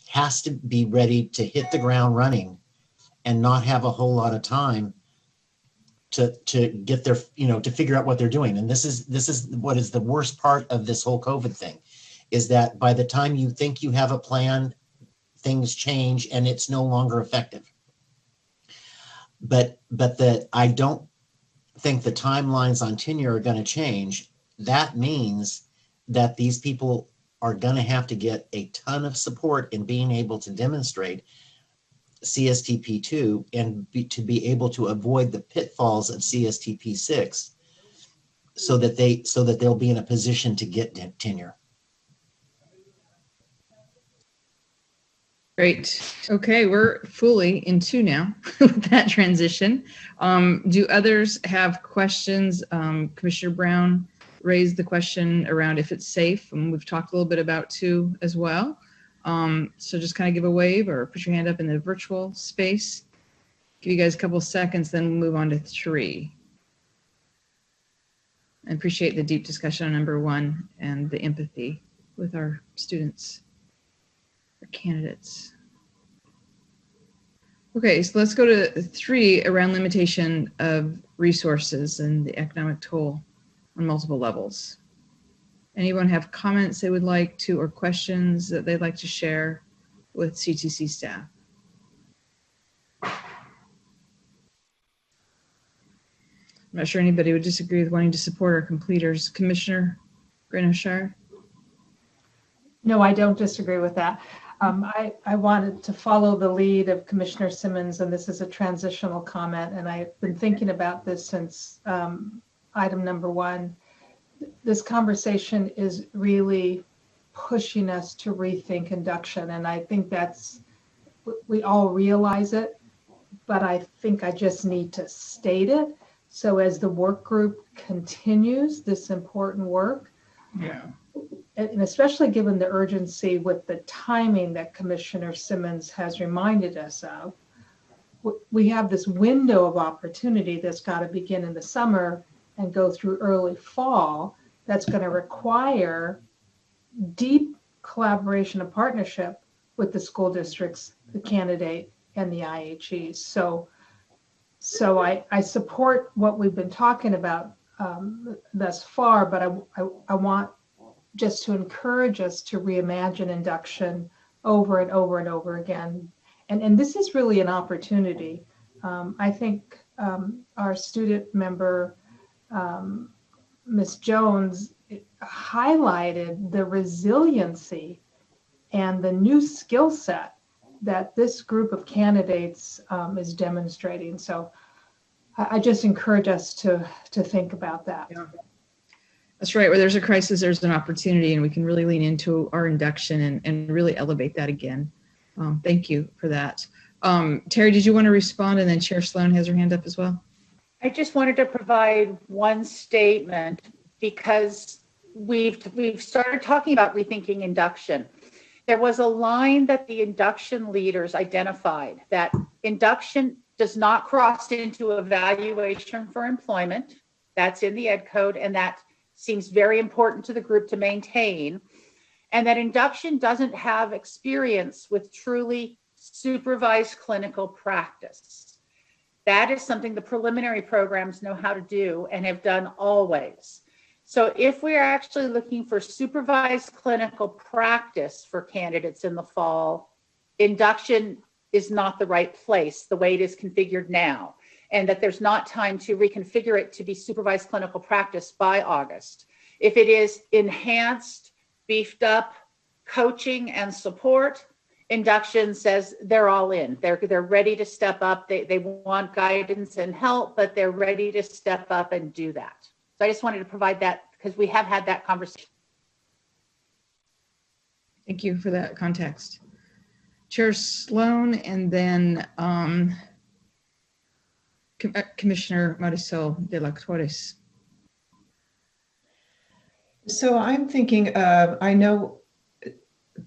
has to be ready to hit the ground running and not have a whole lot of time to get their, to figure out what they're doing. And this is what is the worst part of this whole COVID thing, is that by the time you think you have a plan, things change and it's no longer effective. But I don't think the timelines on tenure are going to change. That means that these people are going to have to get a ton of support in being able to demonstrate CSTP2 and to be able to avoid the pitfalls of CSTP6 so that they'll be in a position to get tenure. Great. Okay, we're fully in 2 now with that transition. Do others have questions? Commissioner Brown raised the question around if it's safe, and we've talked a little bit about 2 as well. So just kind of give a wave or put your hand up in the virtual space. Give you guys a couple of seconds, then we'll move on to 3. I appreciate the deep discussion on number 1 and the empathy with our students, our candidates. Okay, so let's go to 3 around limitation of resources and the economic toll on multiple levels. Anyone have comments they would like to, or questions that they'd like to share with CTC staff? I'm not sure anybody would disagree with wanting to support our completers. Commissioner Green-O'Shire? No, I don't disagree with that. I wanted to follow the lead of Commissioner Simmons, and this is a transitional comment, and I've been thinking about this since item number 1. This conversation is really pushing us to rethink induction, and I think we all realize it, but I think I just need to state it. So as the work group continues this important work, and especially given the urgency with the timing that Commissioner Simmons has reminded us of, we have this window of opportunity that's got to begin in the summer and go through early fall, that's going to require deep collaboration and partnership with the school districts, the candidate, and the IHEs. So I support what we've been talking about thus far, but I want just to encourage us to reimagine induction over and over and over again. And this is really an opportunity. I think our student member, Ms. Jones, highlighted the resiliency and the new skill set that this group of candidates is demonstrating. So I just encourage us to think about that. Yeah. That's right. Where there's a crisis, there's an opportunity, and we can really lean into our induction and really elevate that again. Thank you for that. Terry, did you want to respond? And then Chair Sloan has her hand up as well. I just wanted to provide one statement because we've started talking about rethinking induction. There was a line that the induction leaders identified that induction does not cross into evaluation for employment. That's in the Ed Code, and that seems very important to the group to maintain. And that induction doesn't have experience with truly supervised clinical practice. That is something the preliminary programs know how to do and have done always. So if we are actually looking for supervised clinical practice for candidates in the fall, induction is not the right place the way it is configured now, and that there's not time to reconfigure it to be supervised clinical practice by August. If it is enhanced, beefed up coaching and support, induction says they're all in. They're ready to step up. They want guidance and help, but they're ready to step up and do that. So I just wanted to provide that because we have had that conversation. Thank you for that context. Chair Sloan, and then Commissioner Marisol de la Torres. So I'm thinking, I know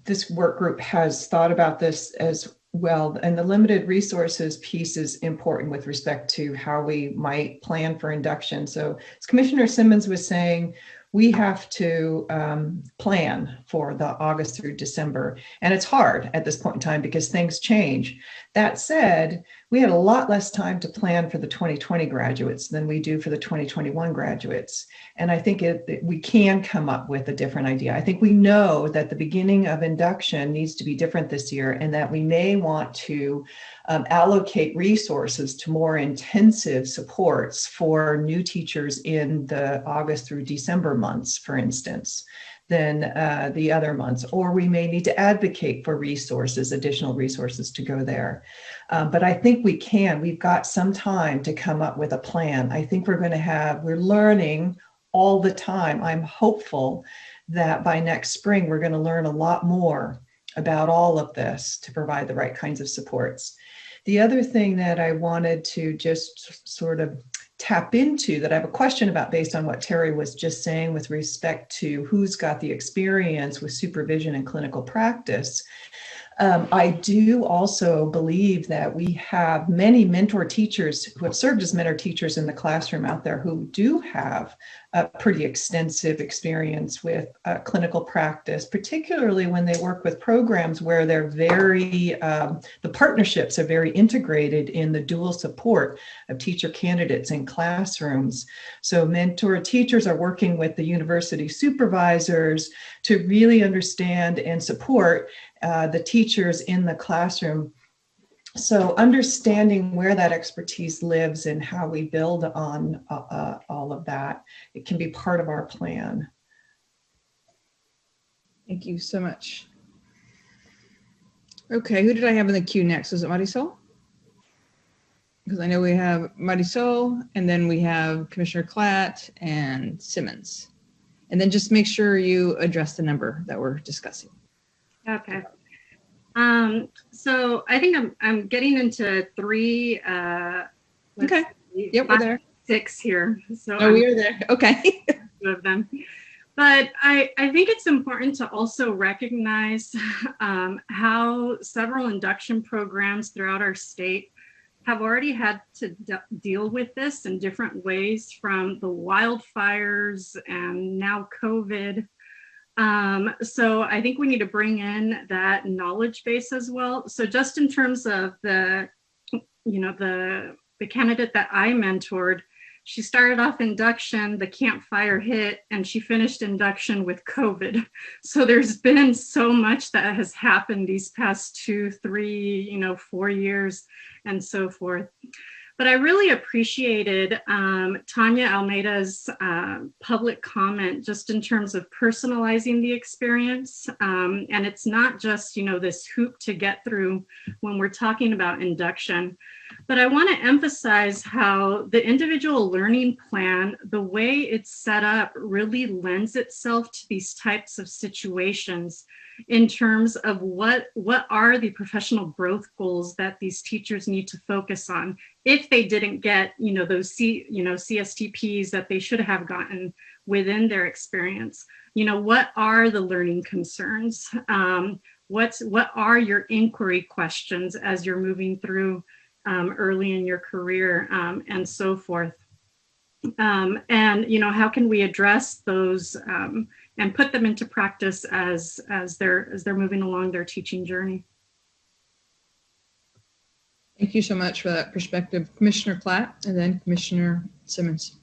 this work group has thought about this as well, and the limited resources piece is important with respect to how we might plan for induction. So as Commissioner Simmons was saying, we have to plan for the August through December. And it's hard at this point in time because things change. That said, we had a lot less time to plan for the 2020 graduates than we do for the 2021 graduates. And I think we can come up with a different idea. I think we know that the beginning of induction needs to be different this year, and that we may want to allocate resources to more intensive supports for new teachers in the August through December months, for instance, than the other months. Or we may need to advocate for resources, additional resources to go there. But I think we can. We've got some time to come up with a plan. I think we're learning all the time. I'm hopeful that by next spring, we're going to learn a lot more about all of this to provide the right kinds of supports. The other thing that I wanted to just sort of tap into, that I have a question about based on what Terry was just saying with respect to who's got the experience with supervision and clinical practice. I do also believe that we have many mentor teachers who have served as mentor teachers in the classroom out there who do have a pretty extensive experience with clinical practice, particularly when they work with programs where they're the partnerships are very integrated in the dual support of teacher candidates in classrooms. So mentor teachers are working with the university supervisors to really understand and support the teachers in the classroom. So understanding where that expertise lives and how we build on all of that, it can be part of our plan. Thank you so much. Okay, who did I have in the queue next? Was it Marisol? Because I know we have Marisol, and then we have Commissioner Klatt and Simmons. And then just make sure you address the number that we're discussing. Okay. So I think I'm getting into three. Okay. Yep, we're there. 6 here. So we are there. Okay. 2 of them. But I think it's important to also recognize how several induction programs throughout our state have already had to deal with this in different ways, from the wildfires and now COVID. So I think we need to bring in that knowledge base as well. So just in terms of the candidate that I mentored, she started off induction, the campfire hit, and she finished induction with COVID. So there's been so much that has happened these past 2, 3, 4 years and so forth. But I really appreciated Tanya Almeida's public comment just in terms of personalizing the experience. And it's not just, this hoop to get through when we're talking about induction. But I want to emphasize how the individual learning plan, the way it's set up, really lends itself to these types of situations in terms of what are the professional growth goals that these teachers need to focus on if they didn't get those CSTPs that they should have gotten within their experience. What are the learning concerns? What are your inquiry questions as you're moving through early in your career, and so forth? And how can we address those and put them into practice as they're moving along their teaching journey? Thank you so much for that perspective, Commissioner Klatt, and then Commissioner Simmons.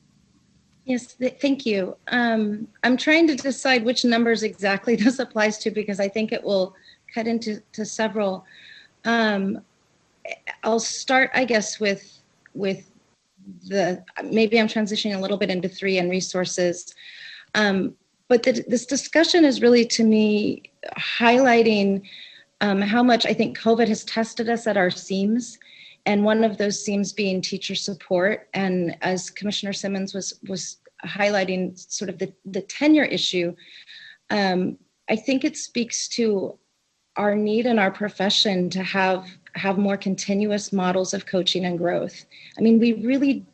Yes, thank you. I'm trying to decide which numbers exactly this applies to, because I think it will cut into several. I'll start, I guess, with maybe I'm transitioning a little bit into 3 and resources. But this discussion is really, to me, highlighting how much I think COVID has tested us at our seams, and one of those seams being teacher support. And as Commissioner Simmons was highlighting sort of the tenure issue, I think it speaks to our need in our profession to have more continuous models of coaching and growth. I mean, we really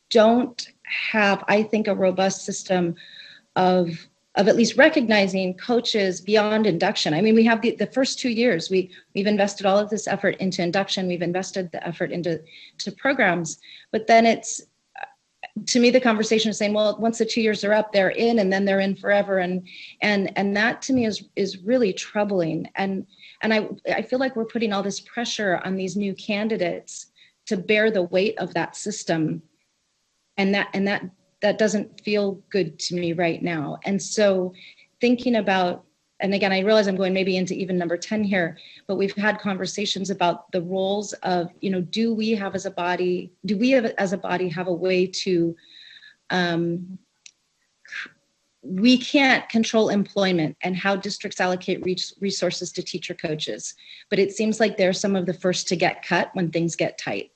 don't have, I think, a robust system of at least recognizing coaches beyond induction. I mean, we have the first 2 years, we've invested all of this effort into induction, we've invested the effort into programs, but then it's, to me, the conversation is saying, well, once the 2 years are up, they're in, and then they're in forever. And that to me is really troubling. And I feel like we're putting all this pressure on these new candidates to bear the weight of that system. And that doesn't feel good to me right now. And so thinking about, and again, I realize I'm going maybe into even number 10 here, but we've had conversations about the roles of, do we as a body have a way to, we can't control employment and how districts allocate resources to teacher coaches, but it seems like they're some of the first to get cut when things get tight.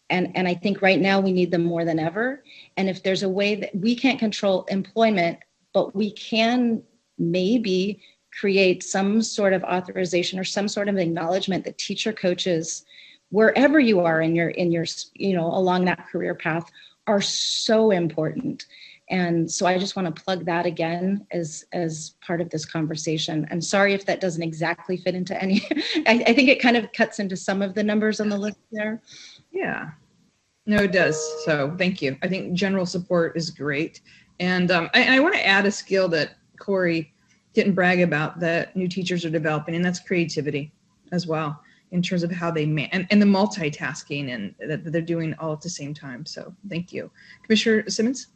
And I think right now we need them more than ever. And if there's a way that we can't control employment, but we can maybe create some sort of authorization or some sort of acknowledgement that teacher coaches, wherever you are in your along that career path, are so important. And so I just want to plug that again as part of this conversation. I'm sorry if that doesn't exactly fit into any, I think it kind of cuts into some of the numbers on the list there. Yeah, no, it does. So thank you. I think general support is great. And I want to add a skill that Corey didn't brag about that new teachers are developing, and that's creativity as well, in terms of how they and the multitasking and that they're doing all at the same time. So thank you. Commissioner Simmons?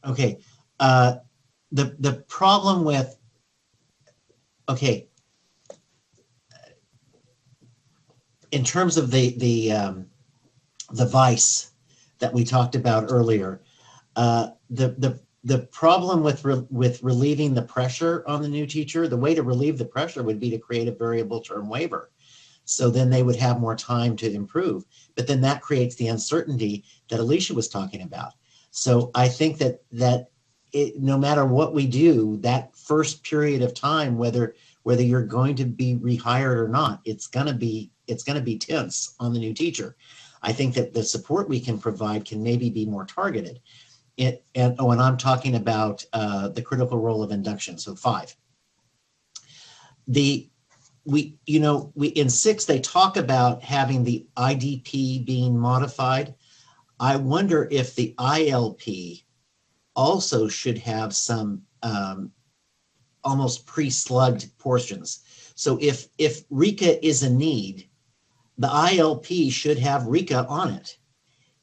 Okay. The problem with, in terms of the vice that we talked about earlier, the problem with relieving the pressure on the new teacher, the way to relieve the pressure would be to create a variable term waiver. So then they would have more time to improve. But then that creates the uncertainty that Alicia was talking about. So I think that no matter what we do, that first period of time, whether you're going to be rehired or not, it's going to be tense on the new teacher. I think that the support we can provide can maybe be more targeted. And I'm talking about the critical role of induction. So 5. We in 6 they talk about having the IDP being modified. I wonder if the ILP also should have some almost pre-slugged portions. So if RECA is a need, the ILP should have RECA on it.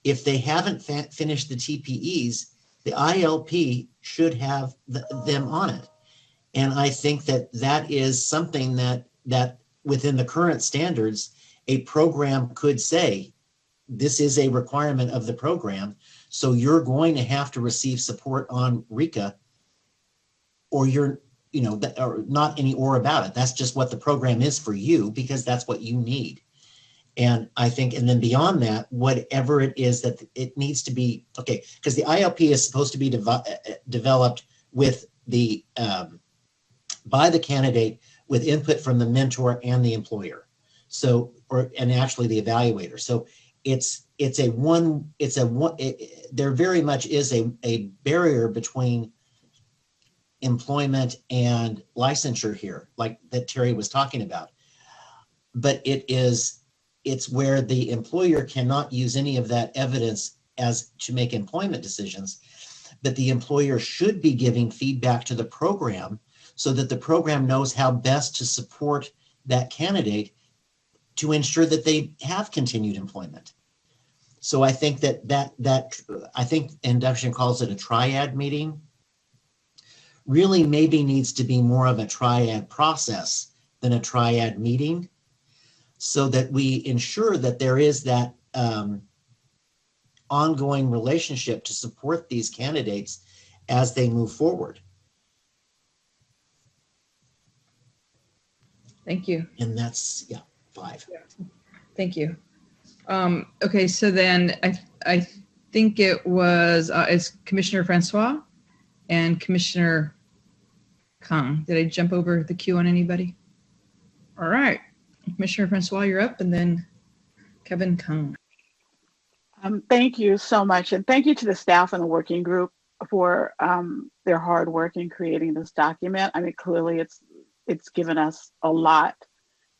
If they haven't finished the TPEs, the ILP should have them on it. And I think that is something that within the current standards, a program could say, this is a requirement of the program, so you're going to have to receive support on RECA, or you're, or not any or about it. That's just what the program is for you, because that's what you need. And I think, and then beyond that, whatever it is that it needs to be, because the ILP is supposed to be developed with by the candidate with input from the mentor and the employer. So, and actually the evaluator. So there very much is a barrier between employment and licensure here, like that Terry was talking about. But it's where the employer cannot use any of that evidence as to make employment decisions, but the employer should be giving feedback to the program so that the program knows how best to support that candidate to ensure that they have continued employment. So I think I think induction calls it a triad meeting, really maybe needs to be more of a triad process than a triad meeting, so that we ensure that there is that ongoing relationship to support these candidates as they move forward. Thank you. And that's, 5. Thank you. Okay, so then I think it was it's Commissioner Francois and Commissioner Kang. Did I jump over the queue on anybody? All right. Commissioner Francois, you're up, and then Kevin Kang. Thank you so much, and thank you to the staff and the working group for their hard work in creating this document. I mean, clearly it's given us a lot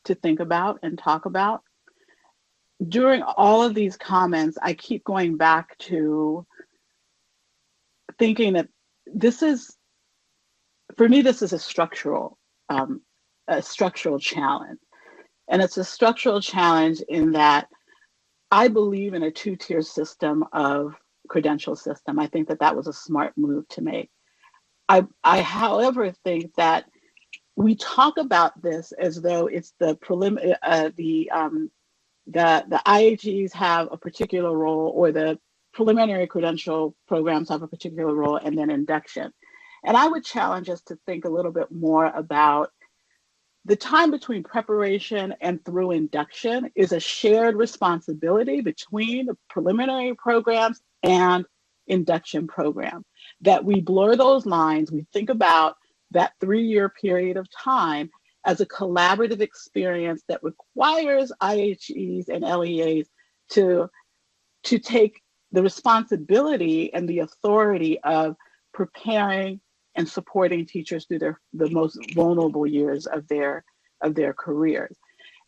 to think about and talk about. During all of these comments, I keep going back to thinking that for me, this is a structural challenge. And it's a structural challenge in that I believe in a two-tier system of credential system. I think that that was a smart move to make. I however, think that we talk about this as though it's the IHEs have a particular role, or the preliminary credential programs have a particular role, and then induction. And I would challenge us to think a little bit more about the time between preparation and through induction is a shared responsibility between the preliminary programs and induction program. That we blur those lines, we think about that 3-year period of time as a collaborative experience that requires IHEs and LEAs to take the responsibility and the authority of preparing and supporting teachers through the most vulnerable years of their careers.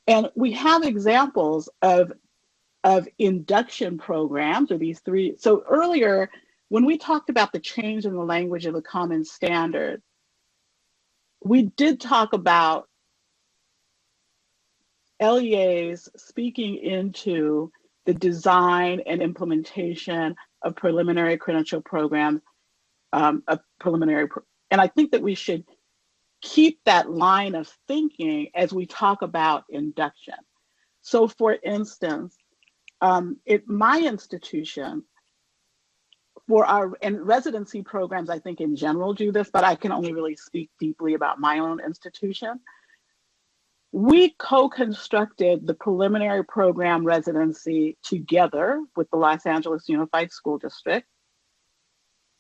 And we have examples of induction programs, or these three. So earlier, when we talked about the change in the language of the Common Standard, we did talk about LEAs speaking into the design and implementation of preliminary credential programs, and I think that we should keep that line of thinking as we talk about induction. So for instance, at my institution, and residency programs, I think in general do this, but I can only really speak deeply about my own institution. We co-constructed the preliminary program residency together with the Los Angeles Unified School District.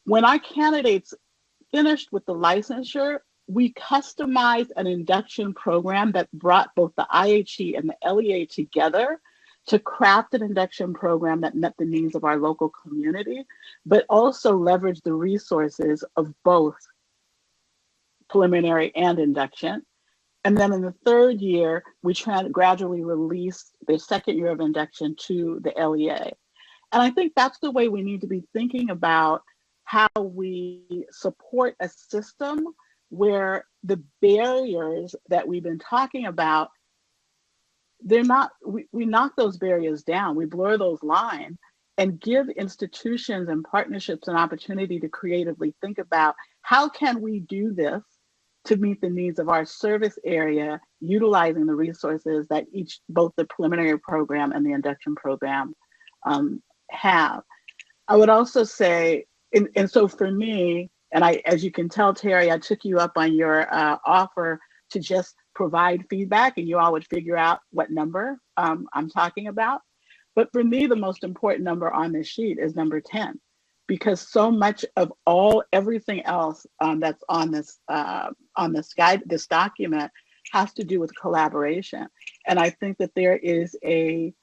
When our candidates finished with the licensure, we customized an induction program that brought both the IHE and the LEA together to craft an induction program that met the needs of our local community, but also leveraged the resources of both preliminary and induction. And then in the 3rd year, we gradually released the 2nd year of induction to the LEA. And I think that's the way we need to be thinking about how we support a system where the barriers that we've been talking about, we knock those barriers down, we blur those lines, and give institutions and partnerships an opportunity to creatively think about how can we do this to meet the needs of our service area, utilizing the resources that both the preliminary program and the induction program have. I would also say, and so for me, and as you can tell, Terry, I took you up on your offer to just provide feedback, and you all would figure out what number I'm talking about. But for me, the most important number on this sheet is number 10, because so much of everything else that's on this document has to do with collaboration. And I think that there is a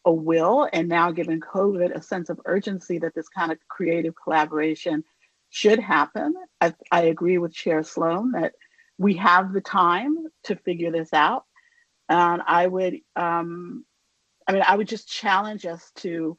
will, and now given COVID, a sense of urgency that this kind of creative collaboration should happen. I agree with Chair Sloan that we have the time to figure this out. And I would just challenge us to,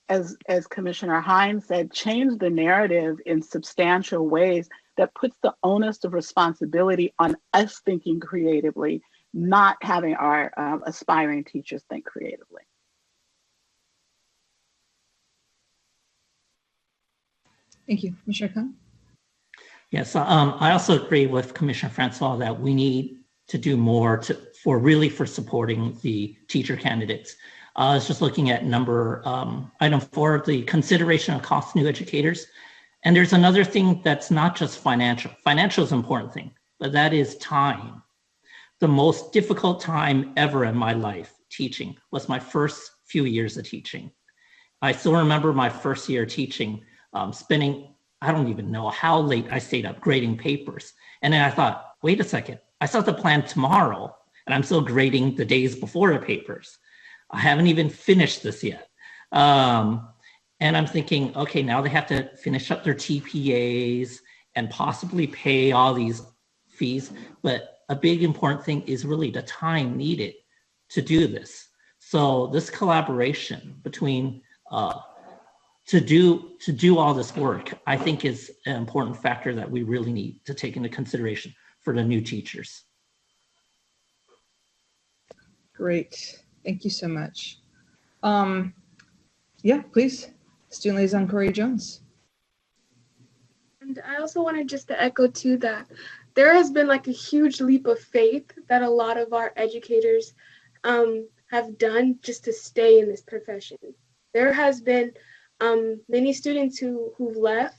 as Commissioner Hines said, change the narrative in substantial ways that puts the onus of responsibility on us thinking creatively, not having our aspiring teachers think creatively. Thank you. Commissioner Khan? Yes, I also agree with Commissioner Francois that we need to do more for supporting the teacher candidates. I was just looking at item 4, the consideration of cost new educators. And there's another thing that's not just financial. Financial is an important thing, but that is time. The most difficult time ever in my life teaching was my first few years of teaching. I still remember my first year teaching, spending, I don't even know how late I stayed up grading papers. And then I thought, wait a second, I still have to plan tomorrow, and I'm still grading the days before the papers. I haven't even finished this yet. And I'm thinking, okay, now they have to finish up their TPAs and possibly pay all these fees. But a big important thing is really the time needed to do this. So this collaboration between to do all this work, I think is an important factor that we really need to take into consideration for the new teachers. Great. Thank you so much. Yeah, please. Student Liaison Corey Jones. And I also wanted just to echo too that there has been like a huge leap of faith that a lot of our educators have done just to stay in this profession. There has been many students who've left,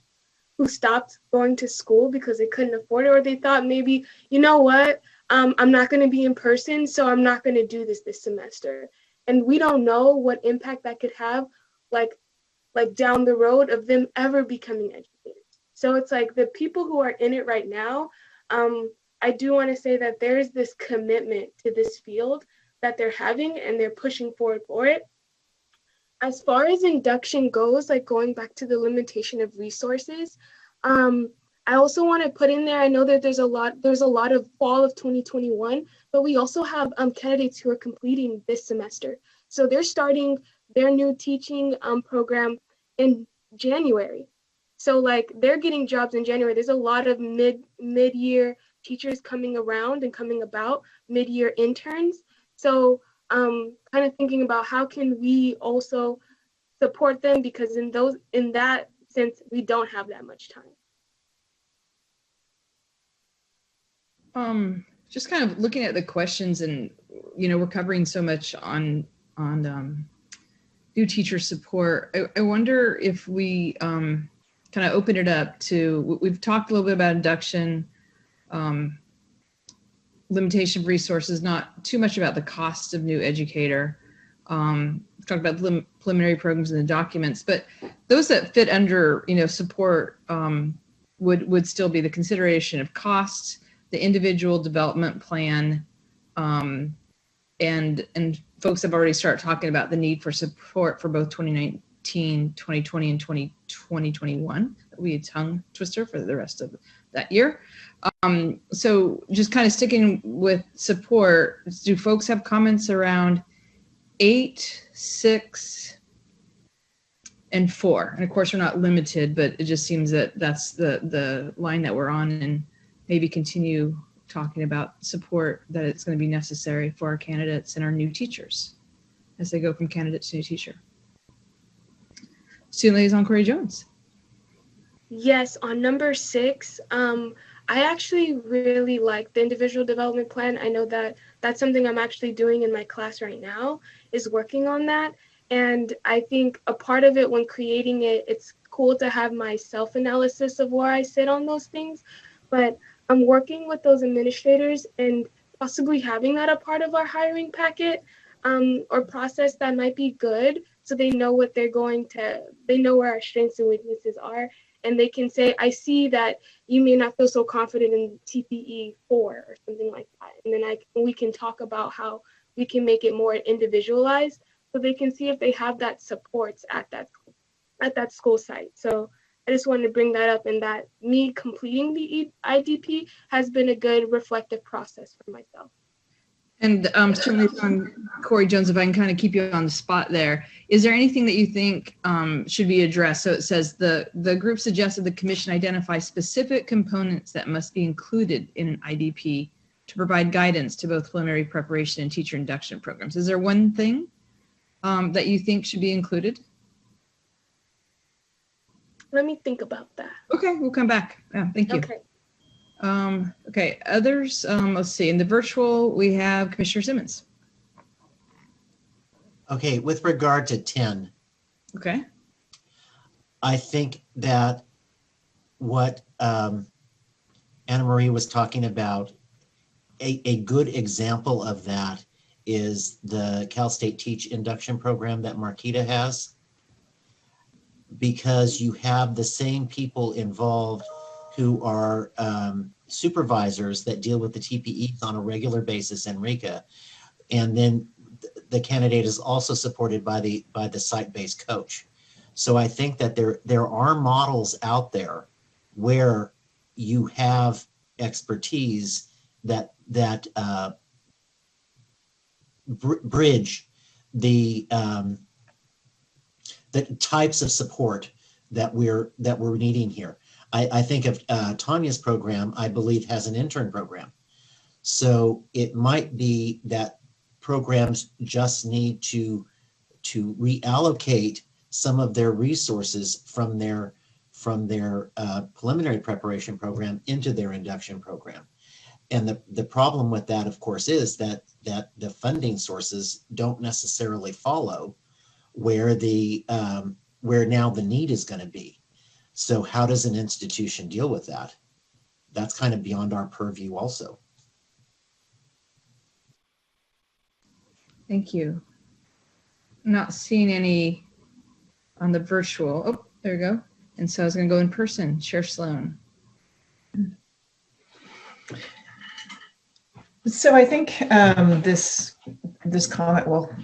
who stopped going to school because they couldn't afford it, or they thought maybe, you know what, I'm not going to be in person, so I'm not going to do this semester. And we don't know what impact that could have, like down the road of them ever becoming educators. So it's like the people who are in it right now, I do want to say that there's this commitment to this field that they're having and they're pushing forward for it. As far as induction goes, like going back to the limitation of resources, I also want to put in there, I know that there's a lot of fall of 2021, but we also have candidates who are completing this semester. So they're starting their new teaching program in January. So like they're getting jobs in January. There's a lot of mid-year teachers coming around and coming about, mid-year interns. So kind of thinking about how can we also support them, because in that sense, we don't have that much time. Just kind of looking at the questions, and we're covering so much on new teacher support. I wonder if we kind of open it up to, we've talked a little bit about induction, limitation of resources, not too much about the cost of new educator. We've talked about preliminary programs in the documents, but those that fit under support would still be the consideration of costs, the individual development plan, and folks have already started talking about the need for support for both 2019, 2020, and 2021. That'll be a tongue twister for the rest of that year. So just kind of sticking with support, do folks have comments around 8, 6, and 4? And of course, we're not limited, but it just seems that that's the line that we're on, and maybe continue talking about support that it's going to be necessary for our candidates and our new teachers as they go from candidate to new teacher. Student Liaison Corey Jones. Yes, on number 6, I actually really like the individual development plan. I know that that's something I'm actually doing in my class right now, is working on that. And I think a part of it when creating it, it's cool to have my self-analysis of where I sit on those things. But I'm working with those administrators and possibly having that a part of our hiring packet or process that might be good, so they know what they know where our strengths and weaknesses are. And they can say, I see that you may not feel so confident in TPE 4 or something like that. And then we can talk about how we can make it more individualized, so they can see if they have that support at that school site. So I just wanted to bring that up, and that me completing the IDP has been a good reflective process for myself. And certainly on Corey Jones, if I can kind of keep you on the spot there, is there anything that you think should be addressed? So it says the group suggested the commission identify specific components that must be included in an IDP to provide guidance to both preliminary preparation and teacher induction programs. Is there one thing that you think should be included? Let me think about that. Okay, we'll come back. Yeah, thank you. Okay. Okay, others, let's see. In the virtual, we have Commissioner Simmons. Okay, with regard to 10. Okay. I think that what Anna Marie was talking about, a good example of that is the Cal State Teach Induction Program that Marquita has, because you have the same people involved who are supervisors that deal with the TPEs on a regular basis in RECA. And then the candidate is also supported by the site-based coach. So I think that there are models out there where you have expertise that bridge the types of support that we're needing here. I think of Tanya's program, I believe, has an intern program. So it might be that programs just need to reallocate some of their resources from their preliminary preparation program into their induction program. And the problem with that, of course, is that the funding sources don't necessarily follow where now the need is going to be. So how does an institution deal with that? That's kind of beyond our purview also. Thank you. Not seeing any on the virtual. Oh, there we go. And so I was going to go in person. Sheriff Sloan. So I think this comment will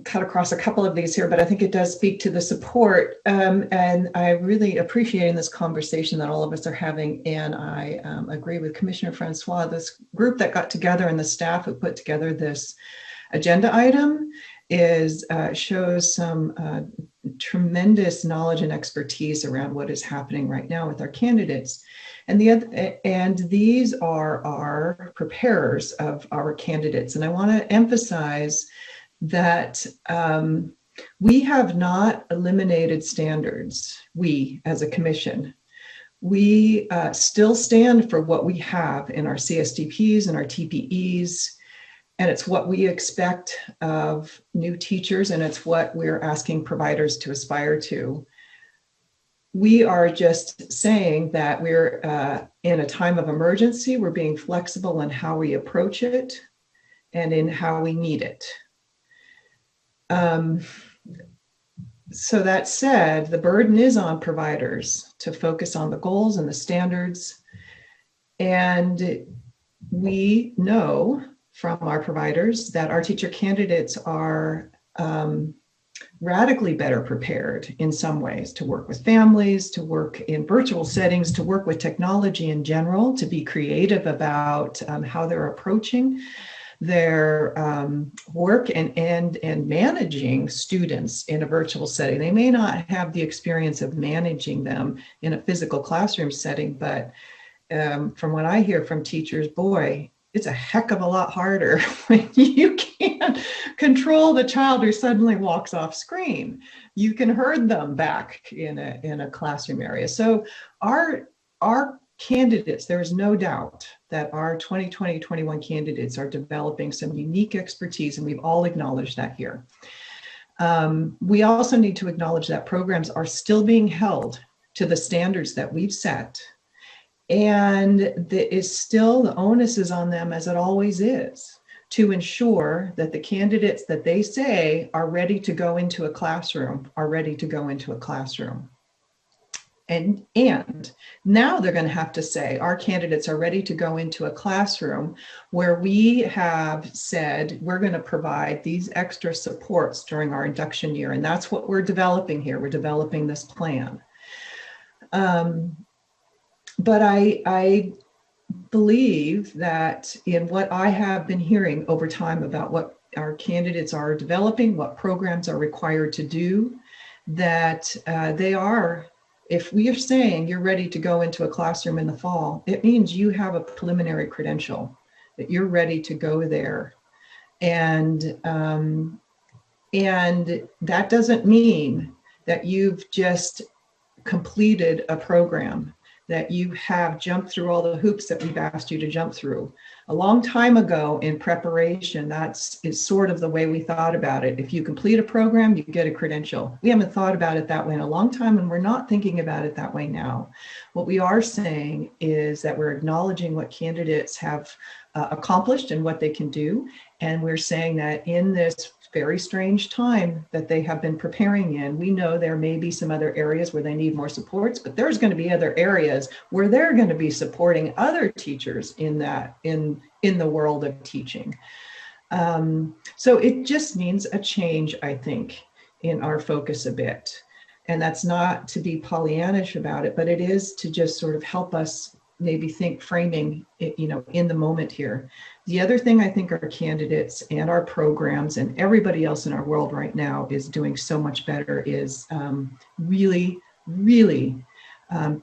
cut across a couple of these here, but I think it does speak to the support. And I really appreciate in this conversation that all of us are having. And I agree with Commissioner Francois, this group that got together and the staff who put together this agenda item shows some tremendous knowledge and expertise around what is happening right now with our candidates. And these are our preparers of our candidates. And I want to emphasize that we have not eliminated standards, we as a commission. We still stand for what we have in our CSDPs and our TPEs, and it's what we expect of new teachers, and it's what we're asking providers to aspire to. We are just saying that we're in a time of emergency. We're being flexible in how we approach it and in how we need it. So that said, the burden is on providers to focus on the goals and the standards. And we know from our providers that our teacher candidates are radically better prepared in some ways to work with families, to work in virtual settings, to work with technology in general, to be creative about how they're approaching their work and managing students in a virtual setting. They may not have the experience of managing them in a physical classroom setting, but from what I hear from teachers, boy, it's a heck of a lot harder when you can't control the child who suddenly walks off screen. You can herd them back in a classroom area. So our candidates, there is no doubt that our 2020-21 candidates are developing some unique expertise, and we've all acknowledged that here. We also need to acknowledge that programs are still being held to the standards that we've set, and the onus is on them, as it always is, to ensure that the candidates that they say are ready to go into a classroom are ready to go into a classroom. And now they're going to have to say our candidates are ready to go into a classroom where we have said we're going to provide these extra supports during our induction year. And that's what we're developing here. We're developing this plan. But I believe that in what I have been hearing over time about what our candidates are developing, what programs are required to do, that they are, if we are saying you're ready to go into a classroom in the fall, it means you have a preliminary credential, that you're ready to go there. And that doesn't mean that you've just completed a program, that you have jumped through all the hoops that we've asked you to jump through. A long time ago in preparation, is sort of the way we thought about it. If you complete a program, you get a credential. We haven't thought about it that way in a long time, and we're not thinking about it that way now. What we are saying is that we're acknowledging what candidates have accomplished and what they can do. And we're saying that in this very strange time that they have been preparing in, we know there may be some other areas where they need more supports, but there's going to be other areas where they're going to be supporting other teachers in the world of teaching. So it just means a change, I think, in our focus a bit. And that's not to be Pollyannish about it, but it is to just sort of help us maybe think framing it, in the moment here. The other thing I think our candidates and our programs and everybody else in our world right now is doing so much better is really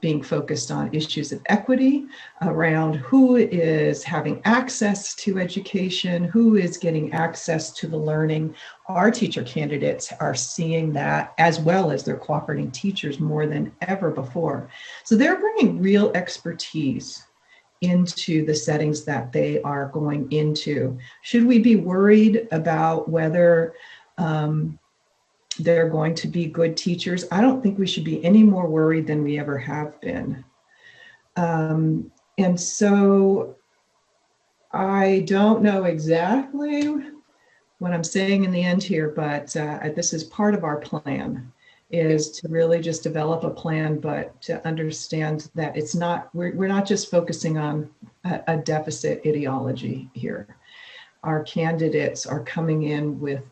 being focused on issues of equity around who is having access to education, who is getting access to the learning. Our teacher candidates are seeing that, as well as their cooperating teachers, more than ever before. So they're bringing real expertise into the settings that they are going into. Should we be worried about whether they're going to be good teachers? I don't think we should be any more worried than we ever have been. And so I don't know exactly what I'm saying in the end here, but this is part of our plan, is to really just develop a plan, but to understand that it's not, we're not just focusing on a deficit ideology here. Our candidates are coming in with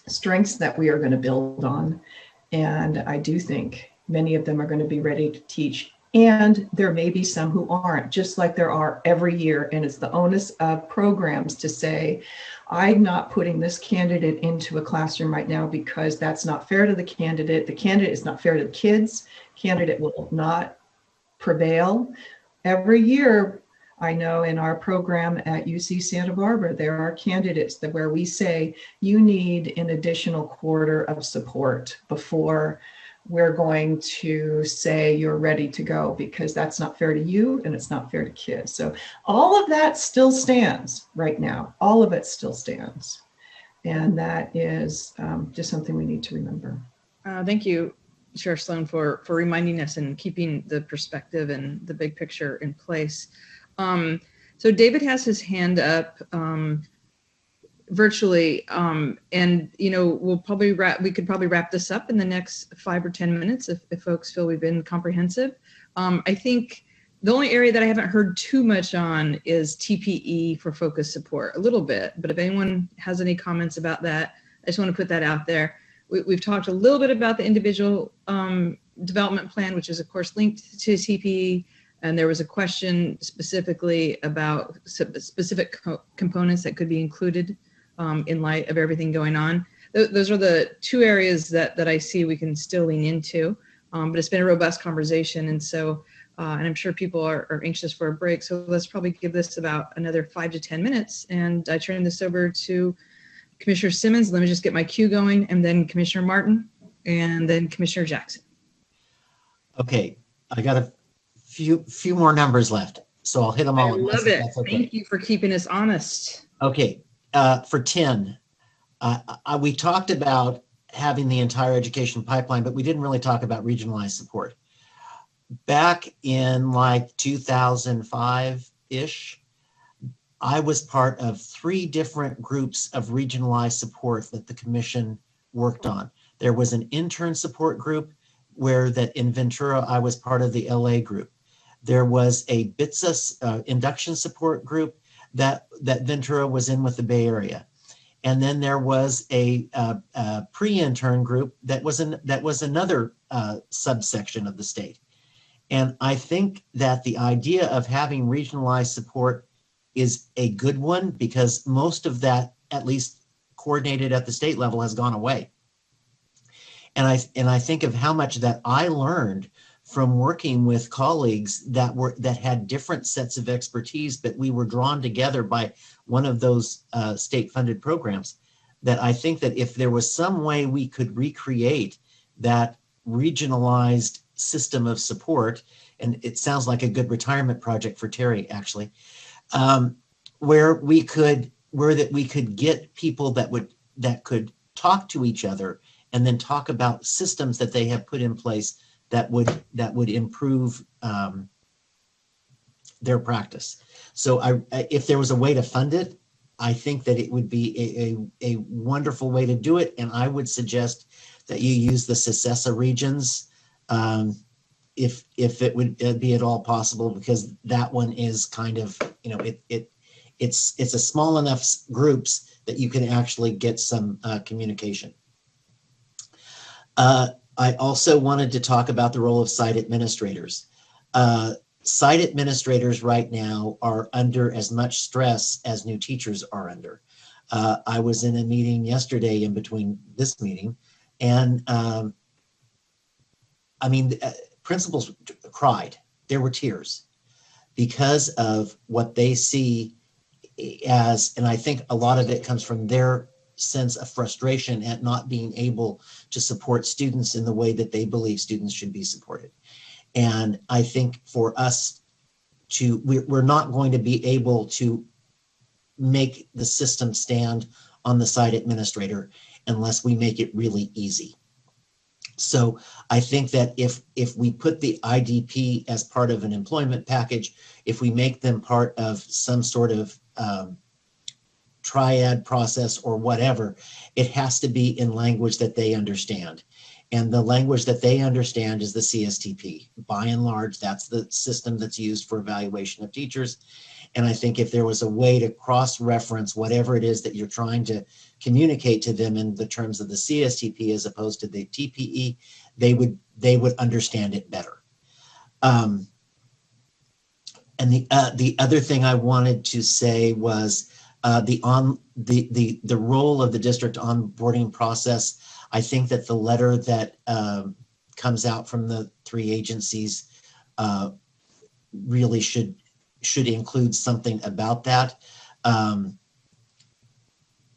strengths that we are going to build on. And I do think many of them are going to be ready to teach. And there may be some who aren't, just like there are every year. And it's the onus of programs to say, I'm not putting this candidate into a classroom right now because that's not fair to the candidate. The candidate is not fair to the kids. Candidate will not prevail. Every year, I know in our program at UC Santa Barbara, there are candidates that where we say you need an additional quarter of support before we're going to say you're ready to go, because that's not fair to you and it's not fair to kids. So all of that still stands right now. All of it still stands. And that is just something we need to remember. Thank you, Chair Sloan, for reminding us and keeping the perspective and the big picture in place. So David has his hand up virtually, and we'll probably we could probably wrap this up in the next 5 or 10 minutes if folks feel we've been comprehensive. I think the only area that I haven't heard too much on is TPE for focus support, a little bit, but if anyone has any comments about that, I just want to put that out there. We've talked a little bit about the individual development plan, which is of course linked to TPE. And there was a question specifically about specific components that could be included in light of everything going on. Those are the two areas that I see we can still lean into, but it's been a robust conversation. And so, and I'm sure people are anxious for a break. So let's probably give this about another 5 to 10 minutes. And I turn this over to Commissioner Simmons. Let me just get my cue going, and then Commissioner Martin, and then Commissioner Jackson. Okay, I got a few more numbers left, so I'll hit them all. I love it. Okay. Thank you for keeping us honest. Okay, for 10, we talked about having the entire education pipeline, but we didn't really talk about regionalized support. Back in like 2005-ish, I was part of 3 different groups of regionalized support that the commission worked on. There was an intern support group where that in Ventura, I was part of the LA group. There was a BITSA induction support group that Ventura was in with the Bay Area. And then there was a pre-intern group that was another subsection of the state. And I think that the idea of having regionalized support is a good one, because most of that, at least coordinated at the state level, has gone away. And I think of how much that I learned from working with colleagues that had different sets of expertise, but we were drawn together by one of those state-funded programs. That I think that if there was some way we could recreate that regionalized system of support, and it sounds like a good retirement project for Terry, actually, where we could get people that could talk to each other and then talk about systems that they have put in place that would improve their practice. So if there was a way to fund it, I think that it would be a wonderful way to do it. And I would suggest that you use the CESESA regions if it would be at all possible, because that one is kind of, it's a small enough groups that you can actually get some communication. I also wanted to talk about the role of site administrators. Site administrators right now are under as much stress as new teachers are under. I was in a meeting yesterday in between this meeting, and principals cried. There were tears because of what they see as, and I think a lot of it comes from their sense of frustration at not being able to support students in the way that they believe students should be supported. And I think for us we're not going to be able to make the system stand on the site administrator unless we make it really easy. So I think that if we put the IDP as part of an employment package, if we make them part of some sort of triad process or whatever, it has to be in language that they understand. And the language that they understand is the CSTP. By and large, that's the system that's used for evaluation of teachers. And I think if there was a way to cross-reference whatever it is that you're trying to communicate to them in the terms of the CSTP as opposed to the TPE, they would understand it better. And the other thing I wanted to say was the role of the district onboarding process. I think that the letter that comes out from the 3 agencies really should include something about that,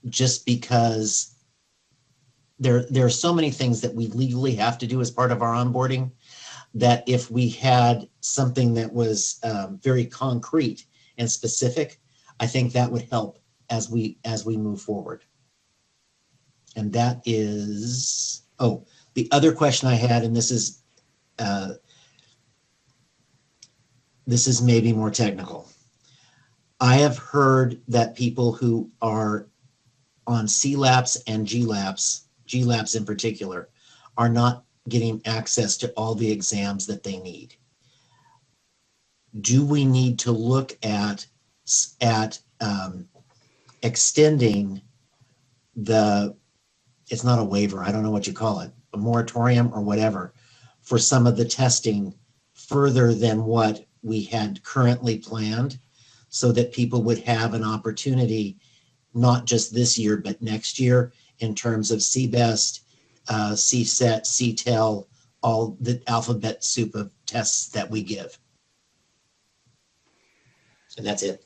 just because there are so many things that we legally have to do as part of our onboarding that if we had something that was very concrete and specific, I think that would help as we move forward. And that is, the other question I had, and this is maybe more technical. I have heard that people who are on CLAPS and GLAPS in particular, are not getting access to all the exams that they need. Do we need to look at extending it's not a waiver, I don't know what you call it, a moratorium or whatever, for some of the testing further than what we had currently planned, so that people would have an opportunity, not just this year, but next year, in terms of CBEST, CSET, CTEL, all the alphabet soup of tests that we give. And that's it.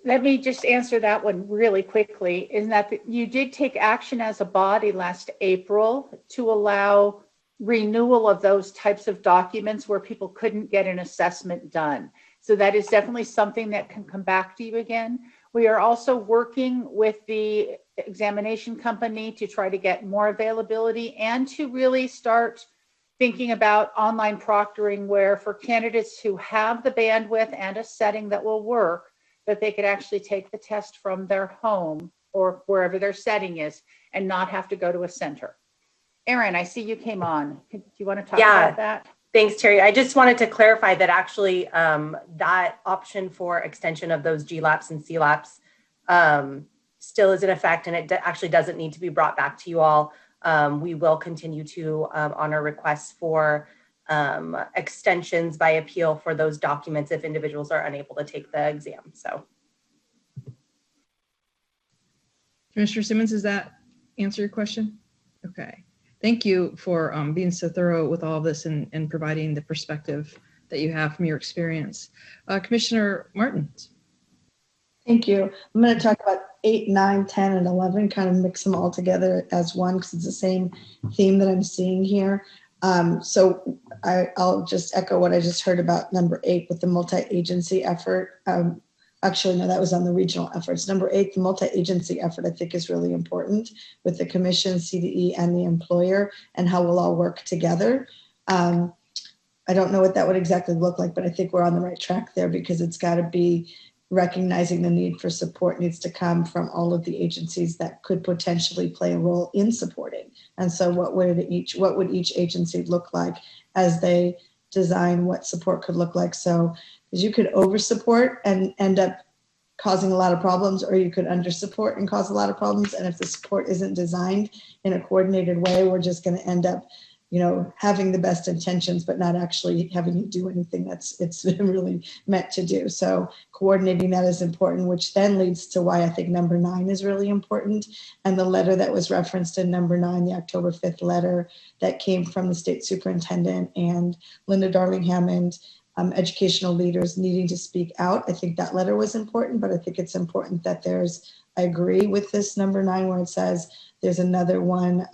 Let me just answer that one really quickly. In that you did take action as a body last April to allow renewal of those types of documents where people couldn't get an assessment done. So that is definitely something that can come back to you again. We are also working with the examination company to try to get more availability and to really start thinking about online proctoring, where for candidates who have the bandwidth and a setting that will work, that they could actually take the test from their home or wherever their setting is and not have to go to a center. Erin, I see you came on. Do you want to talk about that? Thanks, Terry. I just wanted to clarify that actually that option for extension of those GLAPS and CLAPS still is in effect, and it actually doesn't need to be brought back to you all. We will continue to honor requests for extensions by appeal for those documents if individuals are unable to take the exam. So, Commissioner Simmons, does that answer your question? Okay. Thank you for being so thorough with all of this and providing the perspective that you have from your experience. Commissioner Martins. Thank you. I'm going to talk about 8, 9, 10, and 11, kind of mix them all together as one because it's the same theme that I'm seeing here. So I'll just echo what I just heard about number 8 with the multi-agency effort. Actually, no, that was on the regional efforts. Number 8, the multi-agency effort, I think is really important with the commission, CDE, and the employer, and how we'll all work together. I don't know what that would exactly look like, but I think we're on the right track there because it's got to be recognizing the need for support needs to come from all of the agencies that could potentially play a role in supporting. And so what would each agency look like as they design what support could look like? So because you could over support and end up causing a lot of problems, or you could under support and cause a lot of problems. And if the support isn't designed in a coordinated way, we're just going to end up having the best intentions, but not actually having you do anything it's really meant to do. So coordinating that is important, which then leads to why I think number 9 is really important. And the letter that was referenced in number 9, the October 5th letter that came from the state superintendent and Linda Darling Hammond, educational leaders needing to speak out. I think that letter was important, but I think it's important that I agree with this number 9 where it says there's another one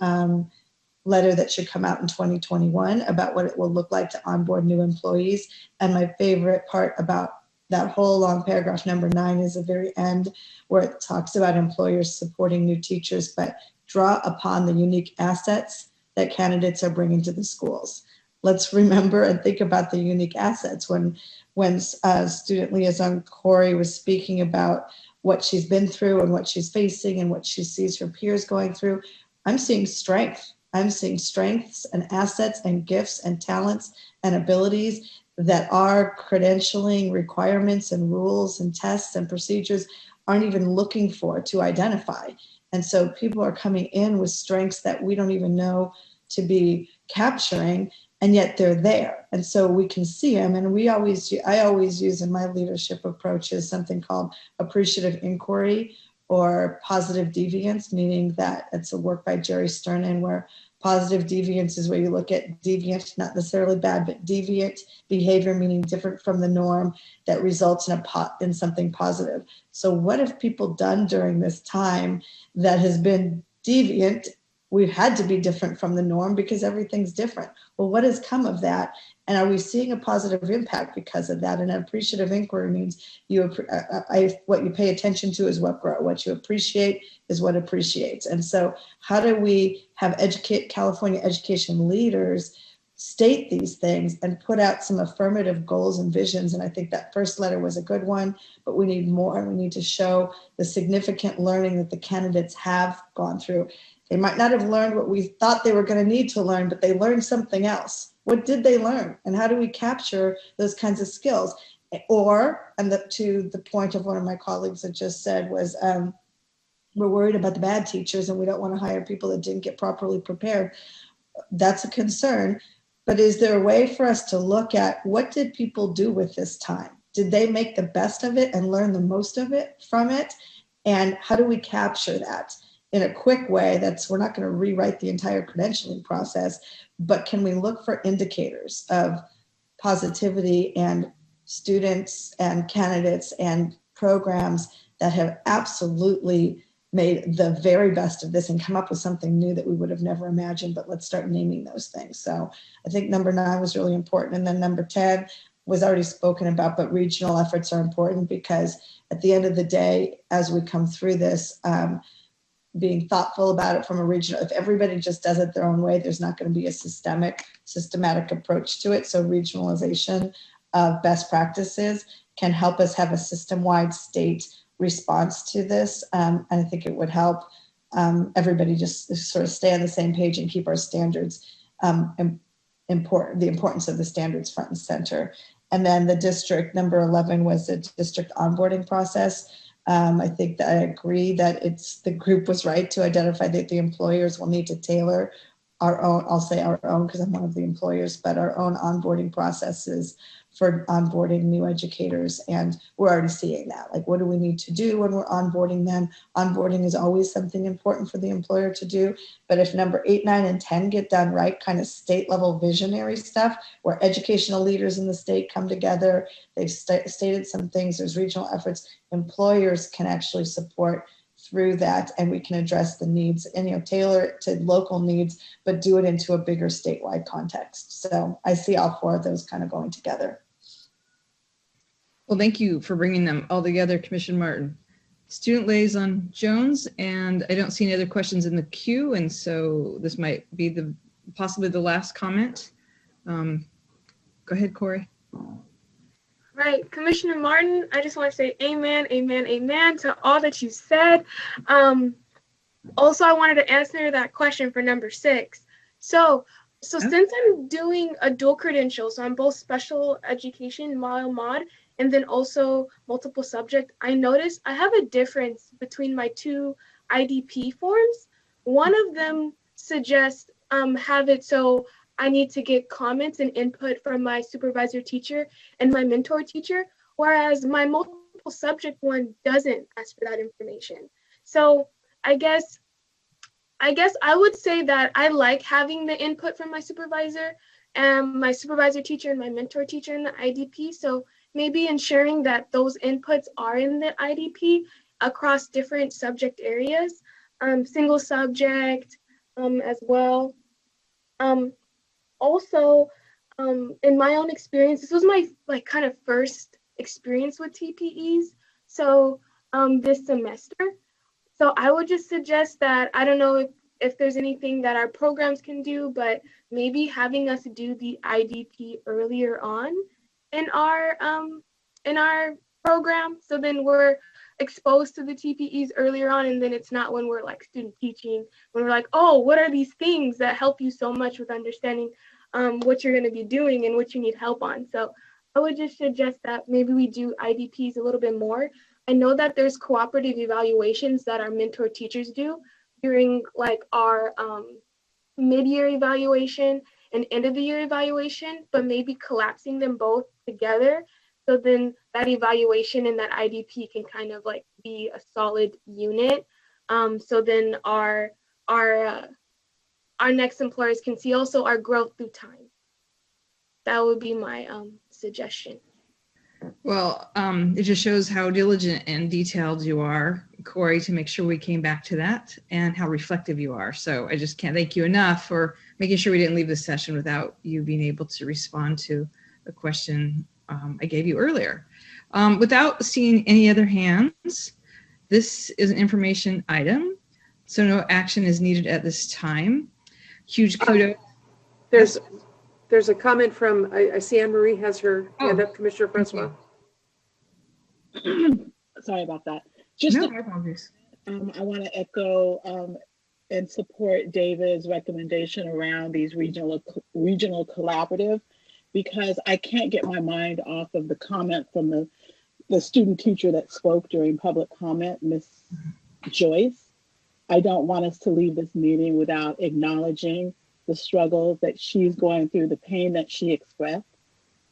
letter that should come out in 2021 about what it will look like to onboard new employees. And my favorite part about that whole long paragraph, number 9, is the very end where it talks about employers supporting new teachers, but draw upon the unique assets that candidates are bringing to the schools. Let's remember and think about the unique assets. When student liaison Corey was speaking about what she's been through and what she's facing and what she sees her peers going through, I'm seeing strength. I'm seeing strengths and assets and gifts and talents and abilities that our credentialing requirements and rules and tests and procedures aren't even looking for to identify. And so people are coming in with strengths that we don't even know to be capturing, and yet they're there. And so we can see them. And I always use in my leadership approaches something called appreciative inquiry, or positive deviance, meaning that it's a work by Jerry Sternin where positive deviance is where you look at deviant, not necessarily bad, but deviant behavior, meaning different from the norm that results in something positive. So what have people done during this time that has been deviant? We've had to be different from the norm because everything's different. Well, what has come of that? And are we seeing a positive impact because of that? And an appreciative inquiry means what you pay attention to is what grows. What you appreciate is what appreciates. And so how do we have California education leaders state these things and put out some affirmative goals and visions? And I think that first letter was a good one, but we need more. We need to show the significant learning that the candidates have gone through. They might not have learned what we thought they were going to need to learn, but they learned something else. What did they learn? And how do we capture those kinds of skills? To the point of one of my colleagues that just said was, we're worried about the bad teachers and we don't want to hire people that didn't get properly prepared. That's a concern. But is there a way for us to look at what did people do with this time? Did they make the best of it and learn the most of it from it? And how do we capture that in a quick way? We're not going to rewrite the entire credentialing process, but can we look for indicators of positivity and students and candidates and programs that have absolutely made the very best of this and come up with something new that we would have never imagined, but let's start naming those things. So I think number 9 was really important. And then number 10 was already spoken about, but regional efforts are important because at the end of the day, as we come through this, being thoughtful about it from a regional, if everybody just does it their own way, there's not going to be a systematic approach to it. So regionalization of best practices can help us have a system-wide state response to this. And I think it would help everybody just sort of stay on the same page and keep our standards, the importance of the standards front and center. And then the district, number 11 was the district onboarding process. I think that I agree that the group was right to identify that the employers will need to tailor our own, I'll say our own because I'm one of the employers, but our own onboarding processes for onboarding new educators. And we're already seeing that. Like, what do we need to do when we're onboarding them? Onboarding is always something important for the employer to do. But if number 8, 9, and 10 get done right, kind of state level visionary stuff where educational leaders in the state come together, they've stated some things, there's regional efforts, employers can actually support through that, and we can address the needs and tailor it to local needs, but do it into a bigger statewide context. So I see all 4 of those kind of going together. Well, thank you for bringing them all together, Commissioner Martin. Student Liaison Jones, and I don't see any other questions in the queue, and so this might be possibly the last comment. Go ahead, Corey. Right, Commissioner Martin, I just want to say amen, amen, amen to all that you said. Also, I wanted to answer that question for number 6. So since I'm doing a dual credential, so I'm both special education mod and then also multiple subject, I noticed I have a difference between my 2 IDP forms. One of them suggests have it so I need to get comments and input from my supervisor teacher and my mentor teacher, whereas my multiple subject one doesn't ask for that information. So I guess I would say that I like having the input from my supervisor and my supervisor teacher and my mentor teacher in the IDP. So maybe ensuring that those inputs are in the IDP across different subject areas, single subject as well. Also, in my own experience, this was my kind of first experience with TPEs. So this semester. So I would just suggest that, I don't know if there's anything that our programs can do, but maybe having us do the IDP earlier on in our program. So then we're exposed to the TPEs earlier on, and then it's not when we're like student teaching, when we're like, oh, what are these things that help you so much with understanding what you're going to be doing and what you need help on. So I would just suggest that maybe we do IDPs a little bit more. I know that there's cooperative evaluations that our mentor teachers do during like our mid-year evaluation and end of the year evaluation, but maybe collapsing them both together. So then that evaluation and that IDP can kind of like be a solid unit. So then our next employers can see also our growth through time. That would be my suggestion. Well, it just shows how diligent and detailed you are, Corey, to make sure we came back to that, and how reflective you are. So I just can't thank you enough for making sure we didn't leave this session without you being able to respond to a question I gave you earlier. Without seeing any other hands, this is an information item, so no action is needed at this time. Huge kudos. There's a comment from, I see Anne Marie has her hand up, Commissioner Francois. Sorry about that. Just no, I want to echo and support David's recommendation around these regional collaborative, because I can't get my mind off of the comment from the student teacher that spoke during public comment, Miss Joyce. I don't want us to leave this meeting without acknowledging the struggles that she's going through, the pain that she expressed,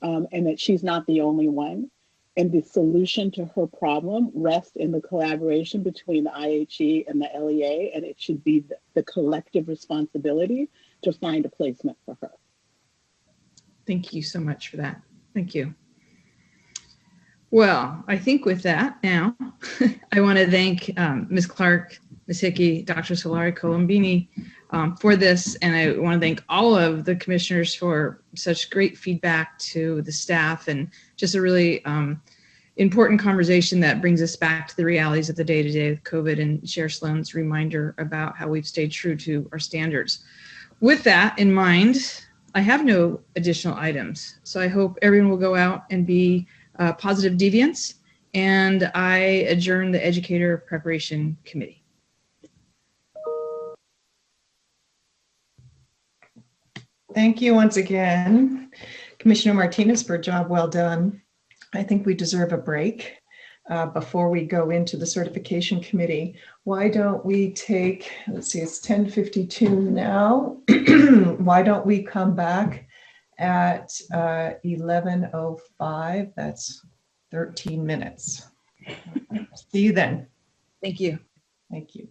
and that she's not the only one. And the solution to her problem rests in the collaboration between the IHE and the LEA, and it should be the collective responsibility to find a placement for her. Thank you so much for that. Thank you. Well, I think with that now, I want to thank Ms. Clark, Ms. Hickey, Dr. Solari Colombini for this. And I want to thank all of the commissioners for such great feedback to the staff, and just a really important conversation that brings us back to the realities of the day-to-day of COVID, and Chair Sloan's reminder about how we've stayed true to our standards. With that in mind, I have no additional items. So I hope everyone will go out and be positive deviants, and I adjourn the Educator Preparation Committee. Thank you once again, Commissioner Martinez, for a job well done. I think we deserve a break before we go into the certification committee. Why don't we take, let's see, it's 10:52 now. Why don't we come back at 11:05? That's 13 minutes. See you then. Thank you. Thank you.